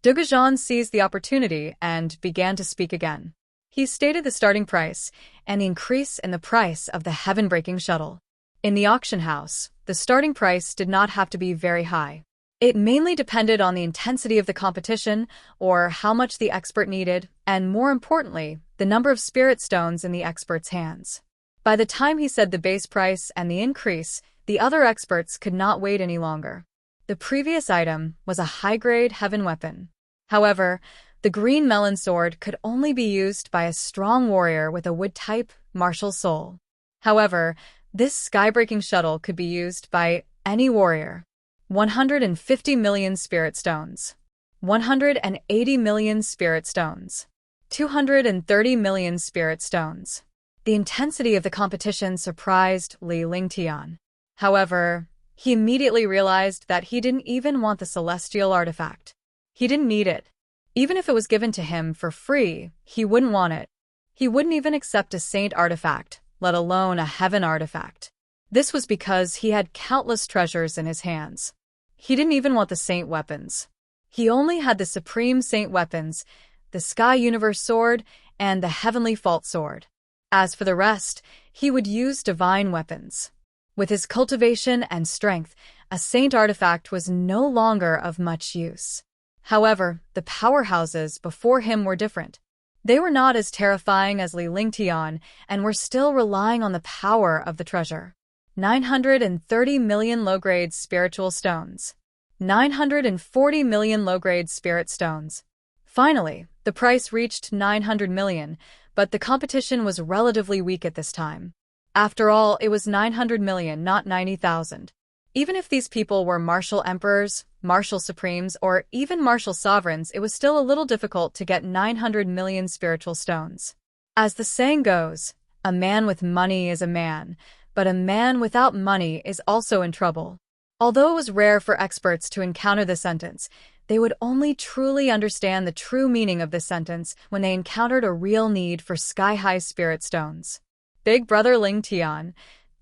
S1: Duguzhan seized the opportunity and began to speak again. He stated the starting price and the increase in the price of the heaven-breaking shuttle. In the auction house, the starting price did not have to be very high. It mainly depended on the intensity of the competition, or how much the expert needed, and more importantly, the number of spirit stones in the expert's hands. By the time he said the base price and the increase, the other experts could not wait any longer. The previous item was a high-grade heaven weapon. However, the green melon sword could only be used by a strong warrior with a wood-type, martial soul. However, this sky-breaking shuttle could be used by any warrior. 150 million spirit stones. 180 million spirit stones. 230 million spirit stones. The intensity of the competition surprised Li Lingtian. However, he immediately realized that he didn't even want the celestial artifact. He didn't need it. Even if it was given to him for free, he wouldn't want it. He wouldn't even accept a saint artifact, let alone a heaven artifact. This was because he had countless treasures in his hands. He didn't even want the saint weapons. He only had the supreme saint weapons, the Sky Universe Sword and the Heavenly Fault Sword. As for the rest, he would use divine weapons. With his cultivation and strength, a saint artifact was no longer of much use. However, the powerhouses before him were different. They were not as terrifying as Li Lingtian and were still relying on the power of the treasure. 930 million low-grade spiritual stones. 940 million low-grade spirit stones. Finally, the price reached 900 million, but the competition was relatively weak at this time. After all, it was 900 million, not 90,000. Even if these people were martial emperors, martial supremes, or even martial sovereigns, it was still a little difficult to get 900 million spiritual stones. As the saying goes, a man with money is a man, but a man without money is also in trouble. Although it was rare for experts to encounter this sentence, they would only truly understand the true meaning of this sentence when they encountered a real need for sky-high spirit stones. Big Brother Lingtian,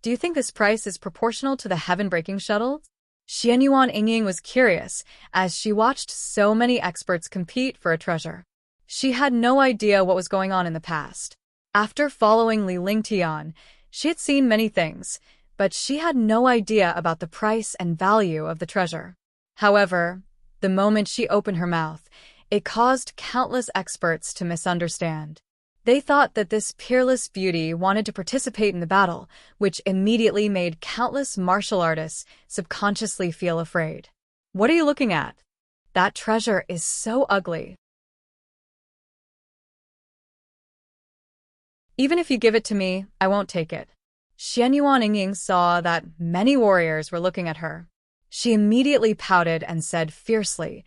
S1: do you think this price is proportional to the heaven-breaking shuttle? Xianyuan Yingying was curious as she watched so many experts compete for a treasure. She had no idea what was going on in the past. After following Li Lingtian, she had seen many things, but she had no idea about the price and value of the treasure. However, the moment she opened her mouth, it caused countless experts to misunderstand. They thought that this peerless beauty wanted to participate in the battle, which immediately made countless martial artists subconsciously feel afraid. What are you looking at? That treasure is so ugly. Even if you give it to me, I won't take it. Xianyuan Yingying saw that many warriors were looking at her. She immediately pouted and said fiercely,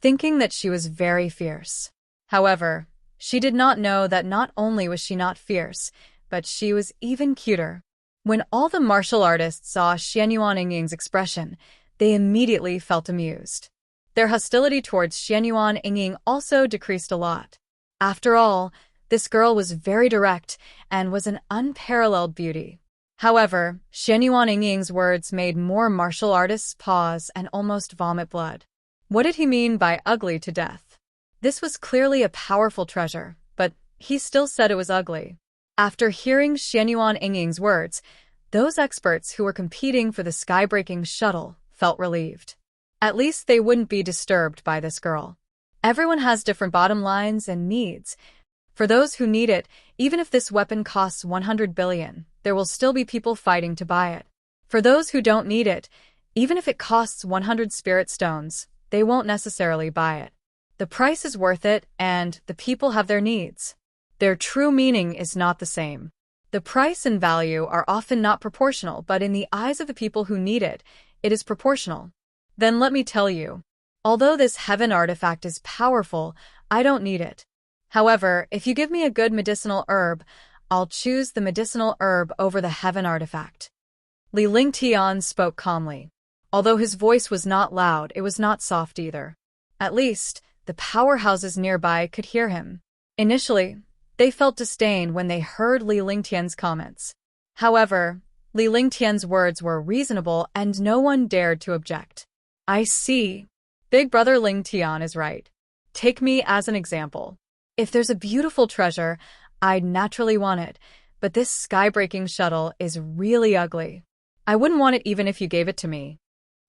S1: thinking that she was very fierce. However, she did not know that not only was she not fierce, but she was even cuter. When all the martial artists saw Xianyuan Yingying's expression, they immediately felt amused. Their hostility towards Xianyuan Yingying also decreased a lot. After all, this girl was very direct and was an unparalleled beauty. However, Xianyuan Yingying's words made more martial artists pause and almost vomit blood. What did he mean by ugly to death? This was clearly a powerful treasure, but he still said it was ugly. After hearing Xianyuan Yingying's words, those experts who were competing for the sky-breaking shuttle felt relieved. At least they wouldn't be disturbed by this girl. Everyone has different bottom lines and needs. For those who need it, even if this weapon costs 100 billion, there will still be people fighting to buy it. For those who don't need it, even if it costs 100 spirit stones, they won't necessarily buy it. The price is worth it, and the people have their needs. Their true meaning is not the same. The price and value are often not proportional, but in the eyes of the people who need it, it is proportional. Then let me tell you, although this heaven artifact is powerful, I don't need it. However, if you give me a good medicinal herb, I'll choose the medicinal herb over the heaven artifact. Li Lingtian spoke calmly. Although his voice was not loud, it was not soft either. At least, the powerhouses nearby could hear him. Initially, they felt disdain when they heard Li Lingtian's comments. However, Li Lingtian's words were reasonable and no one dared to object. I see. Big brother Lingtian is right. Take me as an example. If there's a beautiful treasure, I'd naturally want it, but this sky-breaking shuttle is really ugly. I wouldn't want it even if you gave it to me.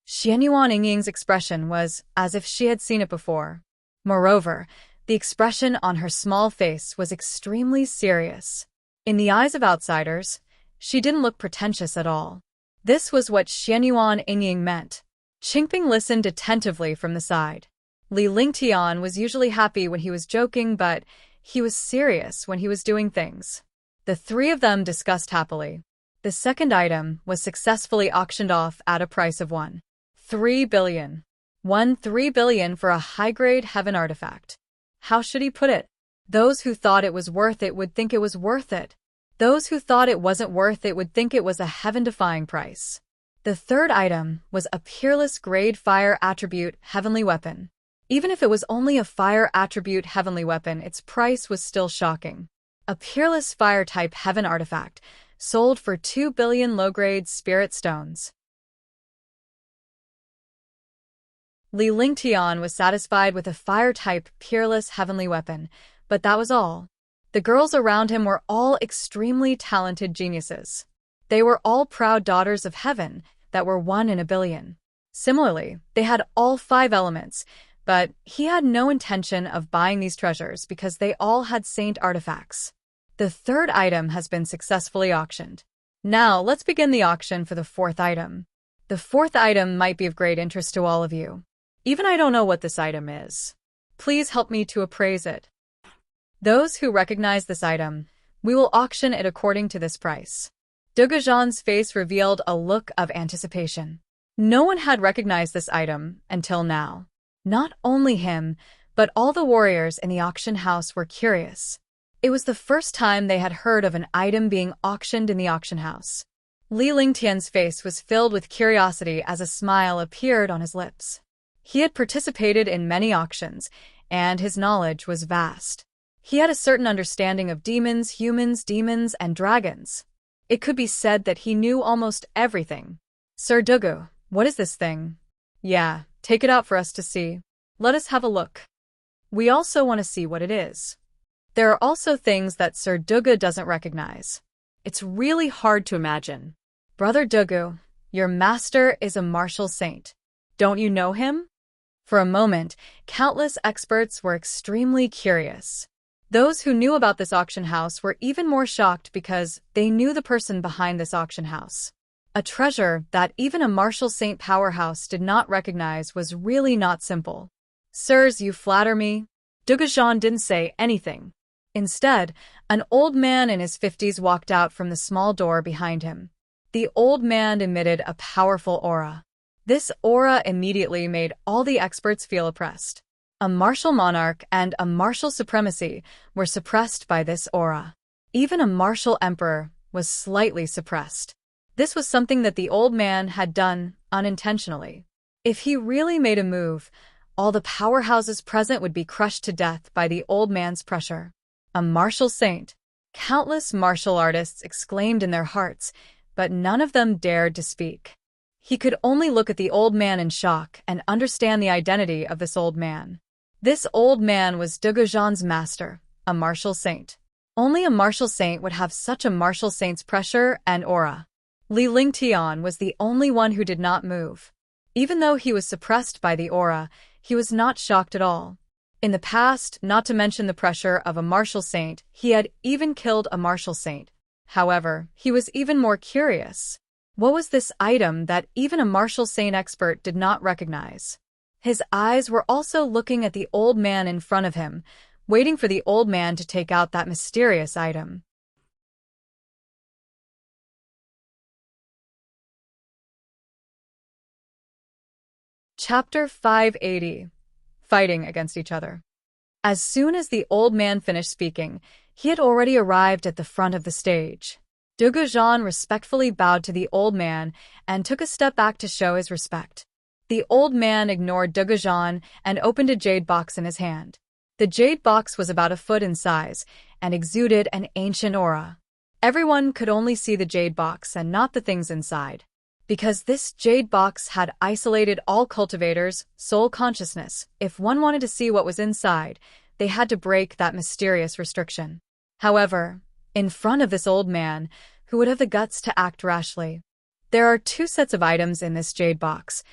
S1: Xianyuan Yingying's expression was as if she had seen it before. Moreover, the expression on her small face was extremely serious. In the eyes of outsiders, she didn't look pretentious at all. This was what Xianyuan Yingying meant. Qingping listened attentively from the side. Li Lingtian was usually happy when he was joking, but he was serious when he was doing things. The three of them discussed happily. The second item was successfully auctioned off at a price of 1.3 billion. 1.3 billion for a high-grade heaven artifact. How should he put it? Those who thought it was worth it would think it was worth it. Those who thought it wasn't worth it would think it was a heaven-defying price. The third item was a peerless grade fire attribute heavenly weapon. Even if it was only a fire attribute heavenly weapon, its price was still shocking. A peerless fire-type heaven artifact, sold for 2 billion low-grade spirit stones. Li Lingtian was satisfied with a fire-type peerless heavenly weapon, but that was all. The girls around him were all extremely talented geniuses. They were all proud daughters of heaven that were 1 in a billion. Similarly, they had all 5 elements, but he had no intention of buying these treasures because they all had saint artifacts. The third item has been successfully auctioned. Now, let's begin the auction for the fourth item. The fourth item might be of great interest to all of you. Even I don't know what this item is. Please help me to appraise it. Those who recognize this item, we will auction it according to this price. Dugajan's face revealed a look of anticipation. No one had recognized this item until now. Not only him, but all the warriors in the auction house were curious. It was the first time they had heard of an item being auctioned in the auction house. Li Lingtian's face was filled with curiosity as a smile appeared on his lips. He had participated in many auctions, and his knowledge was vast. He had a certain understanding of demons, humans, demons, and dragons. It could be said that he knew almost everything. Sir Dugu, what is this thing? Yeah, take it out for us to see. Let us have a look. We also want to see what it is. There are also things that Sir Dugu doesn't recognize. It's really hard to imagine. Brother Dugu, your master is a martial saint. Don't you know him? For a moment, countless experts were extremely curious. Those who knew about this auction house were even more shocked because they knew the person behind this auction house. A treasure that even a martial saint powerhouse did not recognize was really not simple. Sirs, you flatter me. Dugajan didn't say anything. Instead, an old man in his 50s walked out from the small door behind him. The old man emitted a powerful aura. This aura immediately made all the experts feel oppressed. A martial monarch and a martial supremacy were suppressed by this aura. Even a martial emperor was slightly suppressed. This was something that the old man had done unintentionally. If he really made a move, all the powerhouses present would be crushed to death by the old man's pressure. A martial saint. Countless martial artists exclaimed in their hearts, but none of them dared to speak. He could only look at the old man in shock and understand the identity of this old man. This old man was Dugujan's master, a martial saint. Only a martial saint would have such a martial saint's pressure and aura. Li Lingtian was the only one who did not move. Even though he was suppressed by the aura, he was not shocked at all. In the past, not to mention the pressure of a martial saint, he had even killed a martial saint. However, he was even more curious. What was this item that even a martial saint expert did not recognize? His eyes were also looking at the old man in front of him, waiting for the old man to take out that mysterious item. Chapter 580. Fighting against each other. As soon as the old man finished speaking, he had already arrived at the front of the stage. Dugujan respectfully bowed to the old man and took a step back to show his respect. The old man ignored Dugujan and opened a jade box in his hand. The jade box was about a foot in size and exuded an ancient aura. Everyone could only see the jade box and not the things inside. Because this jade box had isolated all cultivators' soul consciousness, if one wanted to see what was inside, they had to break that mysterious restriction. However, in front of this old man, who would have the guts to act rashly? There are 2 sets of items in this jade box.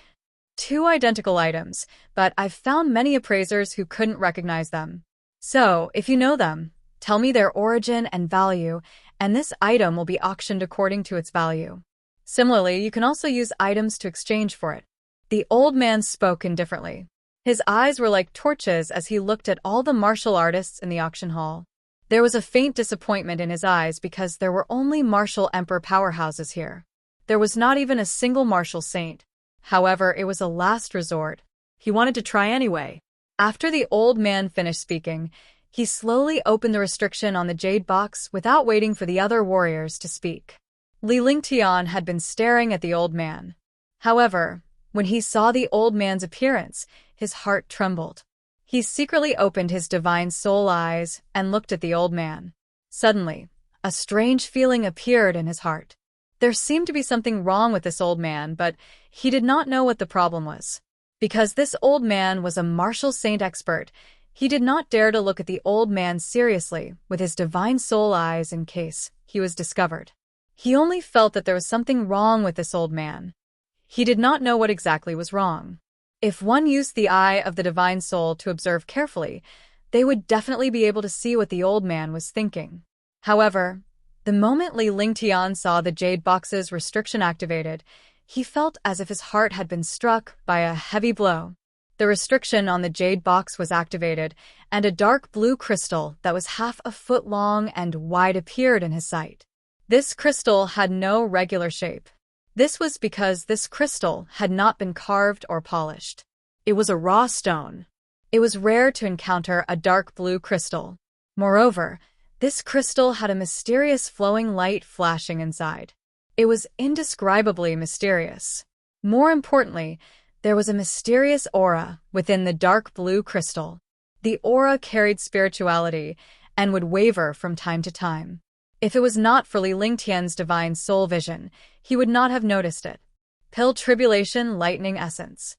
S1: 2 identical items, but I've found many appraisers who couldn't recognize them. So, if you know them, tell me their origin and value, and this item will be auctioned according to its value. Similarly, you can also use items to exchange for it. The old man spoke indifferently. His eyes were like torches as he looked at all the martial artists in the auction hall. There was a faint disappointment in his eyes because there were only martial emperor powerhouses here. There was not even a single martial saint. However, it was a last resort. He wanted to try anyway. After the old man finished speaking, he slowly opened the restriction on the jade box without waiting for the other warriors to speak. Li Lingtian had been staring at the old man. However, when he saw the old man's appearance, his heart trembled. He secretly opened his divine soul eyes and looked at the old man. Suddenly, a strange feeling appeared in his heart. There seemed to be something wrong with this old man, but he did not know what the problem was. Because this old man was a martial saint expert, he did not dare to look at the old man seriously with his divine soul eyes in case he was discovered. He only felt that there was something wrong with this old man. He did not know what exactly was wrong. If one used the eye of the divine soul to observe carefully, they would definitely be able to see what the old man was thinking. However, the moment Li Lingtian saw the jade box's restriction activated, he felt as if his heart had been struck by a heavy blow. The restriction on the jade box was activated, and a dark blue crystal that was half a foot long and wide appeared in his sight. This crystal had no regular shape. This was because this crystal had not been carved or polished. It was a raw stone. It was rare to encounter a dark blue crystal. Moreover, this crystal had a mysterious flowing light flashing inside. It was indescribably mysterious. More importantly, there was a mysterious aura within the dark blue crystal. The aura carried spirituality and would waver from time to time. If it was not for Li Lingtian's divine soul vision, he would not have noticed it. Pill Tribulation Lightning Essence.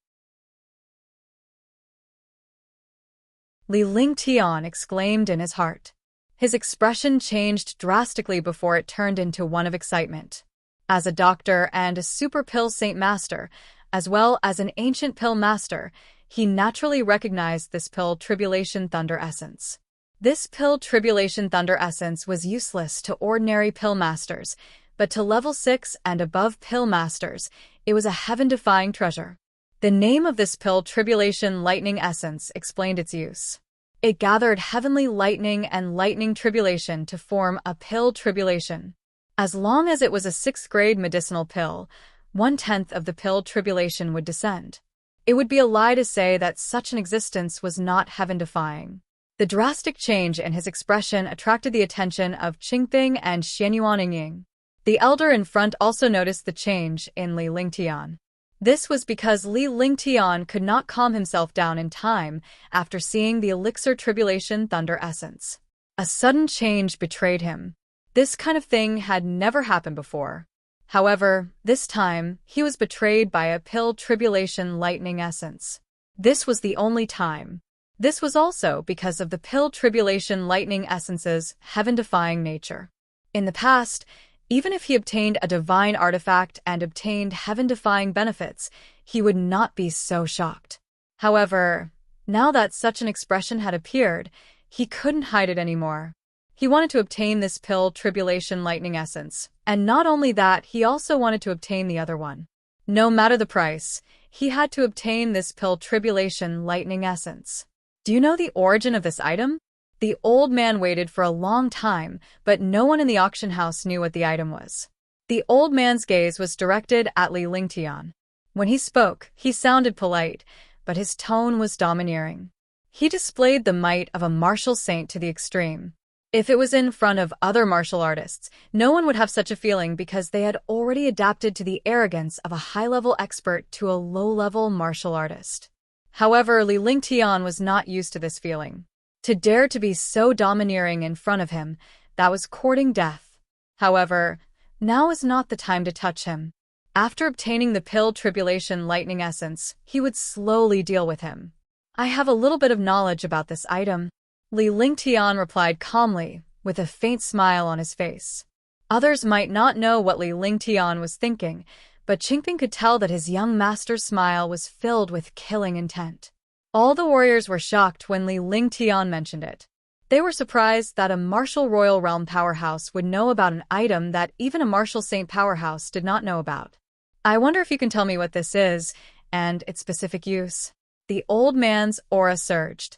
S1: Li Lingtian exclaimed in his heart. His expression changed drastically before it turned into one of excitement. As a doctor and a super pill saint master, as well as an ancient pill master, he naturally recognized this Pill Tribulation Thunder Essence. This Pill Tribulation Thunder Essence was useless to ordinary pill masters, but to level 6 and above pill masters, it was a heaven-defying treasure. The name of this Pill Tribulation Lightning Essence explained its use. It gathered heavenly lightning and lightning tribulation to form a pill tribulation. As long as it was a 6th grade medicinal pill, 1/10 of the pill tribulation would descend. It would be a lie to say that such an existence was not heaven-defying. The drastic change in his expression attracted the attention of Qingping and Xianyuanying. The elder in front also noticed the change in Li Lingtian. This was because Li Lingtian could not calm himself down in time after seeing the elixir tribulation thunder essence. A sudden change betrayed him. This kind of thing had never happened before. However, this time, he was betrayed by a pill tribulation lightning essence. This was the only time. This was also because of the pill tribulation lightning essence's heaven-defying nature. In the past, even if he obtained a divine artifact and obtained heaven-defying benefits, he would not be so shocked. However, now that such an expression had appeared, he couldn't hide it anymore. He wanted to obtain this pill tribulation lightning essence, and not only that, he also wanted to obtain the other one. No matter the price, he had to obtain this pill tribulation lightning essence. Do you know the origin of this item? The old man waited for a long time, but no one in the auction house knew what the item was. The old man's gaze was directed at Li Lingtian. When he spoke, he sounded polite, but his tone was domineering. He displayed the might of a martial saint to the extreme. If it was in front of other martial artists, no one would have such a feeling because they had already adapted to the arrogance of a high-level expert to a low-level martial artist. However, Li Lingtian was not used to this feeling. To dare to be so domineering in front of him, that was courting death. However, now is not the time to touch him. After obtaining the pill tribulation lightning essence, he would slowly deal with him. I have a little bit of knowledge about this item, Li Lingtian replied calmly, with a faint smile on his face. Others might not know what Li Lingtian was thinking, but Qingping could tell that his young master's smile was filled with killing intent. All the warriors were shocked when Li Lingtian mentioned it. They were surprised that a martial royal realm powerhouse would know about an item that even a martial saint powerhouse did not know about. I wonder if you can tell me what this is, and its specific use. The old man's aura surged.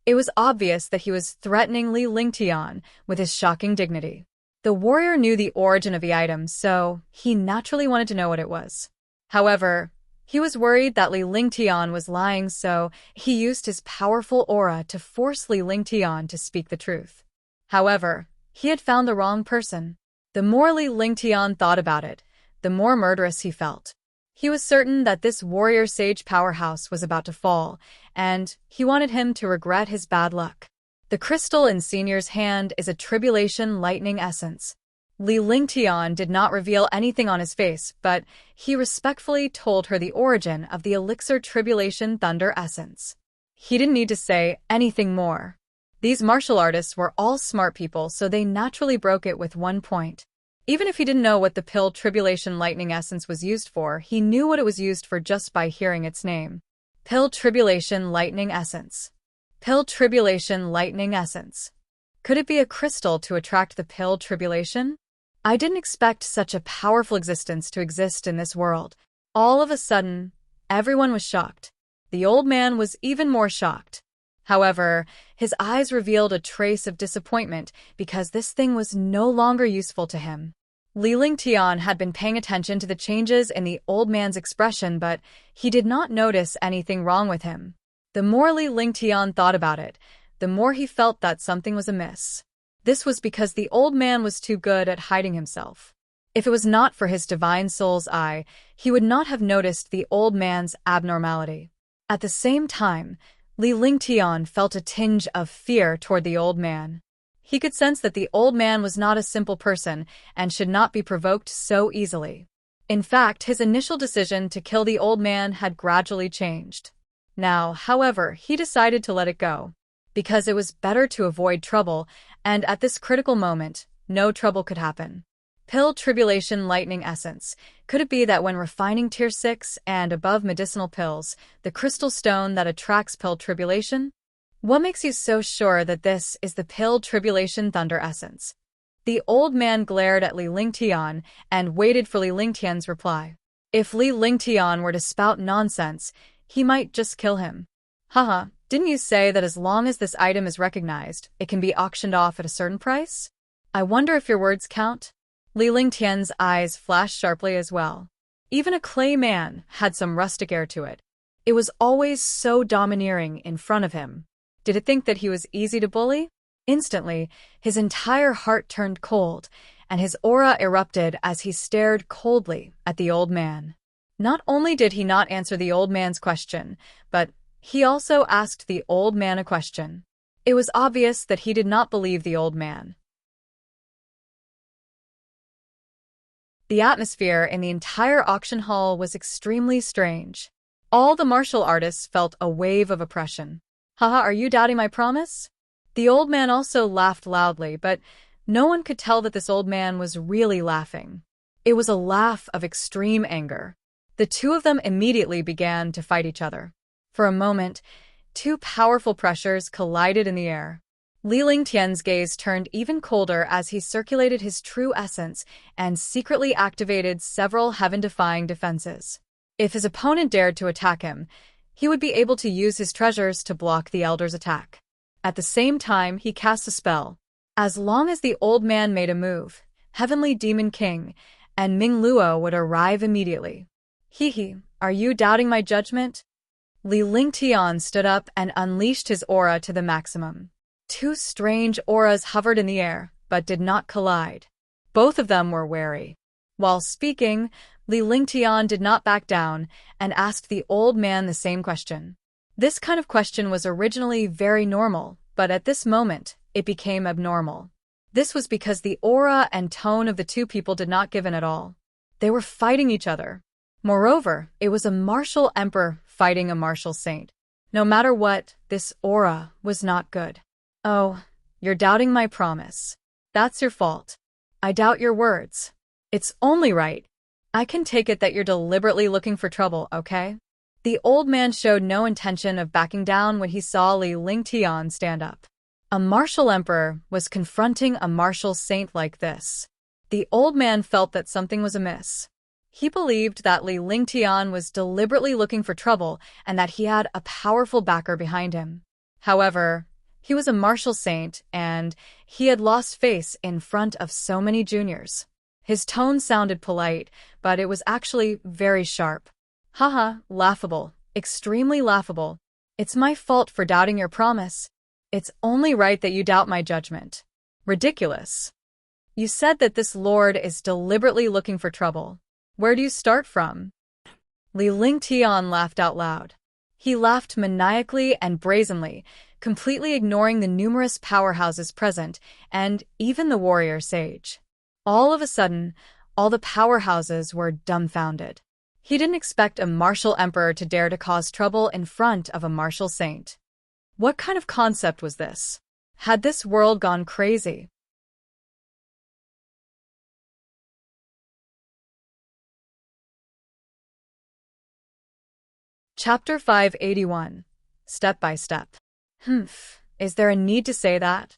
S1: It was obvious that he was threatening Li Lingtian with his shocking dignity. The warrior knew the origin of the item, so he naturally wanted to know what it was. However, he was worried that Li Lingtian was lying, so he used his powerful aura to force Li Lingtian to speak the truth. However, he had found the wrong person. The more Li Lingtian thought about it, the more murderous he felt. He was certain that this warrior sage powerhouse was about to fall, and he wanted him to regret his bad luck. The crystal in Senior's hand is a tribulation lightning essence. Li Lingtian did not reveal anything on his face, but he respectfully told her the origin of the elixir tribulation thunder essence. He didn't need to say anything more. These martial artists were all smart people, so they naturally broke it with one point. Even if he didn't know what the pill tribulation lightning essence was used for, he knew what it was used for just by hearing its name. Pill tribulation lightning essence. Pill tribulation lightning essence. Could it be a crystal to attract the pill tribulation? I didn't expect such a powerful existence to exist in this world. All of a sudden, everyone was shocked. The old man was even more shocked. However, his eyes revealed a trace of disappointment because this thing was no longer useful to him. Li Lingtian had been paying attention to the changes in the old man's expression, but he did not notice anything wrong with him. The more Li Lingtian thought about it, the more he felt that something was amiss. This was because the old man was too good at hiding himself. If it was not for his divine soul's eye, he would not have noticed the old man's abnormality. At the same time, Li Lingtian felt a tinge of fear toward the old man. He could sense that the old man was not a simple person and should not be provoked so easily. In fact, his initial decision to kill the old man had gradually changed. Now, however, he decided to let it go, because it was better to avoid trouble, and at this critical moment, no trouble could happen. Pill tribulation lightning essence. Could it be that when refining tier 6 and above medicinal pills, the crystal stone that attracts pill tribulation? What makes you so sure that this is the pill tribulation thunder essence? The old man glared at Li Lingtian and waited for Li Lingtian's reply. If Li Lingtian were to spout nonsense, he might just kill him. Haha, didn't you say that as long as this item is recognized, it can be auctioned off at a certain price? I wonder if your words count? Li Lingtian's eyes flashed sharply as well. Even a clay man had some rustic air to it. It was always so domineering in front of him. Did it think that he was easy to bully? Instantly, his entire heart turned cold, and his aura erupted as he stared coldly at the old man. Not only did he not answer the old man's question, but he also asked the old man a question. It was obvious that he did not believe the old man. The atmosphere in the entire auction hall was extremely strange. All the martial artists felt a wave of oppression. Haha, are you doubting my promise? The old man also laughed loudly, but no one could tell that this old man was really laughing. It was a laugh of extreme anger. The two of them immediately began to fight each other. For a moment, two powerful pressures collided in the air. Li Lingtian's gaze turned even colder as he circulated his true essence and secretly activated several heaven-defying defenses. If his opponent dared to attack him, he would be able to use his treasures to block the elder's attack. At the same time, he cast a spell. As long as the old man made a move, Heavenly Demon King and Ming Luo would arrive immediately. Hee, are you doubting my judgment? Li Lingtian stood up and unleashed his aura to the maximum. Two strange auras hovered in the air, but did not collide. Both of them were wary. While speaking, Li Lingtian did not back down and asked the old man the same question. This kind of question was originally very normal, but at this moment, it became abnormal. This was because the aura and tone of the two people did not give in at all. They were fighting each other. Moreover, it was a martial emperor fighting a martial saint. No matter what, this aura was not good. Oh, you're doubting my promise. That's your fault. I doubt your words. It's only right. I can take it that you're deliberately looking for trouble, okay? The old man showed no intention of backing down when he saw Li Lingtian stand up. A martial emperor was confronting a martial saint like this. The old man felt that something was amiss. He believed that Li Lingtian was deliberately looking for trouble and that he had a powerful backer behind him. However, he was a martial saint and he had lost face in front of so many juniors. His tone sounded polite, but it was actually very sharp. Haha, laughable, extremely laughable. It's my fault for doubting your promise. It's only right that you doubt my judgment. Ridiculous. You said that this lord is deliberately looking for trouble. Where do you start from? Li Lingtian laughed out loud. He laughed maniacally and brazenly, completely ignoring the numerous powerhouses present and even the warrior sage. All of a sudden, all the powerhouses were dumbfounded. He didn't expect a martial emperor to dare to cause trouble in front of a martial saint. What kind of concept was this? Had this world gone crazy? Chapter 581. Step by Step. Is there a need to say that?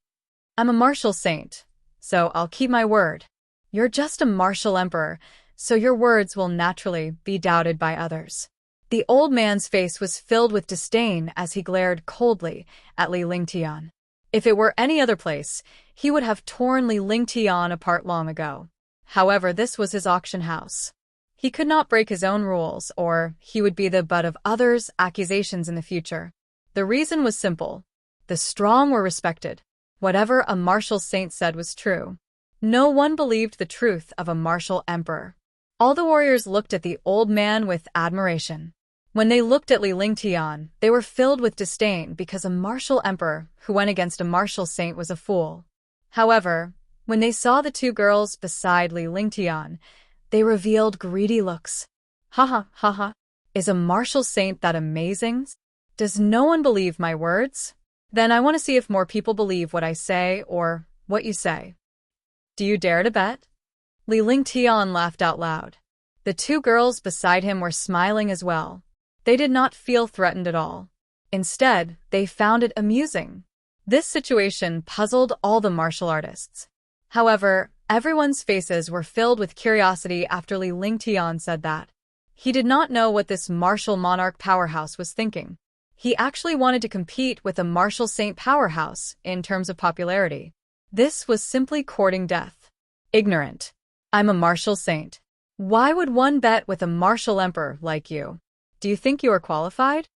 S1: I'm a martial saint, so I'll keep my word. You're just a martial emperor, so your words will naturally be doubted by others. The old man's face was filled with disdain as he glared coldly at Li Lingtian. If it were any other place, he would have torn Li Lingtian apart long ago. However, this was his auction house. He could not break his own rules, or he would be the butt of others' accusations in the future. The reason was simple. The strong were respected. Whatever a martial saint said was true. No one believed the truth of a martial emperor. All the warriors looked at the old man with admiration. When they looked at Li Lingtian, they were filled with disdain because a martial emperor who went against a martial saint was a fool. However, when they saw the two girls beside Li Lingtian, they revealed greedy looks. Ha. Is a martial saint that amazing? Does no one believe my words? Then I want to see if more people believe what I say or what you say. Do you dare to bet? Li Lingtian laughed out loud. The two girls beside him were smiling as well. They did not feel threatened at all. Instead, they found it amusing. This situation puzzled all the martial artists. However, everyone's faces were filled with curiosity after Li Lingtian said that. He did not know what this martial monarch powerhouse was thinking. He actually wanted to compete with a martial saint powerhouse in terms of popularity. This was simply courting death. Ignorant. I'm a martial saint. Why would one bet with a martial emperor like you? Do you think you are qualified?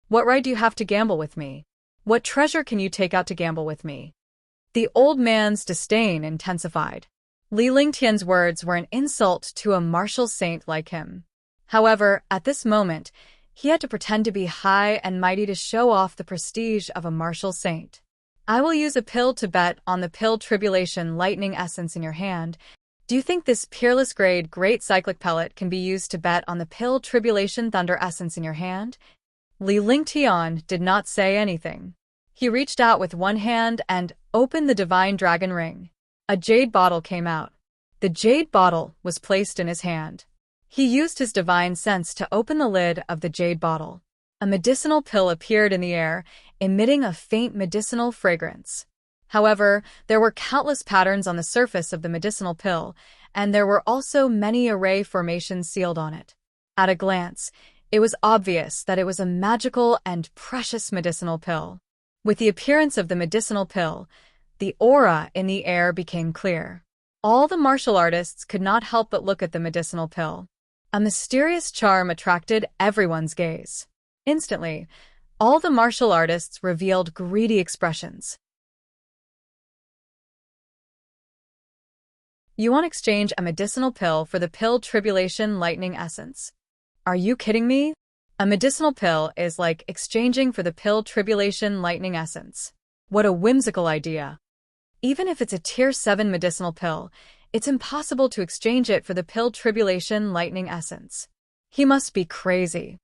S1: What right do you have to gamble with me? What treasure can you take out to gamble with me? The old man's disdain intensified. Li Lingtian's words were an insult to a martial saint like him. However, at this moment, he had to pretend to be high and mighty to show off the prestige of a martial saint. I will use a pill to bet on the pill Tribulation Lightning Essence in your hand. Do you think this peerless grade Great Cyclic Pellet can be used to bet on the pill Tribulation Thunder Essence in your hand? Li Lingtian did not say anything. He reached out with one hand and opened the Divine Dragon Ring. A jade bottle came out. The jade bottle was placed in his hand. He used his divine sense to open the lid of the jade bottle. A medicinal pill appeared in the air, emitting a faint medicinal fragrance. However, there were countless patterns on the surface of the medicinal pill, and there were also many array formations sealed on it. At a glance, it was obvious that it was a magical and precious medicinal pill. With the appearance of the medicinal pill, the aura in the air became clear. All the martial artists could not help but look at the medicinal pill. A mysterious charm attracted everyone's gaze. Instantly, all the martial artists revealed greedy expressions. You want to exchange a medicinal pill for the pill Tribulation Lightning Essence? Are you kidding me? A medicinal pill is like exchanging for the pill Tribulation Lightning Essence. What a whimsical idea. Even if it's a Tier 7 medicinal pill, it's impossible to exchange it for the pill Tribulation Lightning Essence. He must be crazy.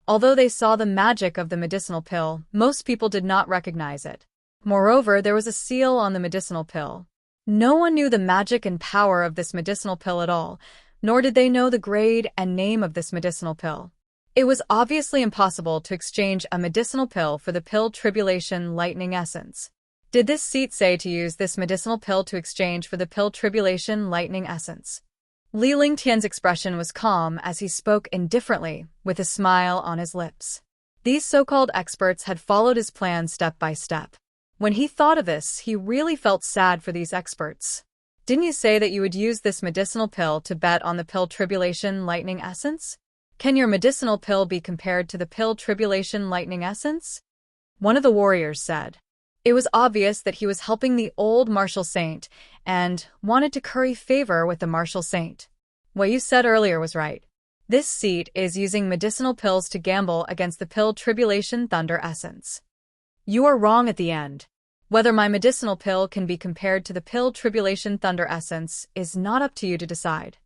S1: Although they saw the magic of the medicinal pill, most people did not recognize it. Moreover, there was a seal on the medicinal pill. No one knew the magic and power of this medicinal pill at all, nor did they know the grade and name of this medicinal pill. It was obviously impossible to exchange a medicinal pill for the pill Tribulation Lightning Essence. Did this seat say to use this medicinal pill to exchange for the pill Tribulation Lightning Essence? Li Lingtian's expression was calm as he spoke indifferently, with a smile on his lips. These so-called experts had followed his plan step by step. When he thought of this, he really felt sad for these experts. Didn't you say that you would use this medicinal pill to bet on the pill Tribulation Lightning Essence? Can your medicinal pill be compared to the pill Tribulation Lightning Essence? One of the warriors said. It was obvious that he was helping the old martial saint and wanted to curry favor with the martial saint. What you said earlier was right. This seat is using medicinal pills to gamble against the pill Tribulation Thunder Essence. You are wrong at the end. Whether my medicinal pill can be compared to the pill Tribulation Thunder Essence is not up to you to decide.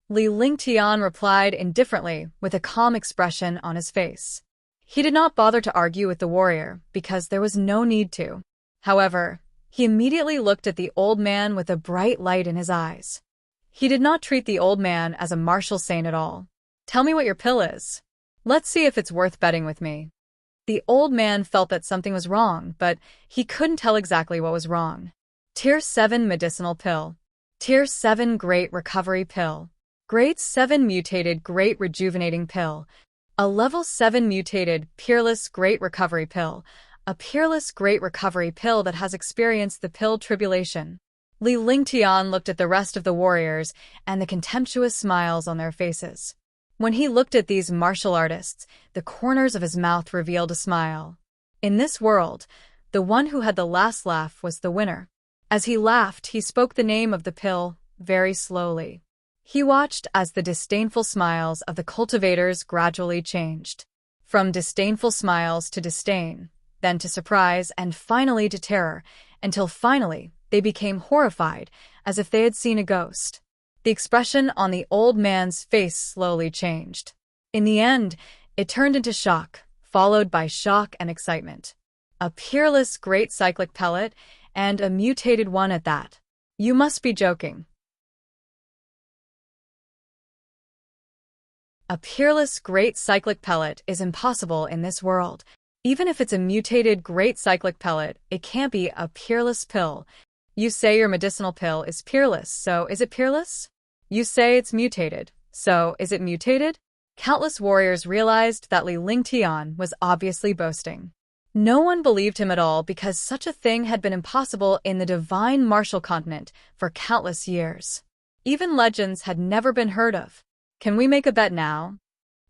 S1: Li Lingtian replied indifferently with a calm expression on his face. He did not bother to argue with the warrior because there was no need to. However, he immediately looked at the old man with a bright light in his eyes. He did not treat the old man as a martial saint at all. Tell me what your pill is. Let's see if it's worth betting with me. The old man felt that something was wrong, but he couldn't tell exactly what was wrong. Tier 7 Medicinal Pill. Tier 7 Great Recovery Pill. Grade 7 Mutated Great Rejuvenating Pill. A Level 7 Mutated Peerless Great Recovery Pill. A Peerless Great Recovery Pill that has experienced the pill tribulation. Li Lingtian looked at the rest of the warriors and the contemptuous smiles on their faces. When he looked at these martial artists, the corners of his mouth revealed a smile. In this world, the one who had the last laugh was the winner. As he laughed, he spoke the name of the pill very slowly. He watched as the disdainful smiles of the cultivators gradually changed. From disdainful smiles to disdain, then to surprise, and finally to terror, until finally they became horrified, as if they had seen a ghost. The expression on the old man's face slowly changed. In the end, it turned into shock, followed by shock and excitement. A peerless great cyclic pellet, and a mutated one at that. You must be joking. A peerless great cyclic pellet is impossible in this world. Even if it's a mutated great cyclic pellet, it can't be a peerless pill. You say your medicinal pill is peerless, so is it peerless? You say it's mutated, so is it mutated? Countless warriors realized that Li Lingtian was obviously boasting. No one believed him at all because such a thing had been impossible in the divine martial continent for countless years. Even legends had never been heard of. Can we make a bet now?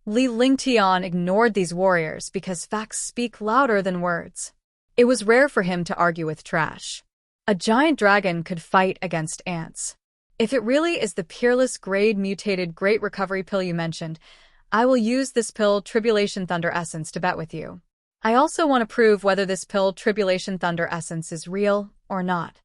S1: Li Lingtian ignored these warriors because facts speak louder than words. It was rare for him to argue with trash. A giant dragon could fight against ants. If it really is the peerless grade mutated great recovery pill you mentioned, I will use this pill Tribulation Thunder Essence to bet with you. I also want to prove whether this pill Tribulation Thunder Essence is real or not.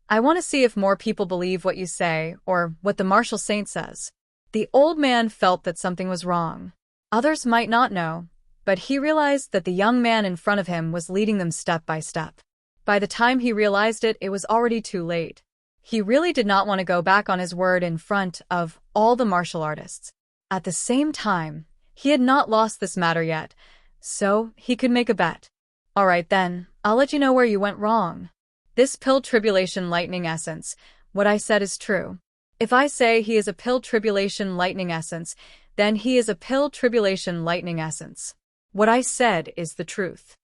S1: I want to see if more people believe what you say or what the martial saint says. The old man felt that something was wrong. Others might not know, but he realized that the young man in front of him was leading them step by step. By the time he realized it, it was already too late. He really did not want to go back on his word in front of all the martial artists. At the same time, he had not lost this matter yet, so he could make a bet. All right then, I'll let you know where you went wrong. This pill Tribulation Lightning Essence, what I said is true. If I say he is a pill Tribulation Lightning Essence, then he is a pill Tribulation Lightning Essence. What I said is the truth.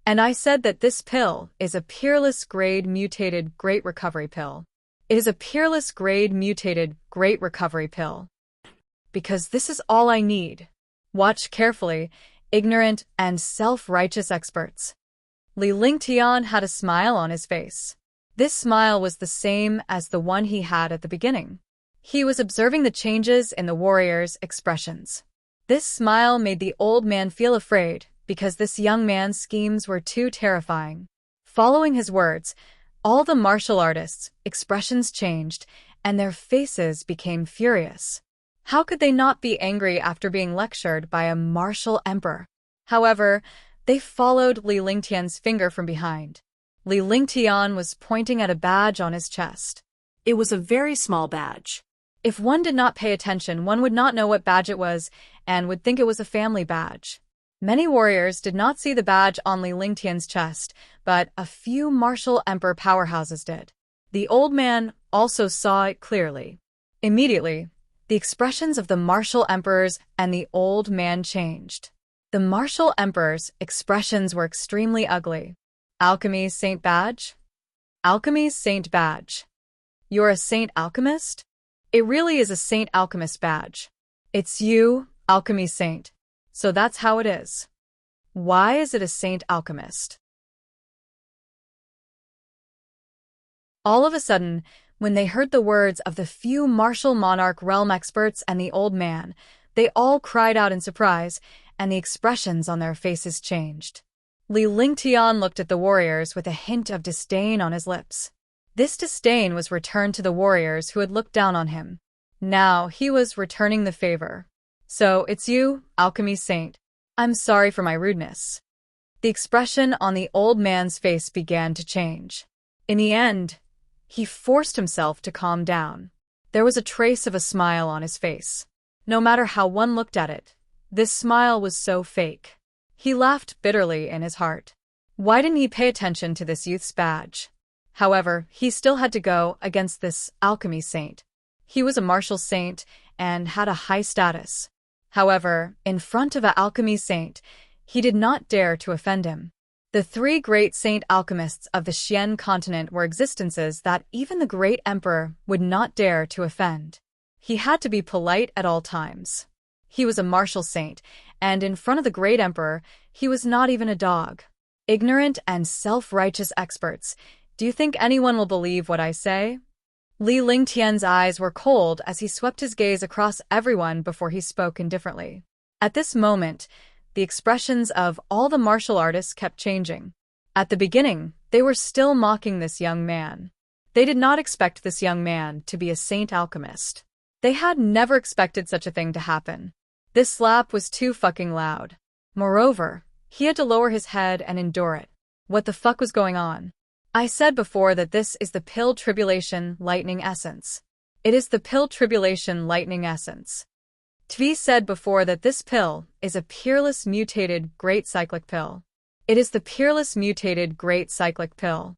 S1: And I said that this pill is a peerless grade mutated great recovery pill. It is a peerless grade mutated great recovery pill. Because this is all I need. Watch carefully, ignorant and self-righteous experts. Li Lingtian had a smile on his face. This smile was the same as the one he had at the beginning. He was observing the changes in the warriors' expressions. This smile made the old man feel afraid because this young man's schemes were too terrifying. Following his words, all the martial artists' expressions changed and their faces became furious. How could they not be angry after being lectured by a martial emperor? However, they followed Li Lingtian's finger from behind. Li Lingtian was pointing at a badge on his chest.
S2: It was a very small badge.
S1: If one did not pay attention, one would not know what badge it was and would think it was a family badge. Many warriors did not see the badge on Li Lingtian's chest, but a few martial emperor powerhouses did. The old man also saw it clearly. Immediately, the expressions of the martial emperors and the old man changed. The martial emperor's expressions were extremely ugly. Alchemy Saint Badge? Alchemy Saint Badge. You're a Saint Alchemist? It really is a Saint Alchemist badge. It's you, Alchemy Saint. So that's how it is. Why is it a Saint Alchemist? All of a sudden, when they heard the words of the few martial monarch realm experts and the old man, they all cried out in surprise, and the expressions on their faces changed. Li Lingtian looked at the warriors with a hint of disdain on his lips. This disdain was returned to the warriors who had looked down on him. Now he was returning the favor. So, it's you, Alchemy Saint. I'm sorry for my rudeness. The expression on the old man's face began to change. In the end, he forced himself to calm down. There was a trace of a smile on his face. No matter how one looked at it, this smile was so fake. He laughed bitterly in his heart. Why didn't he pay attention to this youth's badge? However, he still had to go against this alchemy saint. He was a martial saint and had a high status. However, in front of an alchemy saint, he did not dare to offend him. The three great saint alchemists of the Xian continent were existences that even the great emperor would not dare to offend. He had to be polite at all times. He was a martial saint, and in front of the great emperor, he was not even a dog. Ignorant and self-righteous experts, do you think anyone will believe what I say? Li Lingtian's eyes were cold as he swept his gaze across everyone before he spoke indifferently. At this moment, the expressions of all the martial artists kept changing. At the beginning, they were still mocking this young man. They did not expect this young man to be a saint alchemist. They had never expected such a thing to happen. This slap was too fucking loud. Moreover, he had to lower his head and endure it. What the fuck was going on? I said before that this is the pill Tribulation Lightning Essence. It is the pill Tribulation Lightning Essence. Tvi said before that this pill is a peerless mutated great cyclic pill. It is the peerless mutated great cyclic pill.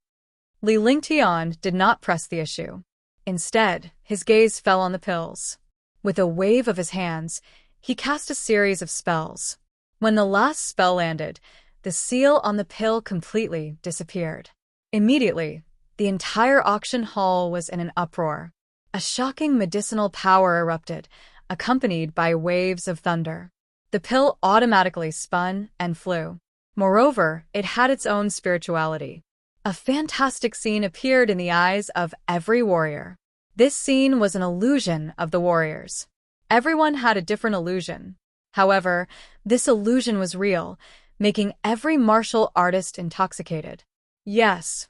S1: Li Lingtian did not press the issue. Instead, his gaze fell on the pills. With a wave of his hands, he cast a series of spells. When the last spell landed, the seal on the pill completely disappeared. Immediately, the entire auction hall was in an uproar. A shocking medicinal power erupted, accompanied by waves of thunder. The pill automatically spun and flew. Moreover, it had its own spirituality. A fantastic scene appeared in the eyes of every warrior. This scene was an illusion of the warriors. Everyone had a different illusion. However, this illusion was real, making every martial artist intoxicated. Yes.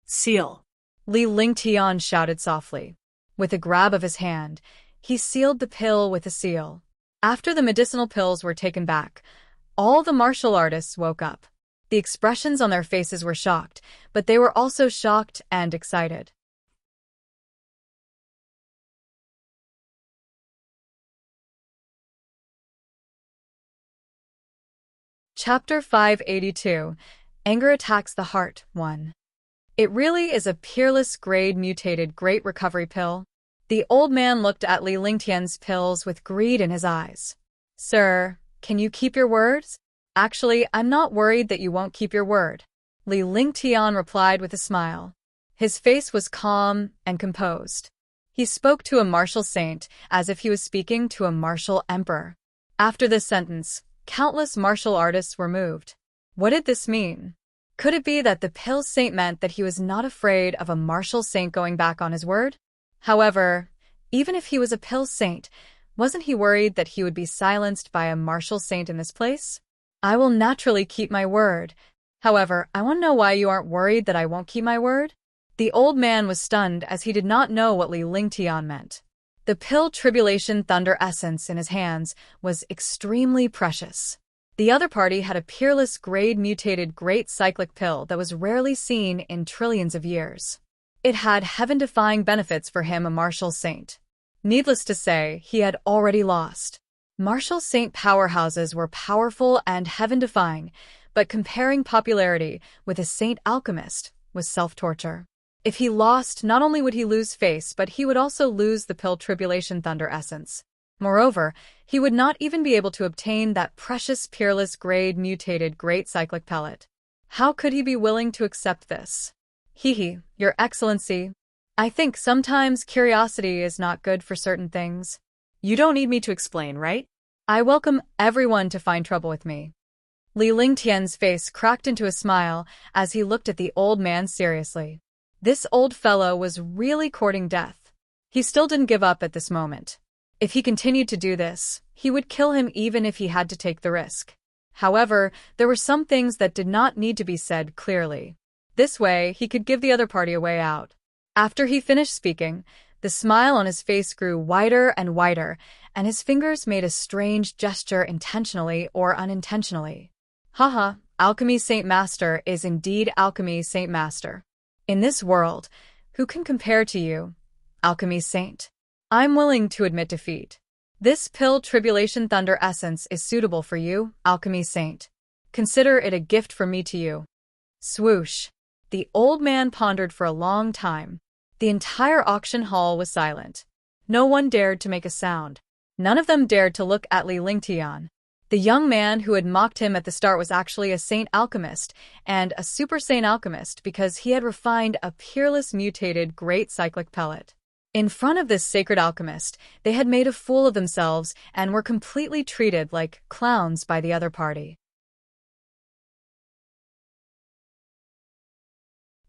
S2: Seal.
S1: Li Lingtian shouted softly. With a grab of his hand, he sealed the pill with a seal. After the medicinal pills were taken back, all the martial artists woke up. The expressions on their faces were shocked, but they were also shocked and excited. Chapter 582. Anger Attacks the Heart 1. It really is a peerless grade mutated great recovery pill. The old man looked at Li Lingtian's pills with greed in his eyes. Sir, can you keep your words? Actually, I'm not worried that you won't keep your word. Li Lingtian replied with a smile. His face was calm and composed. He spoke to a martial saint as if he was speaking to a martial emperor. After this sentence, countless martial artists were moved. What did this mean? Could it be that the pill saint meant that he was not afraid of a martial saint going back on his word? However, even if he was a pill saint, wasn't he worried that he would be silenced by a martial saint in this place? I will naturally keep my word. However, I want to know why you aren't worried that I won't keep my word? The old man was stunned as he did not know what Li Lingtian meant. The pill Tribulation Thunder essence in his hands was extremely precious. The other party had a peerless grade mutated great cyclic pill that was rarely seen in trillions of years. It had heaven-defying benefits for him, a martial saint. Needless to say, he had already lost. Martial saint powerhouses were powerful and heaven-defying, but comparing popularity with a saint alchemist was self-torture. If he lost, not only would he lose face, but he would also lose the pill Tribulation Thunder essence. Moreover, he would not even be able to obtain that precious peerless grade mutated great cyclic pellet. How could he be willing to accept this? Hehe, Your Excellency. I think sometimes curiosity is not good for certain things.
S2: You don't need me to explain, right?
S1: I welcome everyone to find trouble with me. Li Lingtian's face cracked into a smile as he looked at the old man seriously. This old fellow was really courting death. He still didn't give up at this moment. If he continued to do this, he would kill him even if he had to take the risk. However, there were some things that did not need to be said clearly. This way, he could give the other party a way out. After he finished speaking, the smile on his face grew wider and wider, and his fingers made a strange gesture intentionally or unintentionally. Haha, Alchemy Saint Master is indeed Alchemy Saint Master. In this world, who can compare to you, Alchemy Saint? I'm willing to admit defeat. This pill Tribulation Thunder essence is suitable for you, Alchemy Saint. Consider it a gift from me to you. Swoosh. The old man pondered for a long time. The entire auction hall was silent. No one dared to make a sound. None of them dared to look at Li Lingtian. The young man who had mocked him at the start was actually a saint alchemist, and a super saint alchemist because he had refined a peerless mutated great cyclic pellet. In front of this sacred alchemist, they had made a fool of themselves and were completely treated like clowns by the other party.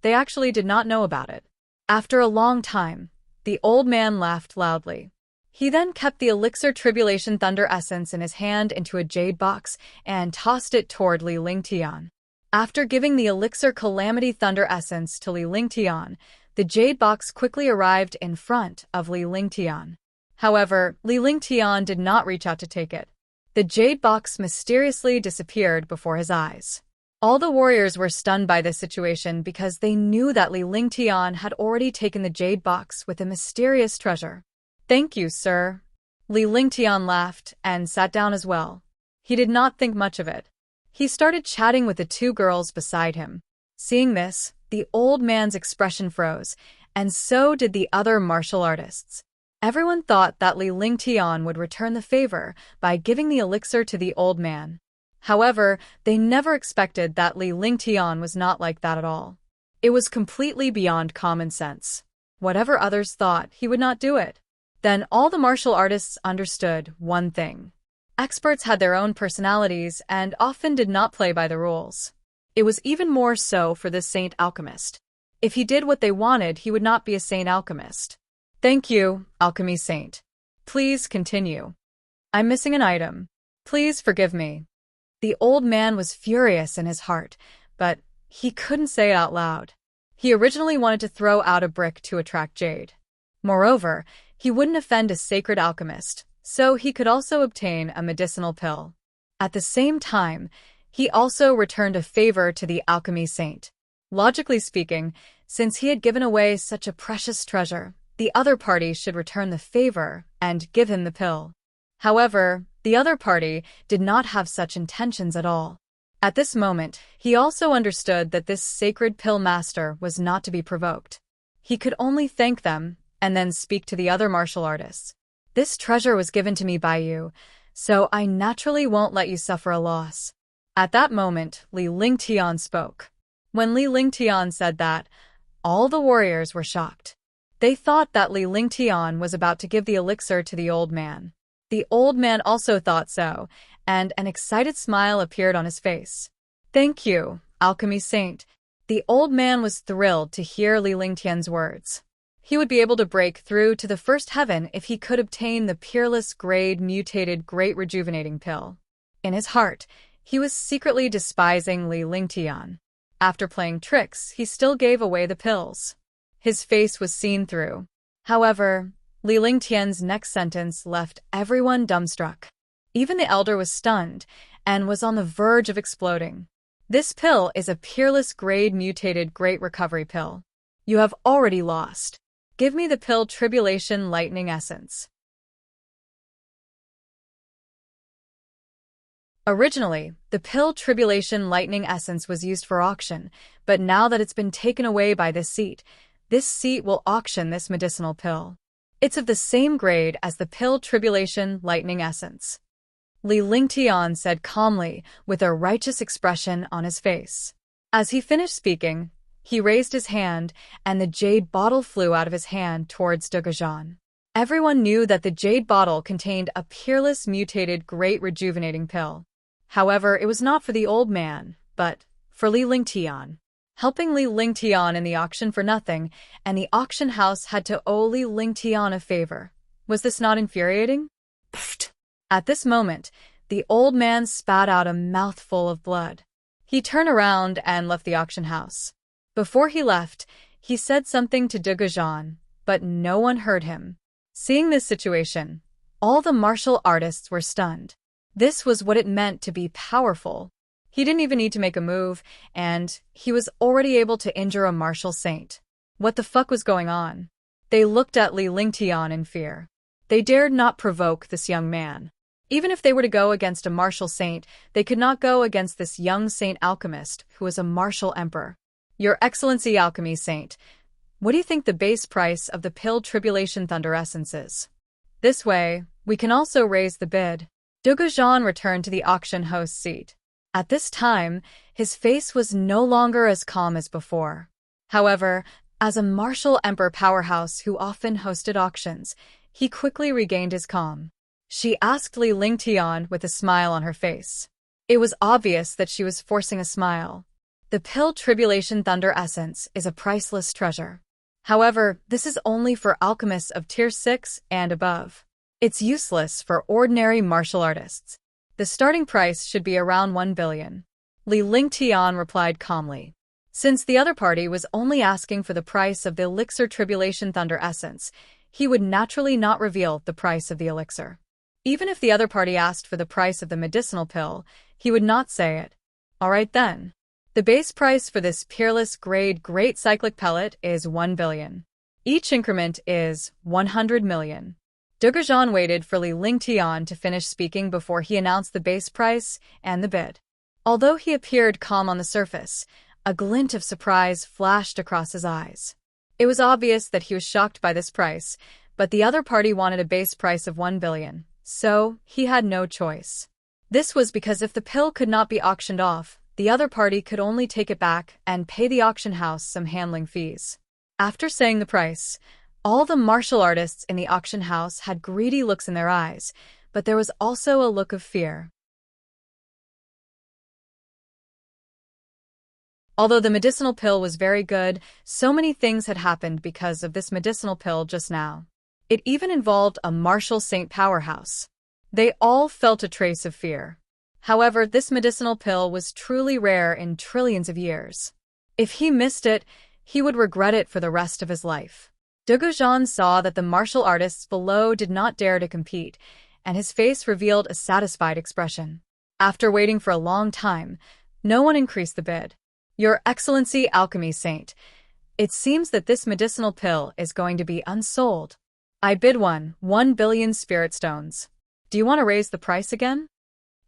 S1: They actually did not know about it. After a long time, the old man laughed loudly. He then kept the elixir Tribulation Thunder essence in his hand into a jade box and tossed it toward Li Lingtian. After giving the elixir Calamity Thunder essence to Li Lingtian, the jade box quickly arrived in front of Li Lingtian. However, Li Lingtian did not reach out to take it. The jade box mysteriously disappeared before his eyes. All the warriors were stunned by this situation because they knew that Li Lingtian had already taken the jade box with a mysterious treasure. Thank you, sir. Li Lingtian laughed and sat down as well. He did not think much of it. He started chatting with the two girls beside him. Seeing this, the old man's expression froze, and so did the other martial artists. Everyone thought that Li Lingtian would return the favor by giving the elixir to the old man. However, they never expected that Li Lingtian was not like that at all. It was completely beyond common sense. Whatever others thought, he would not do it. Then all the martial artists understood one thing. Experts had their own personalities and often did not play by the rules. It was even more so for this saint alchemist. If he did what they wanted, he would not be a saint alchemist. Thank you, alchemy saint. Please continue. I'm missing an item. Please forgive me. The old man was furious in his heart, but he couldn't say it out loud. He originally wanted to throw out a brick to attract jade. Moreover, he wouldn't offend a sacred alchemist, so he could also obtain a medicinal pill. At the same time, he also returned a favor to the alchemy saint. Logically speaking, since he had given away such a precious treasure, the other party should return the favor and give him the pill. However, the other party did not have such intentions at all. At this moment, he also understood that this sacred pill master was not to be provoked. He could only thank them and then speak to the other martial artists. This treasure was given to me by you, so I naturally won't let you suffer a loss. At that moment, Li Lingtian spoke. When Li Lingtian said that, all the warriors were shocked. They thought that Li Lingtian was about to give the elixir to the old man. The old man also thought so, and an excited smile appeared on his face. Thank you, alchemy saint. The old man was thrilled to hear Li Lingtian's words. He would be able to break through to the first heaven if he could obtain the peerless grade mutated great rejuvenating pill. In his heart, he was secretly despising Li Lingtian. After playing tricks, he still gave away the pills. His face was seen through. However, Li Lingtian's next sentence left everyone dumbstruck. Even the elder was stunned and was on the verge of exploding. This pill is a peerless grade mutated great recovery pill. You have already lost. Give me the pill Tribulation Lightning Essence. Originally, the pill Tribulation Lightning Essence was used for auction, but now that it's been taken away by this seat will auction this medicinal pill. It's of the same grade as the pill Tribulation Lightning Essence. Li Lingtian said calmly, with a righteous expression on his face. As he finished speaking, he raised his hand, and the jade bottle flew out of his hand towards Dugajan. Everyone knew that the jade bottle contained a peerless mutated great rejuvenating pill. However, it was not for the old man, but for Li Lingtian. Helping Li Lingtian in the auction for nothing, and the auction house had to owe Li Lingtian a favor. Was this not infuriating? Pfft. At this moment, the old man spat out a mouthful of blood. He turned around and left the auction house. Before he left, he said something to Dugajan, but no one heard him. Seeing this situation, all the martial artists were stunned. This was what it meant to be powerful. He didn't even need to make a move, and he was already able to injure a martial saint. What the fuck was going on? They looked at Li Lingtian in fear. They dared not provoke this young man. Even if they were to go against a martial saint, they could not go against this young saint alchemist who was a martial emperor. Your Excellency Alchemy Saint, what do you think the base price of the pill Tribulation Thunder Essence is? This way, we can also raise the bid. Dugajan returned to the auction host's seat. At this time, his face was no longer as calm as before. However, as a martial emperor powerhouse who often hosted auctions, he quickly regained his calm. She asked Li Lingtian with a smile on her face. It was obvious that she was forcing a smile. The pill Tribulation Thunder Essence is a priceless treasure. However, this is only for alchemists of tier 6 and above. It's useless for ordinary martial artists. The starting price should be around 1 billion. Li Lingtian replied calmly. Since the other party was only asking for the price of the elixir Tribulation Thunder Essence, he would naturally not reveal the price of the elixir. Even if the other party asked for the price of the medicinal pill, he would not say it. Alright then. The base price for this peerless grade great cyclic pellet is 1 billion. Each increment is 100 million. Dugajan waited for Li Lingtian to finish speaking before he announced the base price and the bid. Although he appeared calm on the surface, a glint of surprise flashed across his eyes. It was obvious that he was shocked by this price, but the other party wanted a base price of 1 billion, so he had no choice. This was because if the pill could not be auctioned off, the other party could only take it back and pay the auction house some handling fees. After saying the price, all the martial artists in the auction house had greedy looks in their eyes, but there was also a look of fear. Although the medicinal pill was very good, so many things had happened because of this medicinal pill just now. It even involved a martial saint powerhouse. They all felt a trace of fear. However, this medicinal pill was truly rare in trillions of years. If he missed it, he would regret it for the rest of his life. Dugujan saw that the martial artists below did not dare to compete, and his face revealed a satisfied expression. After waiting for a long time, no one increased the bid. Your Excellency, Alchemy Saint, it seems that this medicinal pill is going to be unsold. I bid 1 billion spirit stones. Do you want to raise the price again?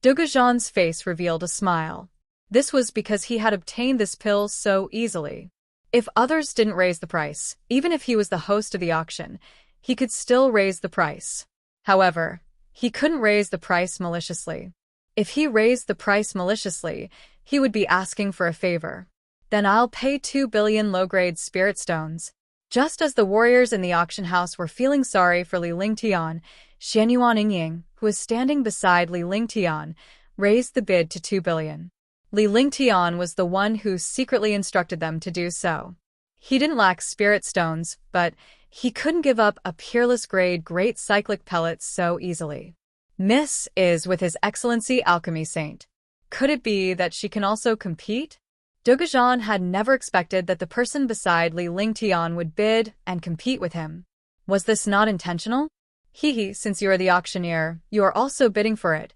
S1: Dugujan's face revealed a smile. This was because he had obtained this pill so easily. If others didn't raise the price, even if he was the host of the auction, he could still raise the price. However, he couldn't raise the price maliciously. If he raised the price maliciously, he would be asking for a favor. Then I'll pay 2 billion low-grade spirit stones. Just as the warriors in the auction house were feeling sorry for Li Lingtian, Xianyuan Yingying, who was standing beside Li Lingtian, raised the bid to 2 billion. Li Lingtian was the one who secretly instructed them to do so. He didn't lack spirit stones, but he couldn't give up a peerless grade great cyclic pellet so easily. Miss is with His Excellency Alchemy Saint. Could it be that she can also compete? Dugujan had never expected that the person beside Li Lingtian would bid and compete with him. Was this not intentional? Since you are the auctioneer, you are also bidding for it.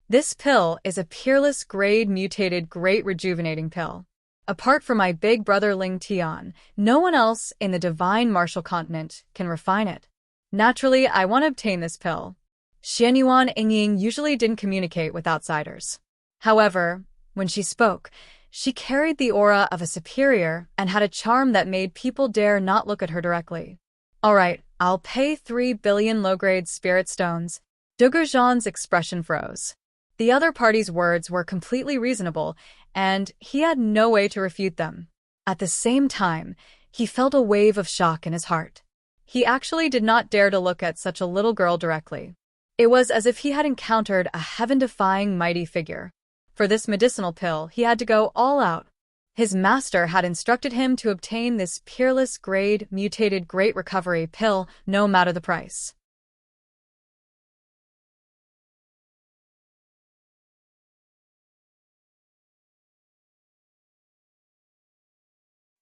S1: This pill is a peerless grade mutated great rejuvenating pill. Apart from my big brother Lingtian, no one else in the divine martial continent can refine it. Naturally, I want to obtain this pill. Xianyuan Yingying usually didn't communicate with outsiders. However, when she spoke, she carried the aura of a superior and had a charm that made people dare not look at her directly. All right, I'll pay 3 billion low-grade spirit stones. Dugujan's expression froze. The other party's words were completely reasonable, and he had no way to refute them. At the same time, he felt a wave of shock in his heart. He actually did not dare to look at such a little girl directly. It was as if he had encountered a heaven-defying mighty figure. For this medicinal pill, he had to go all out. His master had instructed him to obtain this peerless grade mutated great recovery pill no matter the price.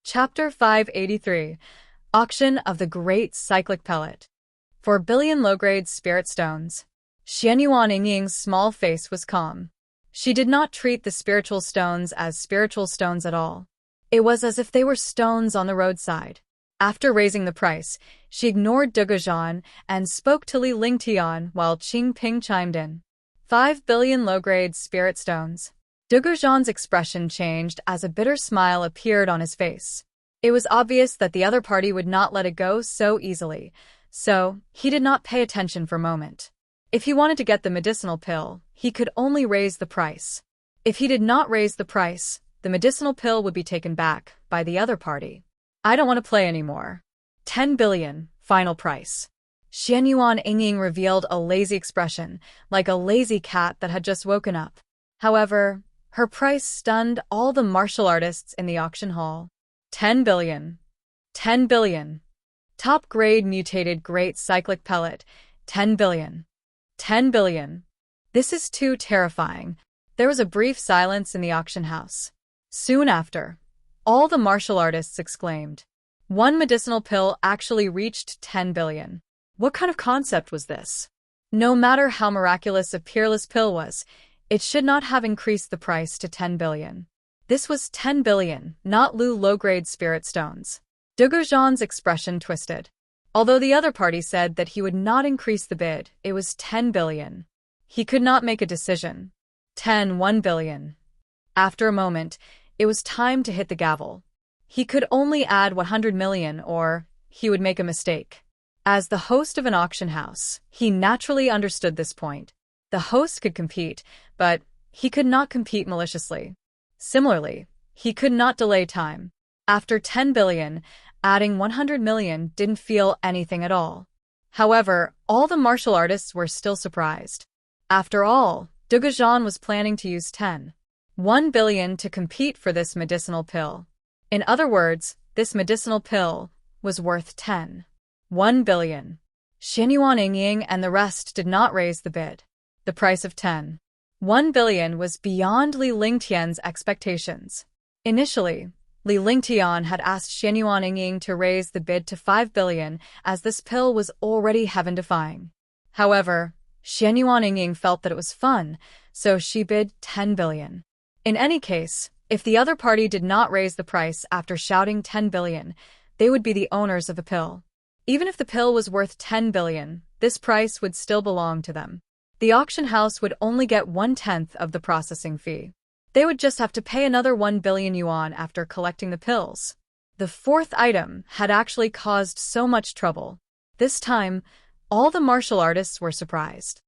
S1: Chapter 583 Auction of the Great Cyclic Pellet. 4 billion low-grade spirit stones. Xianyuan Yingying's small face was calm. She did not treat the spiritual stones as spiritual stones at all. It was as if they were stones on the roadside. After raising the price, she ignored Dugujan and spoke to Li Lingtian while Qingping chimed in. 5 billion low-grade spirit stones. Dugujan's expression changed as a bitter smile appeared on his face. It was obvious that the other party would not let it go so easily, so he did not pay attention for a moment. If he wanted to get the medicinal pill, he could only raise the price. If he did not raise the price, the medicinal pill would be taken back by the other party. I don't want to play anymore. 10 billion, final price. Xianyuan Yingying revealed a lazy expression, like a lazy cat that had just woken up. However, her price stunned all the martial artists in the auction hall. 10 billion. 10 billion. Top grade mutated great cyclic pellet. 10 billion. 10 billion. This is too terrifying. There was a brief silence in the auction house. Soon after, all the martial artists exclaimed. One medicinal pill actually reached 10 billion. What kind of concept was this? No matter how miraculous a peerless pill was, it should not have increased the price to 10 billion. This was 10 billion, not low-grade spirit stones. Dugujan's expression twisted. Although the other party said that he would not increase the bid, it was 10 billion. He could not make a decision. 1 billion. After a moment, it was time to hit the gavel. He could only add 100 million or he would make a mistake. As the host of an auction house, he naturally understood this point. The host could compete, but he could not compete maliciously. Similarly, he could not delay time. After 10 billion, Adding 100 million didn't feel anything at all. However, all the martial artists were still surprised. After all, Dugajan was planning to use 1 billion to compete for this medicinal pill. In other words, this medicinal pill was worth 1 billion. Xianyuan Yingying and the rest did not raise the bid. The price of 1 billion was beyond Li Lingtian's expectations. Initially, Li Lingtian had asked Xianyuan Yingying to raise the bid to 5 billion as this pill was already heaven-defying. However, Xianyuan Yingying felt that it was fun, so she bid 10 billion. In any case, if the other party did not raise the price after shouting 10 billion, they would be the owners of the pill. Even if the pill was worth 10 billion, this price would still belong to them. The auction house would only get 1/10 of the processing fee. They would just have to pay another 1 billion yuan after collecting the pills. The fourth item had actually caused so much trouble. This time, all the martial artists were surprised.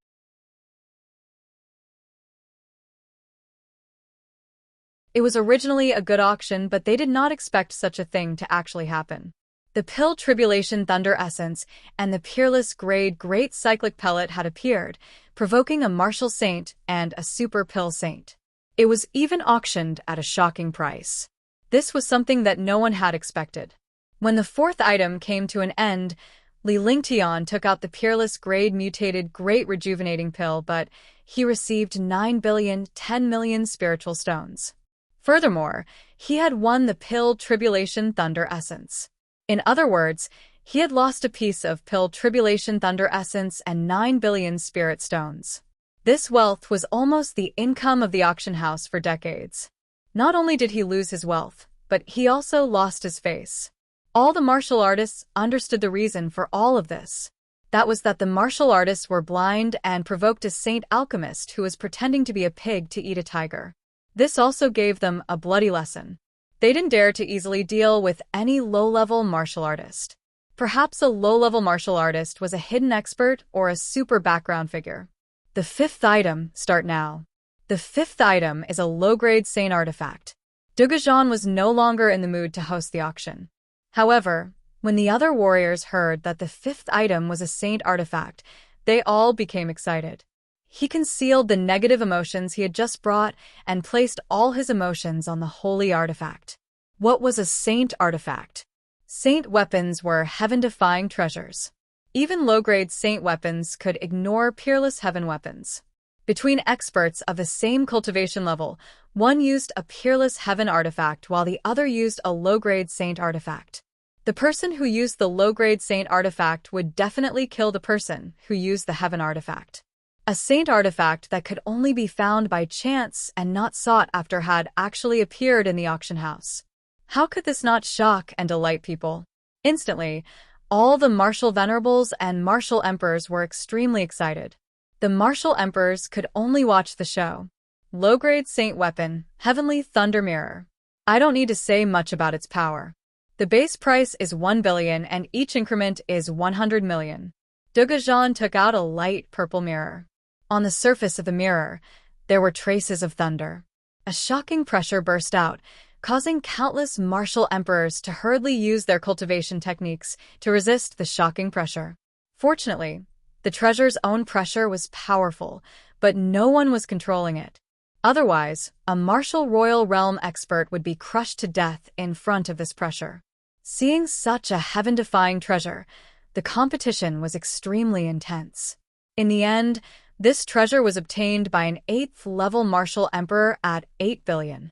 S1: It was originally a good auction, but they did not expect such a thing to actually happen. The pill Tribulation Thunder Essence and the Peerless Grade Great Cyclic Pellet had appeared, provoking a martial saint and a super pill saint. It was even auctioned at a shocking price. This was something that no one had expected. When the fourth item came to an end, Li Lingtian took out the Peerless Grade Mutated Great Rejuvenating Pill, but he received 9 billion 10 million spiritual stones. Furthermore, he had won the pill Tribulation Thunder Essence. In other words, he had lost a piece of pill Tribulation Thunder Essence and 9 billion spirit stones. This wealth was almost the income of the auction house for decades. Not only did he lose his wealth, but he also lost his face. All the martial artists understood the reason for all of this. That was that the martial artists were blind and provoked a saint alchemist who was pretending to be a pig to eat a tiger. This also gave them a bloody lesson. They didn't dare to easily deal with any low-level martial artist. Perhaps a low-level martial artist was a hidden expert or a super background figure. The fifth item, start now. The fifth item is a low-grade saint artifact. Dugajan was no longer in the mood to host the auction. However, when the other warriors heard that the fifth item was a saint artifact, they all became excited. He concealed the negative emotions he had just brought and placed all his emotions on the holy artifact. What was a saint artifact? Saint weapons were heaven-defying treasures. Even low-grade saint weapons could ignore peerless heaven weapons. Between experts of the same cultivation level, one used a peerless heaven artifact while the other used a low-grade saint artifact. The person who used the low-grade saint artifact would definitely kill the person who used the heaven artifact. A saint artifact that could only be found by chance and not sought after had actually appeared in the auction house. How could this not shock and delight people? Instantly, all the martial venerables and martial emperors were extremely excited. The martial emperors could only watch the show. Low-grade saint weapon, Heavenly Thunder Mirror. I don't need to say much about its power. The base price is 1 billion and each increment is 100 million. Dugajan took out a light purple mirror. On the surface of the mirror, there were traces of thunder. A shocking pressure burst out, causing countless martial emperors to hurriedly use their cultivation techniques to resist the shocking pressure. Fortunately, the treasure's own pressure was powerful, but no one was controlling it. Otherwise, a martial royal realm expert would be crushed to death in front of this pressure. Seeing such a heaven-defying treasure, the competition was extremely intense. In the end, this treasure was obtained by an 8th-level martial emperor at 8 billion.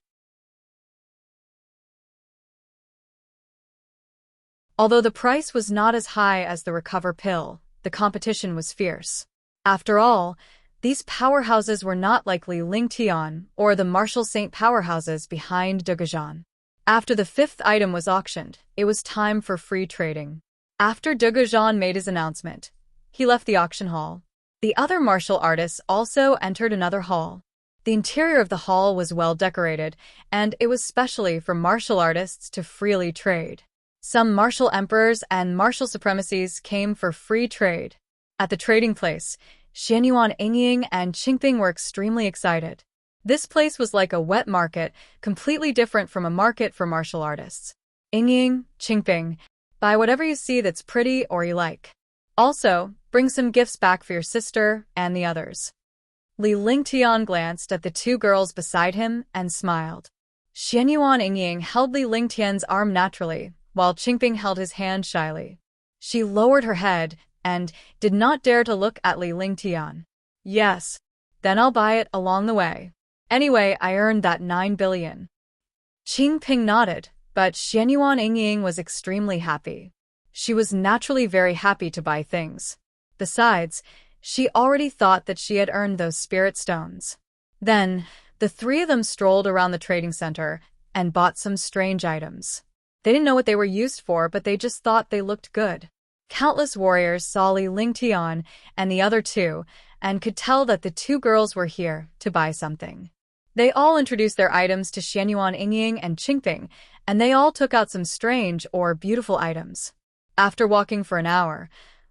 S1: Although the price was not as high as the recover pill, the competition was fierce. After all, these powerhouses were not like Li Lingtian or the martial saint powerhouses behind Dugajan. After the fifth item was auctioned, it was time for free trading. After Dugajan made his announcement, he left the auction hall. The other martial artists also entered another hall. The interior of the hall was well decorated, and it was specially for martial artists to freely trade. Some martial emperors and martial supremacies came for free trade. At the trading place, Xianyuan Yingying and Qingping were extremely excited. This place was like a wet market, completely different from a market for martial artists. Yingying, Qingping, Buy whatever you see that's pretty or you like. Also, bring some gifts back for your sister and the others. Li Lingtian glanced at the two girls beside him and smiled. Xianyuan Yingying held Li Lingtian's arm naturally, while Qingping held his hand shyly. She lowered her head and did not dare to look at Li Lingtian. Yes. Then I'll buy it along the way. Anyway, I earned that 9 billion. Qingping nodded, but Xianyuan Yingying was extremely happy. She was naturally very happy to buy things. Besides, she already thought that she had earned those spirit stones. Then, the three of them strolled around the trading center and bought some strange items. They didn't know what they were used for, but they just thought they looked good. Countless warriors saw Li Lingtian and the other two and could tell that the two girls were here to buy something. They all introduced their items to Xianyuan Yingying and Qingping, and they all took out some strange or beautiful items. After walking for an hour,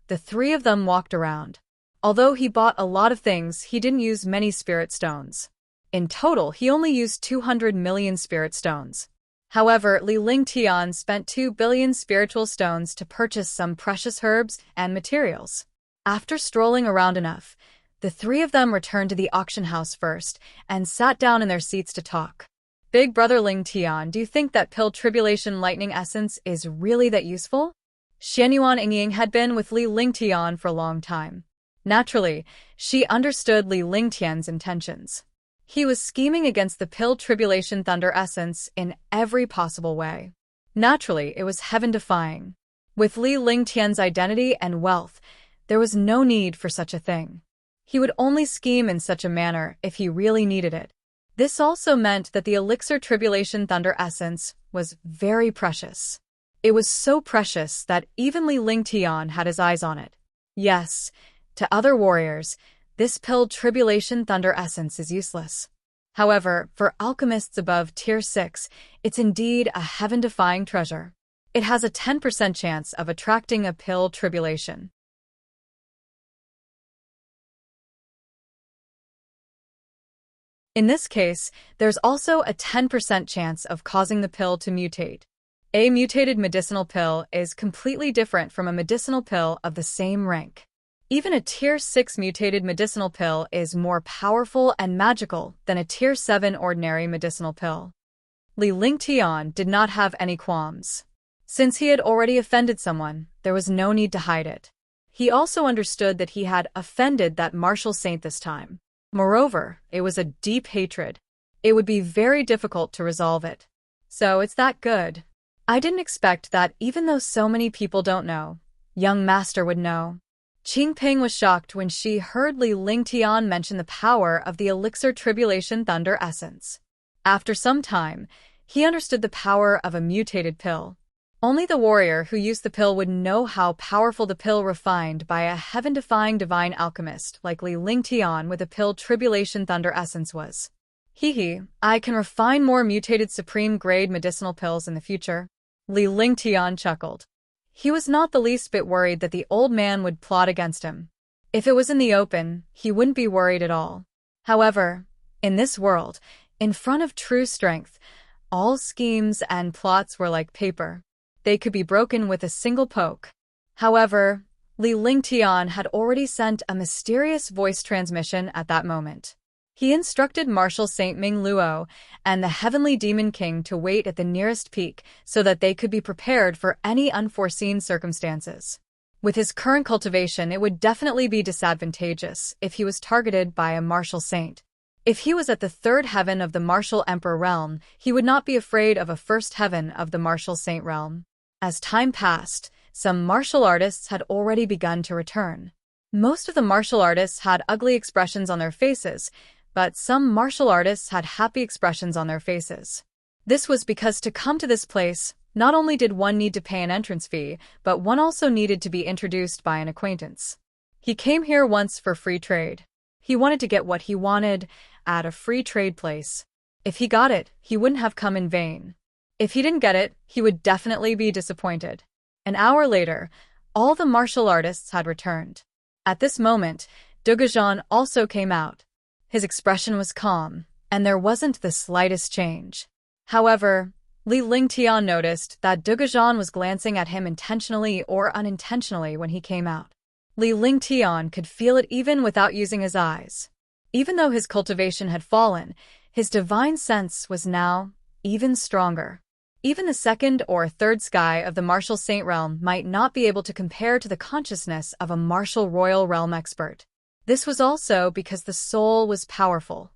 S1: the three of them walked around. Although he bought a lot of things, he didn't use many spirit stones. In total, he only used 200 million spirit stones. However, Li Lingtian spent 2 billion spiritual stones to purchase some precious herbs and materials. After strolling around enough, the three of them returned to the auction house first and sat down in their seats to talk. Big brother Lingtian, do you think that pill tribulation lightning essence is really that useful? Xianyuan Yingying had been with Li Lingtian for a long time. Naturally, she understood Li Lingtian's intentions. He was scheming against the pill tribulation thunder essence in every possible way. Naturally, it was heaven-defying. With Li Lingtian's identity and wealth, there was no need for such a thing. He would only scheme in such a manner if he really needed it. This also meant that the elixir tribulation thunder essence was very precious. It was so precious that even Li Lingtian had his eyes on it. Yes, to other warriors, this pill tribulation thunder essence is useless. However, for alchemists above tier 6, it's indeed a heaven-defying treasure. It has a 10% chance of attracting a pill tribulation. In this case, there's also a 10% chance of causing the pill to mutate. A mutated medicinal pill is completely different from a medicinal pill of the same rank. Even a tier 6 mutated medicinal pill is more powerful and magical than a tier 7 ordinary medicinal pill. Li Lingtian did not have any qualms. Since he had already offended someone, there was no need to hide it. He also understood that he had offended that martial saint this time. Moreover, it was a deep hatred. It would be very difficult to resolve it. So it's that good. I didn't expect that even though so many people don't know, young master would know. Qingping was shocked when she heard Li Lingtian mention the power of the elixir tribulation thunder essence. After some time, he understood the power of a mutated pill. Only the warrior who used the pill would know how powerful the pill refined by a heaven-defying divine alchemist like Li Lingtian with a pill tribulation thunder essence was. I can refine more mutated supreme-grade medicinal pills in the future. Li Lingtian chuckled. He was not the least bit worried that the old man would plot against him. If it was in the open, he wouldn't be worried at all. However, in this world, in front of true strength, all schemes and plots were like paper. They could be broken with a single poke. However, Li Lingtian had already sent a mysterious voice transmission at that moment. He instructed Marshal Saint Ming Luo and the Heavenly Demon King to wait at the nearest peak so that they could be prepared for any unforeseen circumstances. With his current cultivation, it would definitely be disadvantageous if he was targeted by a Martial Saint. If he was at the third heaven of the Martial Emperor realm, he would not be afraid of a first heaven of the Martial Saint realm. As time passed, some martial artists had already begun to return. Most of the martial artists had ugly expressions on their faces, but some martial artists had happy expressions on their faces. This was because to come to this place, not only did one need to pay an entrance fee, but one also needed to be introduced by an acquaintance. He came here once for free trade. He wanted to get what he wanted at a free trade place. If he got it, he wouldn't have come in vain. If he didn't get it, he would definitely be disappointed. An hour later, all the martial artists had returned. At this moment, Dugajan also came out. His expression was calm, and there wasn't the slightest change. However, Li Lingtian noticed that Dugujan was glancing at him intentionally or unintentionally when he came out. Li Lingtian could feel it even without using his eyes. Even though his cultivation had fallen, his divine sense was now even stronger. Even the second or third sky of the martial saint realm might not be able to compare to the consciousness of a martial royal realm expert. This was also because the soul was powerful.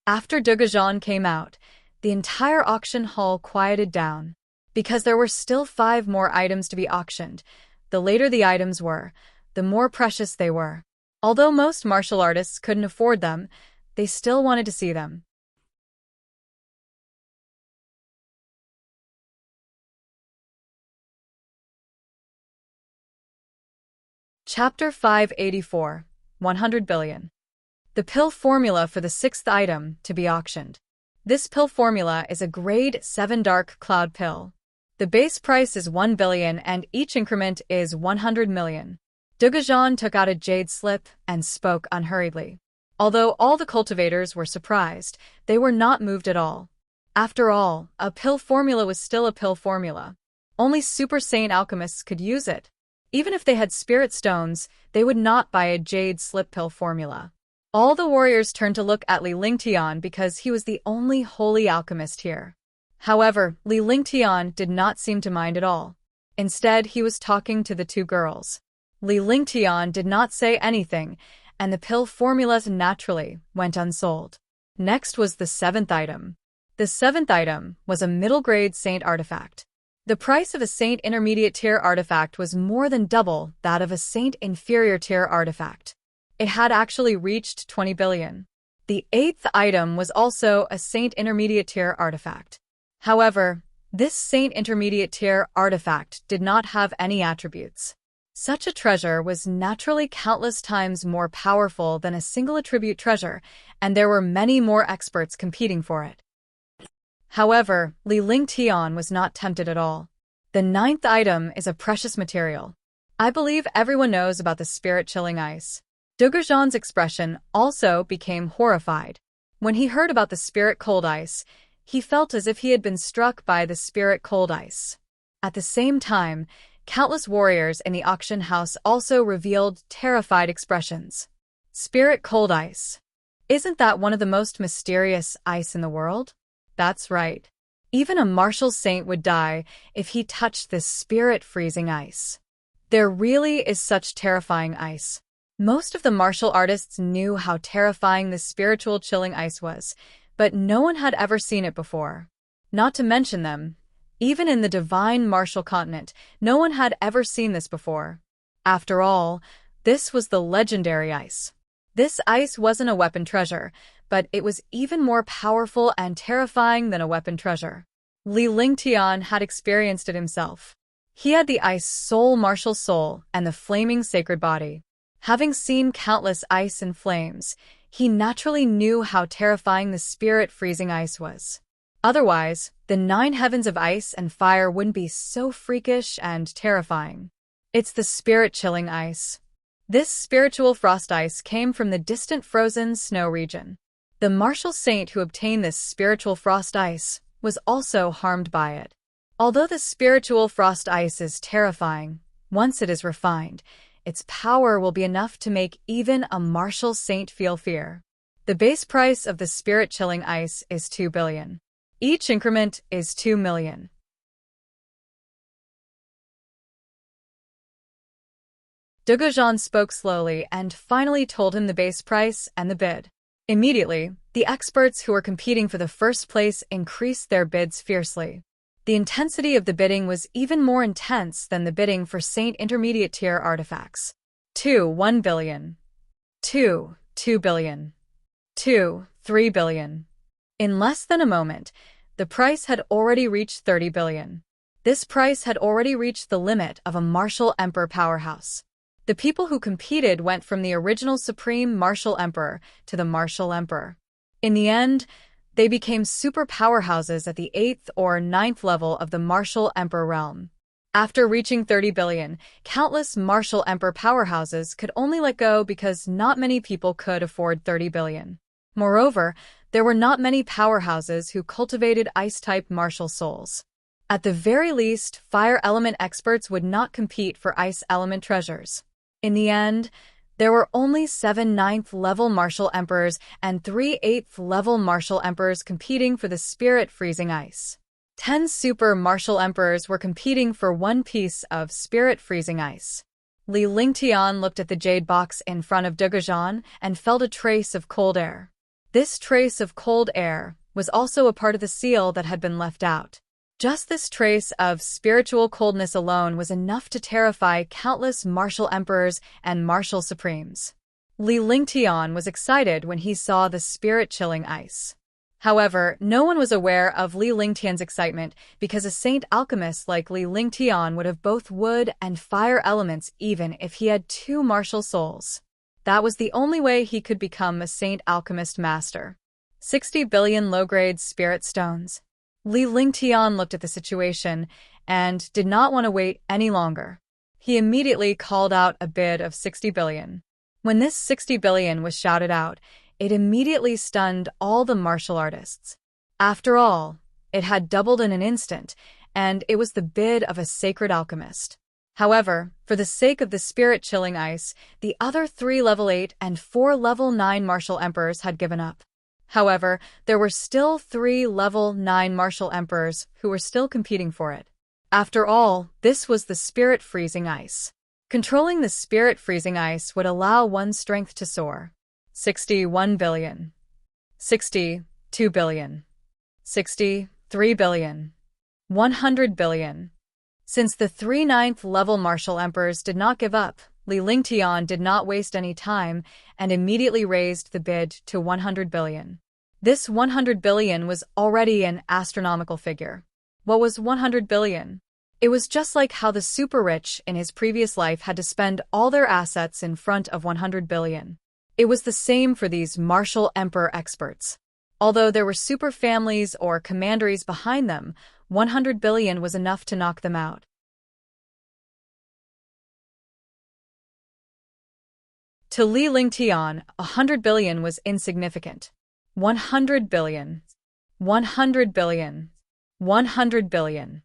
S1: After Dugujan came out, the entire auction hall quieted down. Because there were still 5 more items to be auctioned, the later the items were, the more precious they were. Although most martial artists couldn't afford them, they still wanted to see them. Chapter 584, 100 billion. The pill formula for the 6th item to be auctioned. This pill formula is a grade 7 dark cloud pill. The base price is 1 billion and each increment is 100 million. Dugujan took out a jade slip and spoke unhurriedly. Although all the cultivators were surprised, they were not moved at all. After all, a pill formula was still a pill formula. Only super sane alchemists could use it. Even if they had spirit stones, they would not buy a jade slip pill formula. All the warriors turned to look at Li Lingtian because he was the only holy alchemist here. However, Li Lingtian did not seem to mind at all. Instead, he was talking to the 2 girls. Li Lingtian did not say anything, and the pill formulas naturally went unsold. Next was the 7th item. The 7th item was a middle-grade saint artifact. The price of a saint intermediate tier artifact was more than double that of a saint inferior tier artifact. It had actually reached 20 billion. The 8th item was also a saint intermediate tier artifact. However, this saint intermediate tier artifact did not have any attributes. Such a treasure was naturally countless times more powerful than a single attribute treasure, and there were many more experts competing for it. However, Li Lingtian was not tempted at all. The 9th item is a precious material. I believe everyone knows about the spirit-chilling ice. Dugujan's expression also became horrified. When he heard about the spirit-cold ice, he felt as if he had been struck by the spirit-cold ice. At the same time, countless warriors in the auction house also revealed terrified expressions. Spirit-cold ice. Isn't that one of the most mysterious ice in the world? That's right. Even a martial saint would die if he touched this spirit-freezing ice. There really is such terrifying ice. Most of the martial artists knew how terrifying the spiritual chilling ice was, but no one had ever seen it before. Not to mention them, even in the divine martial continent, no one had ever seen this before. After all, this was the legendary ice. This ice wasn't a weapon treasure, but it was even more powerful and terrifying than a weapon treasure. Li Lingtian had experienced it himself. He had the ice soul martial soul and the flaming sacred body. Having seen countless ice and flames, he naturally knew how terrifying the spirit-freezing ice was. Otherwise, the 9 heavens of ice and fire wouldn't be so freakish and terrifying. It's the spirit-chilling ice. This spiritual frost ice came from the distant frozen snow region. The martial saint who obtained this spiritual frost ice was also harmed by it. Although the spiritual frost ice is terrifying, once it is refined, its power will be enough to make even a martial saint feel fear. The base price of the spirit-chilling ice is 2 billion. Each increment is 2 million. Dugujan spoke slowly and finally told him the base price and the bid. Immediately, the experts who were competing for the first place increased their bids fiercely. The intensity of the bidding was even more intense than the bidding for Saint Intermediate tier artifacts. 1 billion. 2 billion. 3 billion. In less than a moment, the price had already reached 30 billion. This price had already reached the limit of a martial emperor powerhouse. The people who competed went from the original supreme martial emperor to the martial emperor. In the end, they became super powerhouses at the 8th or 9th level of the martial emperor realm. After reaching 30 billion, countless martial emperor powerhouses could only let go because not many people could afford 30 billion. Moreover, there were not many powerhouses who cultivated ice-type martial souls. At the very least, fire element experts would not compete for ice element treasures. In the end, there were only 7 9th-level martial emperors and 3 8th-level martial emperors competing for the spirit freezing ice. 10 super martial emperors were competing for one piece of spirit freezing ice. Li Lingtian looked at the jade box in front of Dugujan and felt a trace of cold air. This trace of cold air was also a part of the seal that had been left out. Just this trace of spiritual coldness alone was enough to terrify countless martial emperors and martial supremes. Li Lingtian was excited when he saw the spirit-chilling ice. However, no one was aware of Li Lingtian's excitement because a saint alchemist like Li Lingtian would have both wood and fire elements even if he had 2 martial souls. That was the only way he could become a saint alchemist master. 60 billion low-grade spirit stones. Li Lingtian looked at the situation and did not want to wait any longer. He immediately called out a bid of 60 billion. When this 60 billion was shouted out, it immediately stunned all the martial artists. After all, it had doubled in an instant, and it was the bid of a sacred alchemist. However, for the sake of the spirit-chilling ice, the other 3 level 8 and 4 level 9 martial emperors had given up. However, there were still 3 level 9 martial emperors who were still competing for it. After all, this was the spirit freezing ice. Controlling the spirit freezing ice would allow one's strength to soar. 61 billion. 62 billion. 63 billion. 100 billion. Since the 3 9th-level martial emperors did not give up, Li Lingtian did not waste any time and immediately raised the bid to 100 billion. This 100 billion was already an astronomical figure. What was 100 billion? It was just like how the super-rich in his previous life had to spend all their assets in front of 100 billion. It was the same for these martial emperor experts. Although there were super families or commanderies behind them, 100 billion was enough to knock them out. To Li Lingtian, 100 billion was insignificant. 100 billion. 100 billion. 100 billion.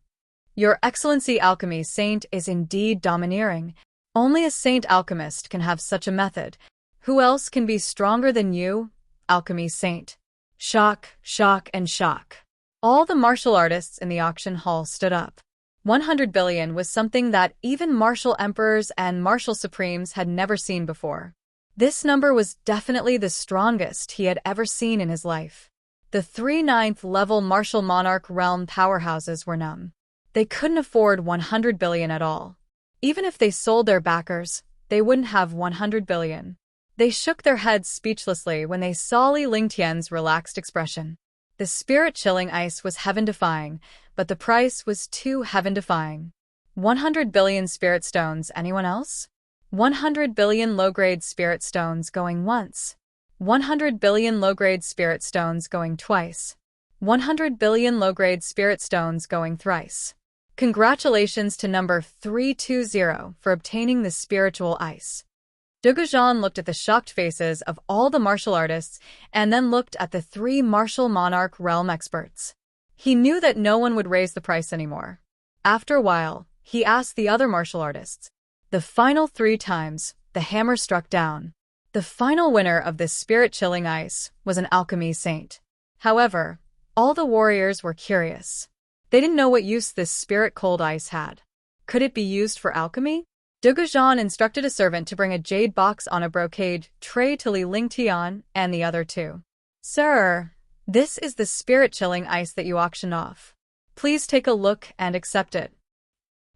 S1: Your Excellency Alchemy Saint is indeed domineering. Only a saint alchemist can have such a method. Who else can be stronger than you, Alchemy Saint? Shock, shock, and shock. All the martial artists in the auction hall stood up. 100 billion was something that even martial emperors and martial supremes had never seen before. This number was definitely the strongest he had ever seen in his life. The 3 9th-level martial monarch realm powerhouses were numb. They couldn't afford 100 billion at all. Even if they sold their backers, they wouldn't have 100 billion. They shook their heads speechlessly when they saw Li Lingtian's relaxed expression. The spirit-chilling ice was heaven-defying, but the price was too heaven-defying. 100 billion spirit stones, anyone else? 100 billion low-grade spirit stones going once. 100 billion low-grade spirit stones going twice. 100 billion low-grade spirit stones going thrice. Congratulations to number 320 for obtaining the spiritual ice. Dugujan looked at the shocked faces of all the martial artists and then looked at the 3 martial monarch realm experts. He knew that no one would raise the price anymore. After a while, he asked the other martial artists. The final 3 times, the hammer struck down. The final winner of this spirit-chilling ice was an alchemy saint. However, all the warriors were curious. They didn't know what use this spirit-cold ice had. Could it be used for alchemy? Dugujan instructed a servant to bring a jade box on a brocade tray to Li Lingtian and the other 2. Sir, this is the spirit-chilling ice that you auctioned off. Please take a look and accept it.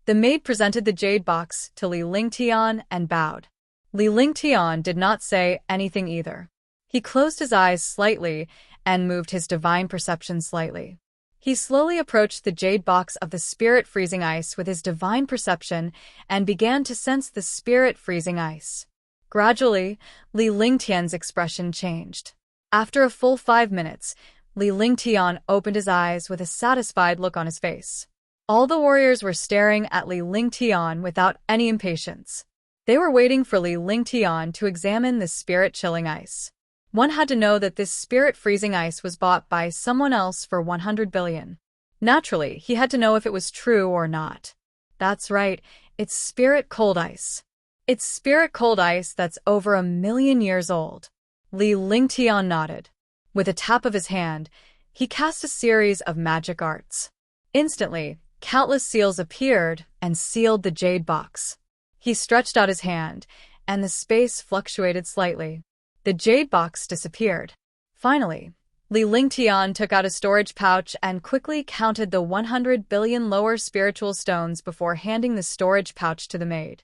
S1: The maid presented the jade box to Li Lingtian and bowed. Li Lingtian did not say anything either. He closed his eyes slightly and moved his divine perception slightly. He slowly approached the jade box of the spirit-freezing ice with his divine perception and began to sense the spirit-freezing ice. Gradually, Li Lingtian's expression changed. After a full 5 minutes, Li Lingtian opened his eyes with a satisfied look on his face. All the warriors were staring at Li Lingtian without any impatience. They were waiting for Li Lingtian to examine the spirit-chilling ice. One had to know that this spirit-freezing ice was bought by someone else for 100 billion. Naturally, he had to know if it was true or not. That's right, it's spirit-cold ice. It's spirit-cold ice that's over 1,000,000 years old. Li Lingtian nodded. With a tap of his hand, he cast a series of magic arts. Instantly, countless seals appeared and sealed the jade box. He stretched out his hand, and the space fluctuated slightly. The jade box disappeared. Finally, Li Lingtian took out a storage pouch and quickly counted the 100 billion lower spiritual stones before handing the storage pouch to the maid.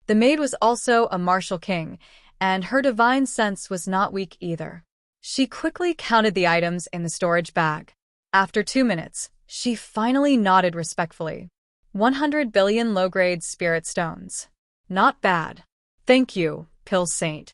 S1: The maid was also a martial king, and her divine sense was not weak either. She quickly counted the items in the storage bag. After 2 minutes, she finally nodded respectfully. 100 billion low-grade spirit stones. Not bad. Thank you, Pill Saint.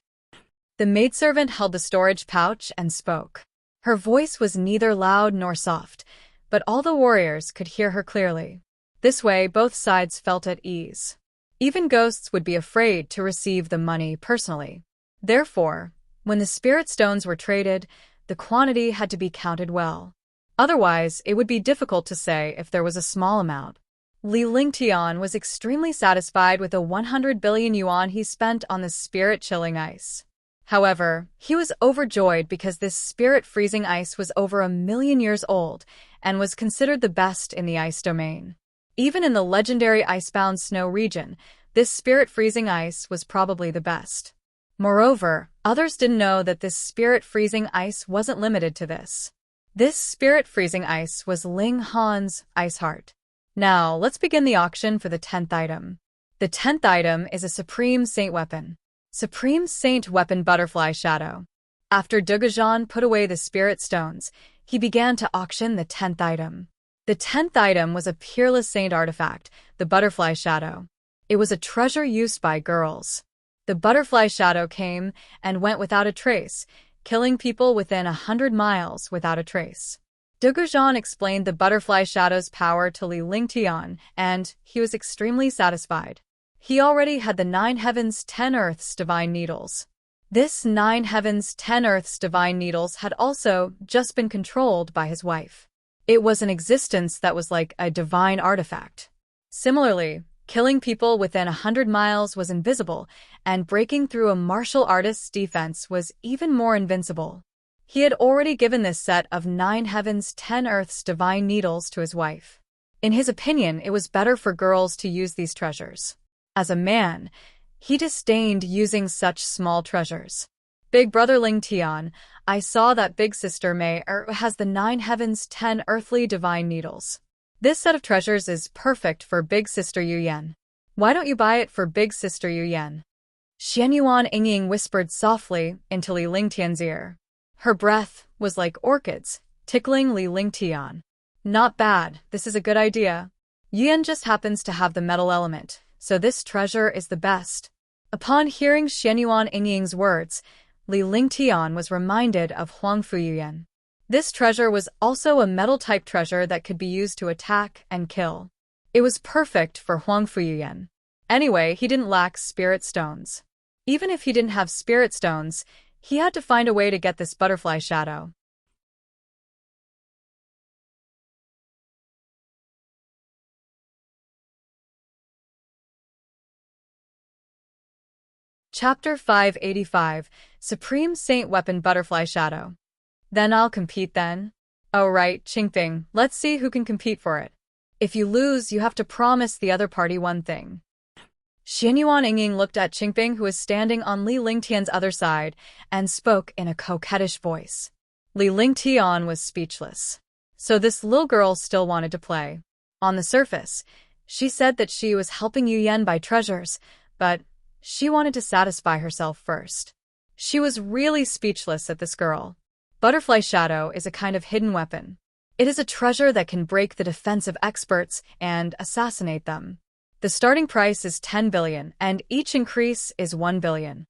S1: The maidservant held the storage pouch and spoke. Her voice was neither loud nor soft, but all the warriors could hear her clearly. This way, both sides felt at ease. Even ghosts would be afraid to receive the money personally. Therefore, when the spirit stones were traded, the quantity had to be counted well. Otherwise, it would be difficult to say if there was a small amount. Li Lingtian was extremely satisfied with the 100 billion yuan he spent on the spirit-chilling ice. However, he was overjoyed because this spirit-freezing ice was over 1,000,000 years old and was considered the best in the ice domain. Even in the legendary icebound snow region, this spirit-freezing ice was probably the best. Moreover, others didn't know that this spirit-freezing ice wasn't limited to this. This spirit-freezing ice was Ling Han's ice heart. Now, let's begin the auction for the 10th item. The 10th item is a Supreme Saint weapon. Supreme Saint weapon Butterfly Shadow. After Dugajan put away the spirit stones, he began to auction the 10th item. The 10th item was a peerless saint artifact, the Butterfly Shadow. It was a treasure used by girls. The Butterfly Shadow came and went without a trace, killing people within 100 miles without a trace. Dugajan explained the Butterfly Shadow's power to Li Lingtian, and he was extremely satisfied. He already had the 9 heavens 10 earths divine needles. This 9 heavens 10 earths divine needles had also just been controlled by his wife. It was an existence that was like a divine artifact. Similarly, killing people within 100 miles was invisible, and breaking through a martial artist's defense was even more invincible. He had already given this set of 9 heavens 10 earths divine needles to his wife. In his opinion, it was better for girls to use these treasures. As a man, he disdained using such small treasures. Big brother Lingtian, I saw that big sister Mei has the 9 heavens 10 earthly divine needles. This set of treasures is perfect for big sister Yu Yan. Why don't you buy it for big sister Yu Yan? Xianyuan Yingying whispered softly into Li Lingtian's ear. Her breath was like orchids, tickling Li Lingtian. Not bad, this is a good idea. Yuan just happens to have the metal element, so this treasure is the best. Upon hearing Xianyuan Yingying's words, Li Lingtian was reminded of Huangfu Yuyan. This treasure was also a metal-type treasure that could be used to attack and kill. It was perfect for Huangfu Yuyan. Anyway, he didn't lack spirit stones. Even if he didn't have spirit stones, he had to find a way to get this butterfly shadow. Chapter 585, Supreme Saint Weapon Butterfly Shadow. Then I'll compete then? Oh right, Qingping, let's see who can compete for it. If you lose, you have to promise the other party one thing. Xianyuan Yingying looked at Qingping, who was standing on Li Lingtian's other side, and spoke in a coquettish voice. Li Lingtian was speechless. So this little girl still wanted to play. On the surface, she said that she was helping Yu Yan buy treasures, but she wanted to satisfy herself first. She was really speechless at this girl. Butterfly Shadow is a kind of hidden weapon. It is a treasure that can break the defense of experts and assassinate them. The starting price is 10 billion, and each increase is 1 billion.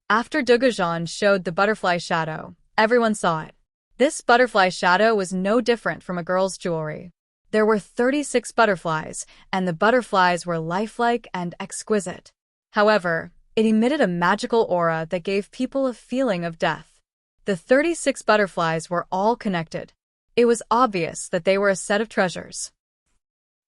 S1: After Dugajan showed the butterfly shadow, everyone saw it. This butterfly shadow was no different from a girl's jewelry. There were 36 butterflies, and the butterflies were lifelike and exquisite. However, it emitted a magical aura that gave people a feeling of death. The 36 butterflies were all connected. It was obvious that they were a set of treasures.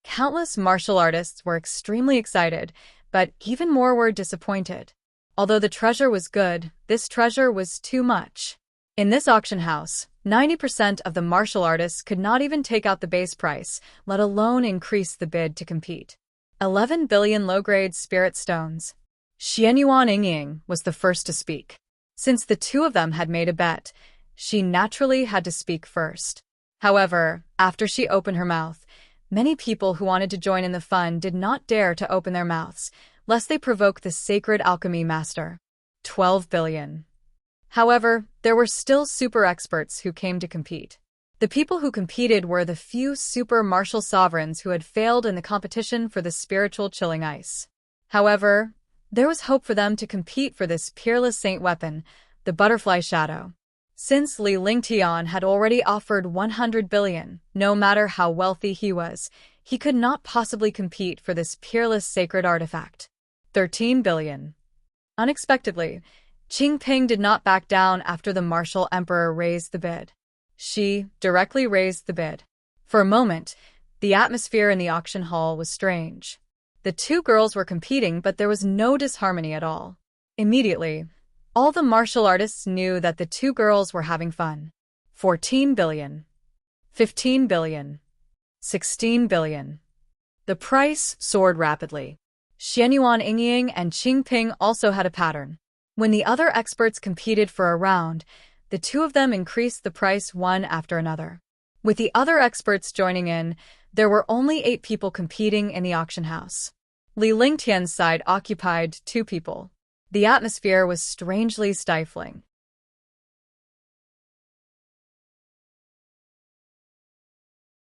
S1: Countless martial artists were extremely excited, but even more were disappointed. Although the treasure was good, this treasure was too much. In this auction house, 90% of the martial artists could not even take out the base price, let alone increase the bid to compete. 11 billion low-grade spirit stones. Xianyuan Yingying was the first to speak. Since the two of them had made a bet, she naturally had to speak first. However, after she opened her mouth, many people who wanted to join in the fun did not dare to open their mouths, lest they provoke the sacred alchemy master. 12 billion. However, there were still super experts who came to compete. The people who competed were the few super martial sovereigns who had failed in the competition for the spiritual chilling ice. However, there was hope for them to compete for this peerless saint weapon, the butterfly shadow. Since Li Lingtian had already offered 100 billion, no matter how wealthy he was, he could not possibly compete for this peerless sacred artifact. 13 billion. Unexpectedly, Qingping did not back down after the martial emperor raised the bid. She directly raised the bid. For a moment, the atmosphere in the auction hall was strange. The two girls were competing, but there was no disharmony at all. Immediately, all the martial artists knew that the two girls were having fun. 14 billion. 15 billion. 16 billion. The price soared rapidly. Xianyuan Yingying and Qingping also had a pattern. When the other experts competed for a round, the two of them increased the price one after another. With the other experts joining in, there were only 8 people competing in the auction house. Li Lingtian's side occupied 2 people. The atmosphere was strangely stifling.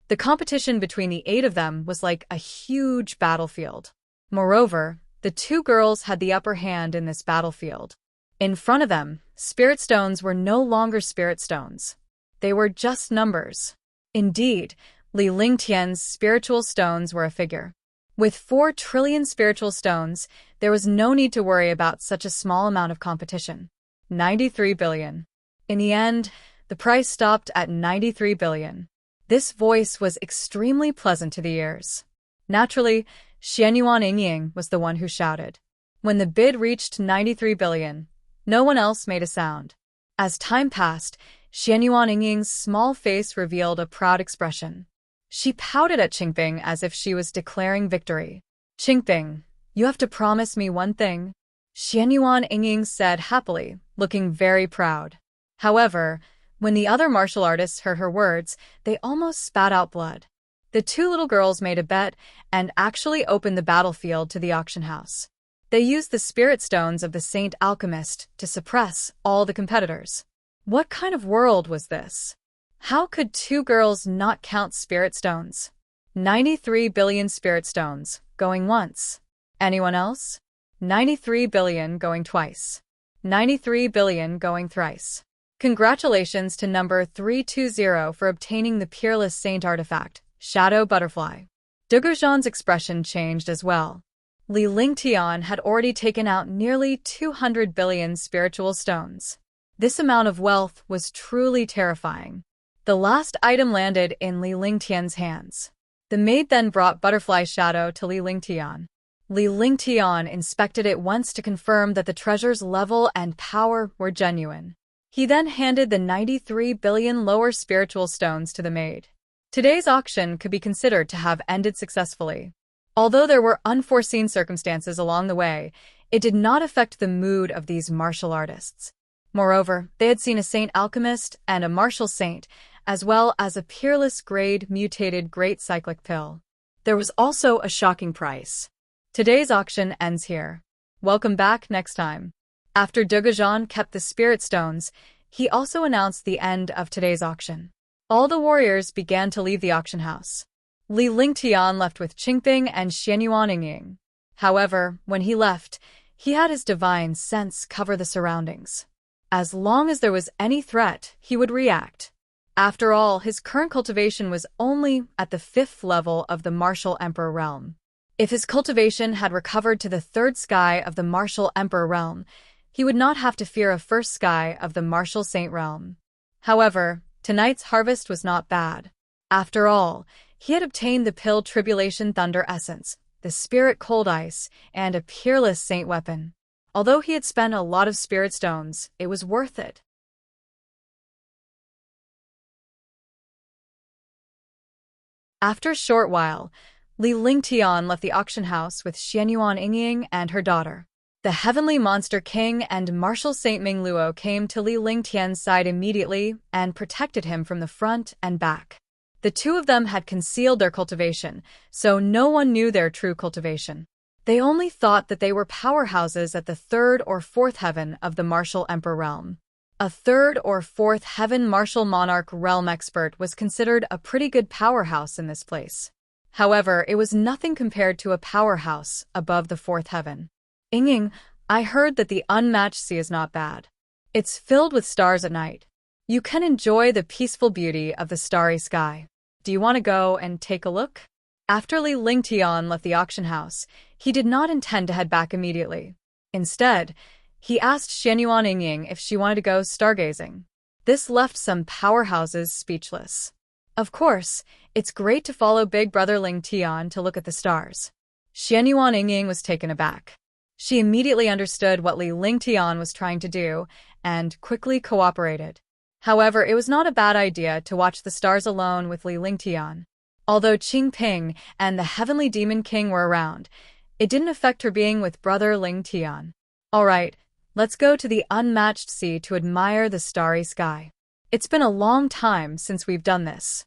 S1: The competition between the 8 of them was like a huge battlefield. Moreover, the 2 girls had the upper hand in this battlefield. In front of them, spirit stones were no longer spirit stones. They were just numbers. Indeed, Li Lingtian's spiritual stones were a figure. With 4 trillion spiritual stones, there was no need to worry about such a small amount of competition. 93 billion. In the end, the price stopped at 93 billion. This voice was extremely pleasant to the ears. Naturally, Xianyuan Yingying was the one who shouted. When the bid reached 93 billion, no one else made a sound. As time passed, Xianyuan Yingying's small face revealed a proud expression. She pouted at Qingping as if she was declaring victory. Qingping, you have to promise me one thing, Xianyuan Yingying said happily, looking very proud. However, when the other martial artists heard her words, they almost spat out blood. The 2 little girls made a bet and actually opened the battlefield to the auction house. They used the spirit stones of the Saint Alchemist to suppress all the competitors. What kind of world was this? How could 2 girls not count spirit stones? 93 billion spirit stones, going once. Anyone else? 93 billion going twice. 93 billion going thrice. Congratulations to number 320 for obtaining the Peerless Saint artifact, Shadow Butterfly. Dugujan's expression changed as well. Li Lingtian had already taken out nearly 200 billion spiritual stones. This amount of wealth was truly terrifying. The last item landed in Li Lingtian's hands. The maid then brought Butterfly Shadow to Li Lingtian. Li Lingtian inspected it once to confirm that the treasure's level and power were genuine. He then handed the 93 billion lower spiritual stones to the maid. Today's auction could be considered to have ended successfully. Although there were unforeseen circumstances along the way, it did not affect the mood of these martial artists. Moreover, they had seen a saint alchemist and a martial saint, as well as a peerless grade mutated great cyclic pill. There was also a shocking price. Today's auction ends here. Welcome back next time. After Dugujan kept the spirit stones, he also announced the end of today's auction. All the warriors began to leave the auction house. Li Lingtian left with Qingping and Xianyuan Yingying. However, when he left, he had his divine sense cover the surroundings. As long as there was any threat, he would react. After all, his current cultivation was only at the 5th level of the martial emperor realm. If his cultivation had recovered to the third sky of the martial emperor realm, he would not have to fear a first sky of the martial saint realm. However, tonight's harvest was not bad. After all, he had obtained the pill Tribulation Thunder Essence, the Spirit Cold Ice, and a peerless saint weapon. Although he had spent a lot of spirit stones, it was worth it. After a short while, Li Lingtian left the auction house with Xianyuan Yingying and her daughter. The Heavenly Monster King and Martial Saint Ming Luo came to Li Lingtian's side immediately and protected him from the front and back. The two of them had concealed their cultivation, so no one knew their true cultivation. They only thought that they were powerhouses at the third or fourth heaven of the martial emperor realm. A third or fourth heaven martial monarch realm expert was considered a pretty good powerhouse in this place. However, it was nothing compared to a powerhouse above the fourth heaven. Yingying, I heard that the unmatched sea is not bad. It's filled with stars at night. You can enjoy the peaceful beauty of the starry sky. Do you want to go and take a look? After Li Lingtian left the auction house, he did not intend to head back immediately. Instead, he asked Xianyuan Yingying if she wanted to go stargazing. This left some powerhouses speechless. Of course, it's great to follow Big Brother Lingtian to look at the stars. Xianyuan Yingying was taken aback. She immediately understood what Li Lingtian was trying to do and quickly cooperated. However, it was not a bad idea to watch the stars alone with Li Lingtian. Although Qing Ping and the Heavenly Demon King were around, it didn't affect her being with Brother Lingtian. Alright, let's go to the unmatched sea to admire the starry sky. It's been a long time since we've done this.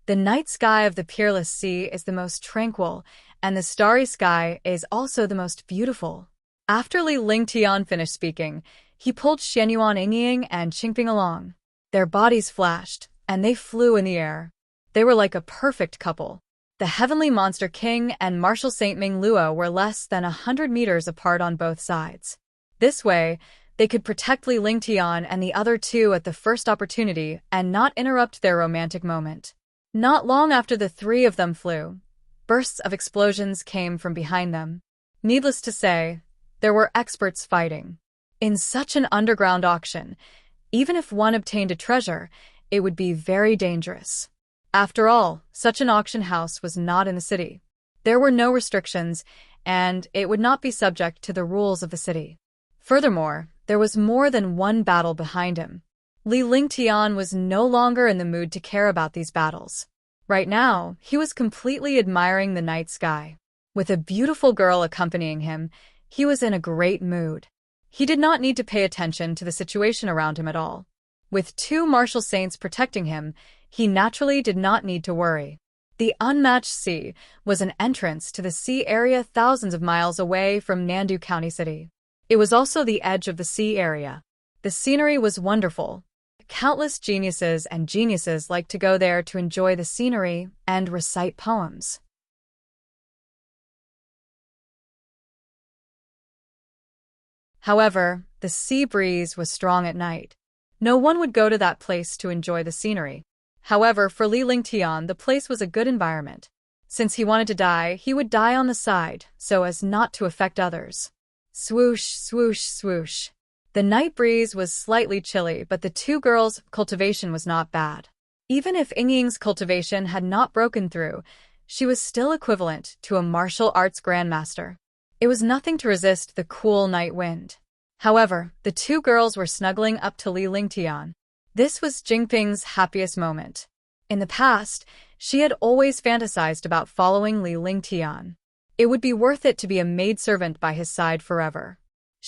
S1: The night sky of the peerless sea is the most tranquil, and the starry sky is also the most beautiful. After Li Lingtian finished speaking, he pulled Xianyuan Yingying and Qingping along. Their bodies flashed, and they flew in the air. They were like a perfect couple. The Heavenly Monster King and Martial Saint Ming Luo were less than 100 meters apart on both sides. This way, they could protect Li Lingtian and the other two at the first opportunity and not interrupt their romantic moment. Not long after the three of them flew, bursts of explosions came from behind them. Needless to say, there were experts fighting. In such an underground auction, even if one obtained a treasure, it would be very dangerous. After all, such an auction house was not in the city. There were no restrictions, and it would not be subject to the rules of the city. Furthermore, there was more than one battle behind him. Li Lingtian was no longer in the mood to care about these battles. Right now, he was completely admiring the night sky. With a beautiful girl accompanying him, he was in a great mood. He did not need to pay attention to the situation around him at all. With two martial saints protecting him, he naturally did not need to worry. The unmatched sea was an entrance to the sea area thousands of miles away from Nandu County City. It was also the edge of the sea area. The scenery was wonderful. Countless geniuses and geniuses liked to go there to enjoy the scenery and recite poems. However, the sea breeze was strong at night. No one would go to that place to enjoy the scenery. However, for Li Lingtian, the place was a good environment. Since he wanted to die, he would die on the side, so as not to affect others. Swoosh, swoosh, swoosh. The night breeze was slightly chilly, but the two girls' cultivation was not bad. Even if Yingying's cultivation had not broken through, she was still equivalent to a martial arts grandmaster. It was nothing to resist the cool night wind. However, the two girls were snuggling up to Li Lingtian. This was Jingping's happiest moment. In the past, she had always fantasized about following Li Lingtian. It would be worth it to be a maidservant by his side forever.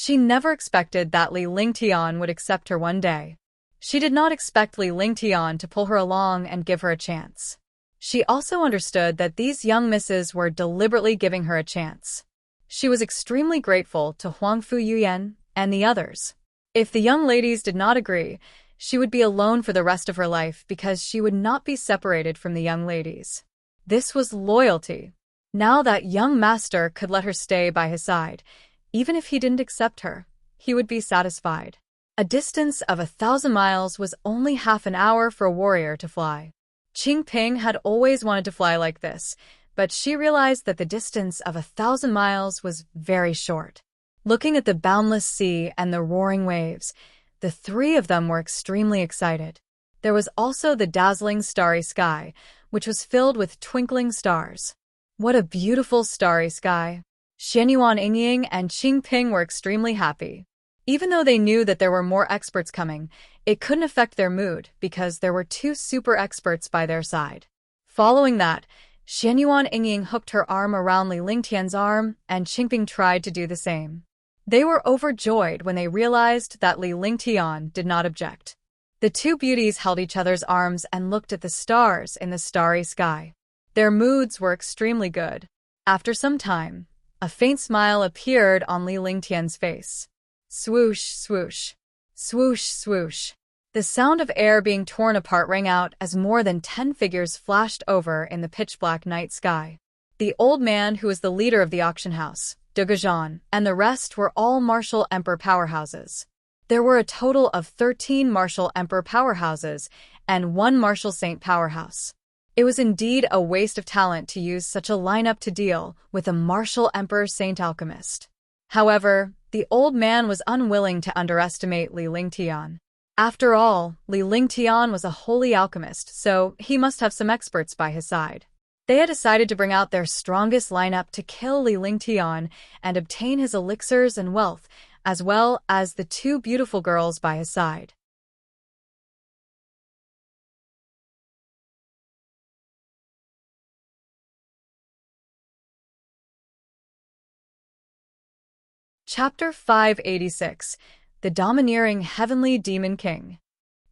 S1: She never expected that Li Lingtian would accept her one day. She did not expect Li Lingtian to pull her along and give her a chance. She also understood that these young misses were deliberately giving her a chance. She was extremely grateful to Huangfu Yuyan and the others. If the young ladies did not agree, she would be alone for the rest of her life because she would not be separated from the young ladies. This was loyalty. Now that young master could let her stay by his side, even if he didn't accept her, he would be satisfied. A distance of 1,000 miles was only half an hour for a warrior to fly. Qing Ping had always wanted to fly like this, but she realized that the distance of 1,000 miles was very short. Looking at the boundless sea and the roaring waves, the three of them were extremely excited. There was also the dazzling starry sky, which was filled with twinkling stars. What a beautiful starry sky! Xianyuan Yingying and Qingping were extremely happy. Even though they knew that there were more experts coming, it couldn't affect their mood because there were two super experts by their side. Following that, Xianyuan Yingying hooked her arm around Li Lingtian's arm, and Qingping tried to do the same. They were overjoyed when they realized that Li Lingtian did not object. The two beauties held each other's arms and looked at the stars in the starry sky. Their moods were extremely good. After some time, a faint smile appeared on Li Lingtian's face. Swoosh, swoosh. Swoosh, swoosh. The sound of air being torn apart rang out as more than 10 figures flashed over in the pitch-black night sky. The old man who was the leader of the auction house, Dugajan, and the rest were all martial emperor powerhouses. There were a total of 13 martial emperor powerhouses and 1 martial saint powerhouse. It was indeed a waste of talent to use such a lineup to deal with a martial emperor saint alchemist. However, the old man was unwilling to underestimate Li Lingtian. After all, Li Lingtian was a holy alchemist, so he must have some experts by his side. They had decided to bring out their strongest lineup to kill Li Lingtian and obtain his elixirs and wealth, as well as the two beautiful girls by his side. Chapter 586. The Domineering Heavenly Demon King.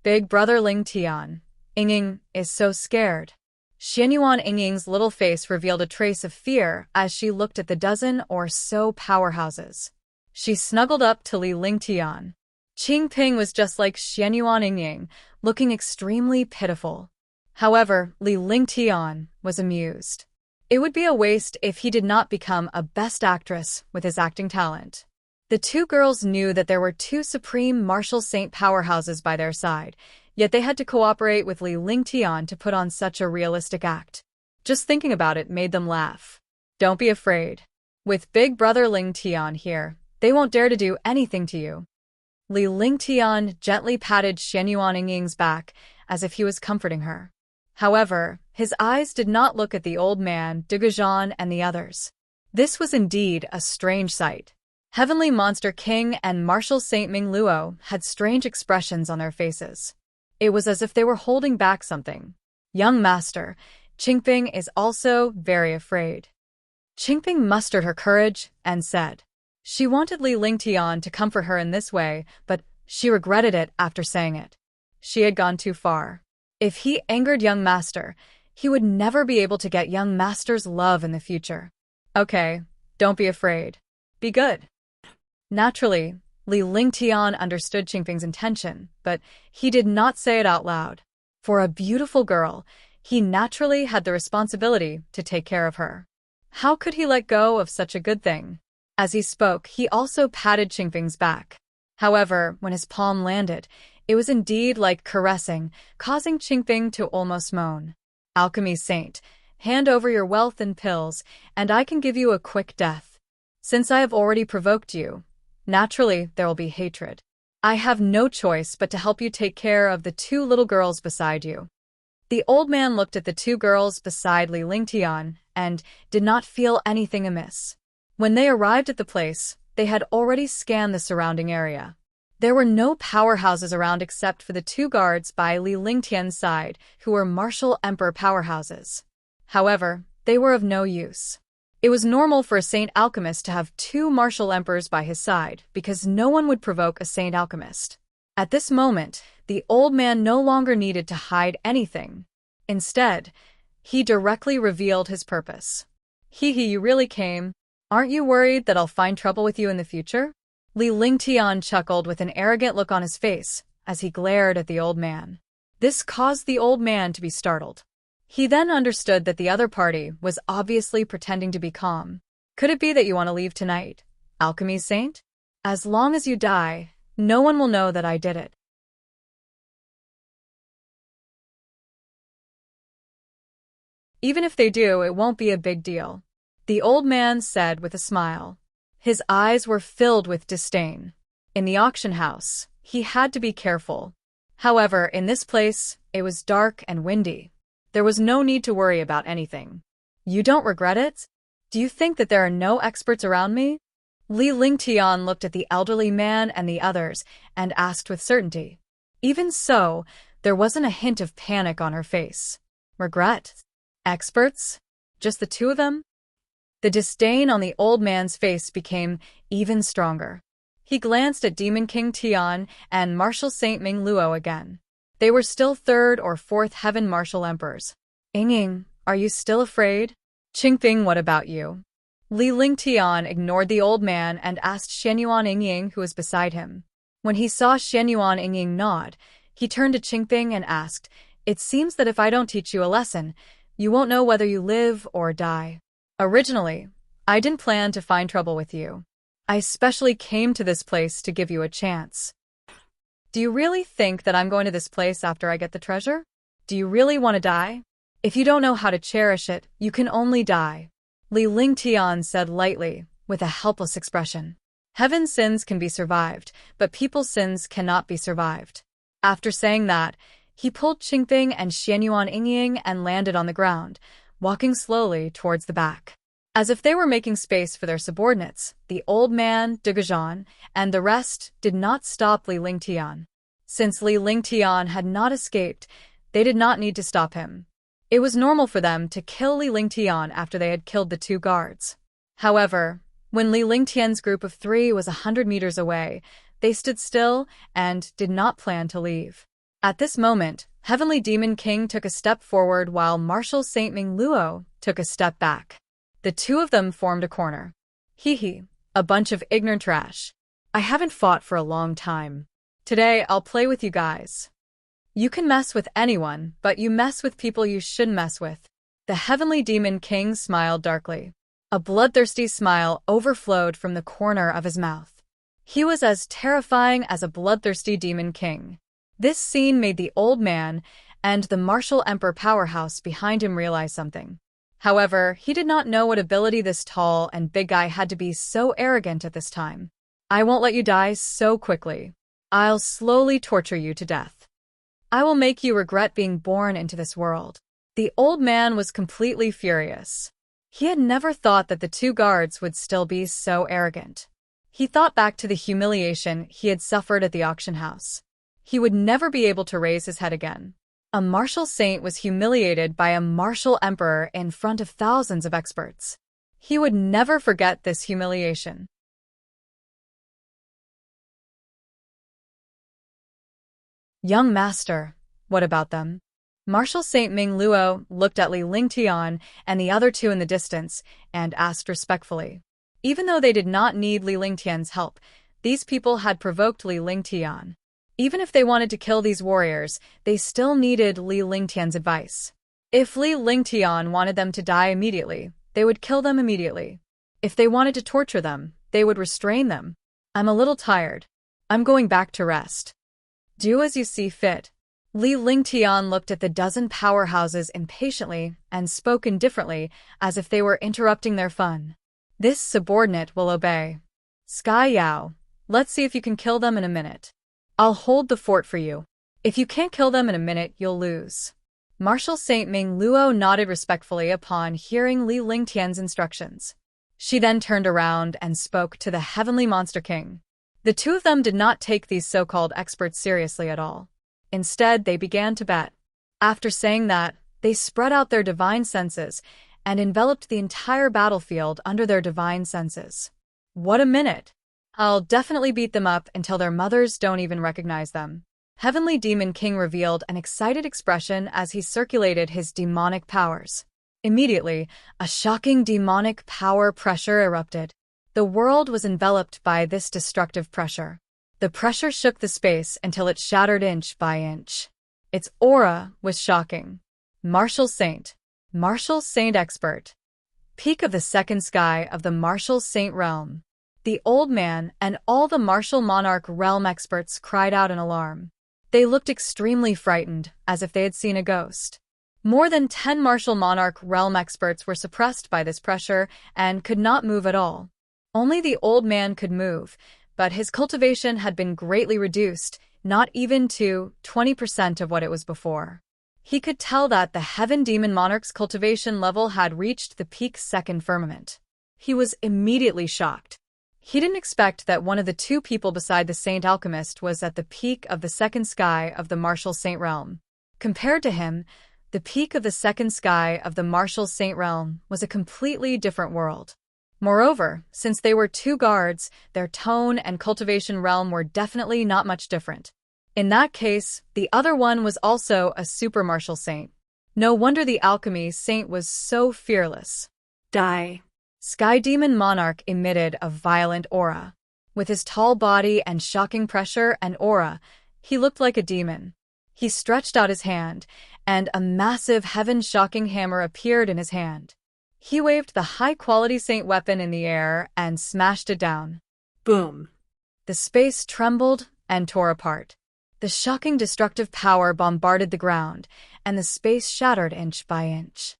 S1: Big Brother Lingtian. Yingying is so scared. Xianyuan Yingying's little face revealed a trace of fear as she looked at the dozen or so powerhouses. She snuggled up to Li Lingtian. Qingping was just like Xianyuan Yingying, looking extremely pitiful. However, Li Lingtian was amused. It would be a waste if he did not become a best actress with his acting talent. The two girls knew that there were two supreme martial saint powerhouses by their side, yet they had to cooperate with Li Lingtian to put on such a realistic act. Just thinking about it made them laugh. Don't be afraid. With Big Brother Lingtian here, they won't dare to do anything to you. Li Lingtian gently patted Xianyuan Yingying's back as if he was comforting her. However, his eyes did not look at the old man, Dugajan, and the others. This was indeed a strange sight. Heavenly Monster King and Martial Saint Ming Luo had strange expressions on their faces. It was as if they were holding back something. Young Master, Qingping is also very afraid. Qingping mustered her courage and said. She wanted Li Lingtian to comfort her in this way, but she regretted it after saying it. She had gone too far. If he angered young Master, he would never be able to get young Master's love in the future. Okay, don't be afraid. Be good. Naturally, Li Lingtian understood Qingping's intention, but he did not say it out loud. For a beautiful girl, he naturally had the responsibility to take care of her. How could he let go of such a good thing? As he spoke, he also patted Qingping's back. However, when his palm landed, it was indeed like caressing, causing Qingping to almost moan. Alchemy Saint, hand over your wealth and pills, and I can give you a quick death. Since I have already provoked you, naturally there will be hatred. I have no choice but to help you take care of the two little girls beside you. The old man looked at the two girls beside Li Lingtian and did not feel anything amiss. When they arrived at the place, they had already scanned the surrounding area. There were no powerhouses around except for the two guards by Li Lingtian's side, who were martial emperor powerhouses. However, they were of no use. It was normal for a saint alchemist to have two martial emperors by his side, because no one would provoke a saint alchemist. At this moment, the old man no longer needed to hide anything. Instead, he directly revealed his purpose. You really came. Aren't you worried that I'll find trouble with you in the future? Li Lingtian chuckled with an arrogant look on his face as he glared at the old man. This caused the old man to be startled. He then understood that the other party was obviously pretending to be calm. Could it be that you want to leave tonight, Alchemy Saint? As long as you die, no one will know that I did it. Even if they do, it won't be a big deal," the old man said with a smile. His eyes were filled with disdain. In the auction house, he had to be careful. However, in this place, it was dark and windy. There was no need to worry about anything. "You don't regret it? Do you think that there are no experts around me?" Li Lingtian looked at the elderly man and the others and asked with certainty. Even so, there wasn't a hint of panic on her face. Regret? Experts? Just the two of them? The disdain on the old man's face became even stronger. He glanced at Demon King Tian and Martial Saint Ming Luo again. They were still third or fourth heaven martial emperors. "Ying, are you still afraid?" "Qingping, what about you?" Li Lingtian ignored the old man and asked Shenyuan Yingying, who was beside him. When he saw Shenyuan Yingying nod, he turned to Qingping and asked, "It seems that if I don't teach you a lesson, you won't know whether you live or die. Originally, I didn't plan to find trouble with you. I especially came to this place to give you a chance. Do you really think that I'm going to this place after I get the treasure? Do you really want to die? If you don't know how to cherish it, you can only die." Li Lingtian said lightly, with a helpless expression. "Heaven's sins can be survived, but people's sins cannot be survived." After saying that, he pulled Qingping and Xianyuan Yingying and landed on the ground, walking slowly towards the back. As if they were making space for their subordinates, the old man, Degajan, and the rest did not stop Li Lingtian. Since Li Lingtian had not escaped, they did not need to stop him. It was normal for them to kill Li Lingtian after they had killed the two guards. However, when Li Lingtian's group of 3 was 100 meters away, they stood still and did not plan to leave. At this moment, Heavenly Demon King took a step forward while Martial Saint Ming Luo took a step back. The two of them formed a corner. "Hee, a bunch of ignorant trash. I haven't fought for a long time. Today, I'll play with you guys. You can mess with anyone, but you mess with people you shouldn't mess with." The Heavenly Demon King smiled darkly. A bloodthirsty smile overflowed from the corner of his mouth. He was as terrifying as a bloodthirsty Demon King. This scene made the old man and the martial emperor powerhouse behind him realize something. However, he did not know what ability this tall and big guy had to be so arrogant at this time. "I won't let you die so quickly. I'll slowly torture you to death. I will make you regret being born into this world." The old man was completely furious. He had never thought that the two guards would still be so arrogant. He thought back to the humiliation he had suffered at the auction house. He would never be able to raise his head again. A martial saint was humiliated by a martial emperor in front of thousands of experts. He would never forget this humiliation. "Young master, what about them?" Martial Saint Ming Luo looked at Li Lingtian and the other two in the distance and asked respectfully. Even though they did not need Li Lingtian's help, these people had provoked Li Lingtian. Even if they wanted to kill these warriors, they still needed Li Lingtian's advice. If Li Lingtian wanted them to die immediately, they would kill them immediately. If they wanted to torture them, they would restrain them. "I'm a little tired. I'm going back to rest. Do as you see fit." Li Lingtian looked at the dozen powerhouses impatiently and spoke indifferently as if they were interrupting their fun. "This subordinate will obey. Sky Yao, let's see if you can kill them in a minute. I'll hold the fort for you. If you can't kill them in a minute, you'll lose." Martial Saint Ming Luo nodded respectfully upon hearing Li Lingtian's instructions. She then turned around and spoke to the Heavenly Monster King. The two of them did not take these so-called experts seriously at all. Instead, they began to bet. After saying that, they spread out their divine senses and enveloped the entire battlefield under their divine senses. "What a minute! I'll definitely beat them up until their mothers don't even recognize them." Heavenly Demon King revealed an excited expression as he circulated his demonic powers. Immediately, a shocking demonic power pressure erupted. The world was enveloped by this destructive pressure. The pressure shook the space until it shattered inch by inch. Its aura was shocking. Martial Saint Expert. Peak of the second sky of the Martial Saint realm. The old man and all the Martial Monarch realm experts cried out in alarm. They looked extremely frightened, as if they had seen a ghost. More than 10 martial monarch realm experts were suppressed by this pressure and could not move at all. Only the old man could move, but his cultivation had been greatly reduced, not even to 20% of what it was before. He could tell that the Heaven Demon Monarch's cultivation level had reached the peak second firmament. He was immediately shocked. He didn't expect that one of the two people beside the Saint Alchemist was at the peak of the second sky of the Martial Saint Realm. Compared to him, the peak of the second sky of the Martial Saint Realm was a completely different world. Moreover, since they were two guards, their tone and cultivation realm were definitely not much different. In that case, the other one was also a super martial saint. No wonder the alchemy saint was so fearless.
S2: Die.
S1: Sky Demon Monarch emitted a violent aura. With his tall body and shocking pressure and aura, he looked like a demon. He stretched out his hand, and a massive heaven-shocking hammer appeared in his hand. He waved the high-quality saint weapon in the air and smashed it down.
S2: Boom.
S1: The space trembled and tore apart. The shocking destructive power bombarded the ground, and the space shattered inch by inch.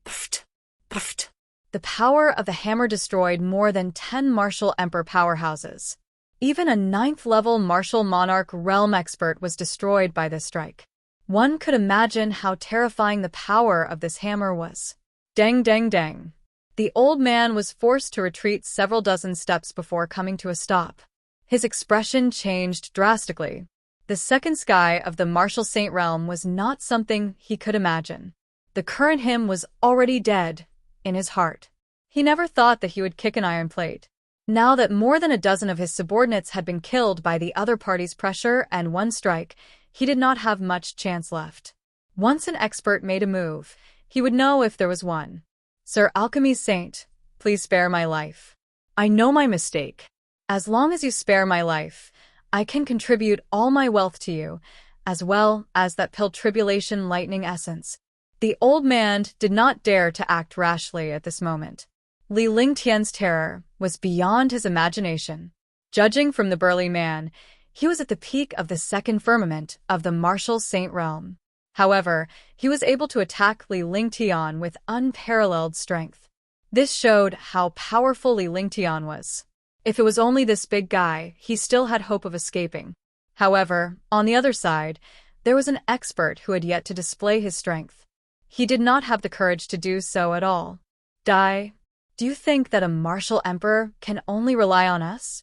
S2: Puffed. Puffed.
S1: The power of the hammer destroyed more than 10 martial emperor powerhouses. Even a 9th-level martial monarch realm expert was destroyed by this strike. One could imagine how terrifying the power of this hammer was. Dang, dang, dang. The old man was forced to retreat several dozen steps before coming to a stop. His expression changed drastically. The second sky of the Martial Saint Realm was not something he could imagine. The current him was already dead in his heart. He never thought that he would kick an iron plate. Now that more than a dozen of his subordinates had been killed by the other party's pressure and one strike, he did not have much chance left. Once an expert made a move, he would know if there was one. Sir Alchemy Saint, please spare my life. I know my mistake. As long as you spare my life, I can contribute all my wealth to you, as well as that pill tribulation lightning essence. The old man did not dare to act rashly at this moment. Li Lingtian's terror was beyond his imagination. Judging from the burly man, he was at the peak of the second firmament of the Martial Saint Realm. However, he was able to attack Li Lingtian with unparalleled strength. This showed how powerful Li Lingtian was. If it was only this big guy, he still had hope of escaping. However, on the other side, there was an expert who had yet to display his strength. He did not have the courage to do so at all. Die. Do you think that a martial emperor can only rely on us?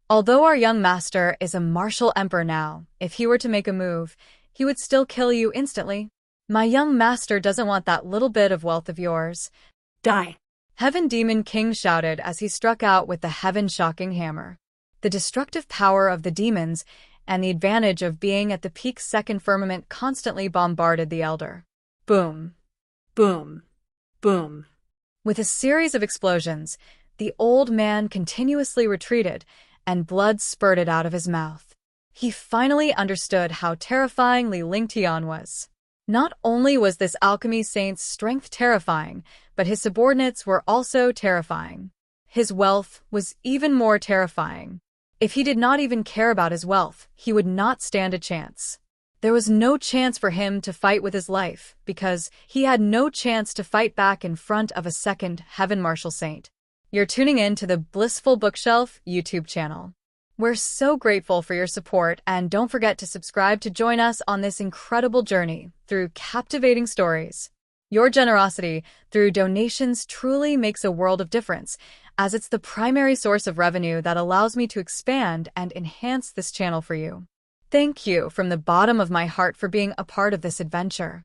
S1: Although our young master is a martial emperor now, if he were to make a move, he would still kill you instantly. My young master doesn't want that little bit of wealth of yours.
S2: Die.
S1: Heaven Demon King shouted as he struck out with the heaven-shocking hammer. The destructive power of the demons and the advantage of being at the peak second firmament constantly bombarded the elder. Boom.
S2: Boom. Boom.
S1: With a series of explosions, the old man continuously retreated, and blood spurted out of his mouth. He finally understood how terrifying Li Lingtian was. Not only was this alchemy saint's strength terrifying, but his subordinates were also terrifying. His wealth was even more terrifying. If he did not even care about his wealth, he would not stand a chance. There was no chance for him to fight with his life, because he had no chance to fight back in front of a second Heaven Martial Saint. You're tuning in to the Blissful Bookshelf YouTube channel. We're so grateful for your support, and don't forget to subscribe to join us on this incredible journey through captivating stories. Your generosity through donations truly makes a world of difference, as it's the primary source of revenue that allows me to expand and enhance this channel for you. Thank you from the bottom of my heart for being a part of this adventure.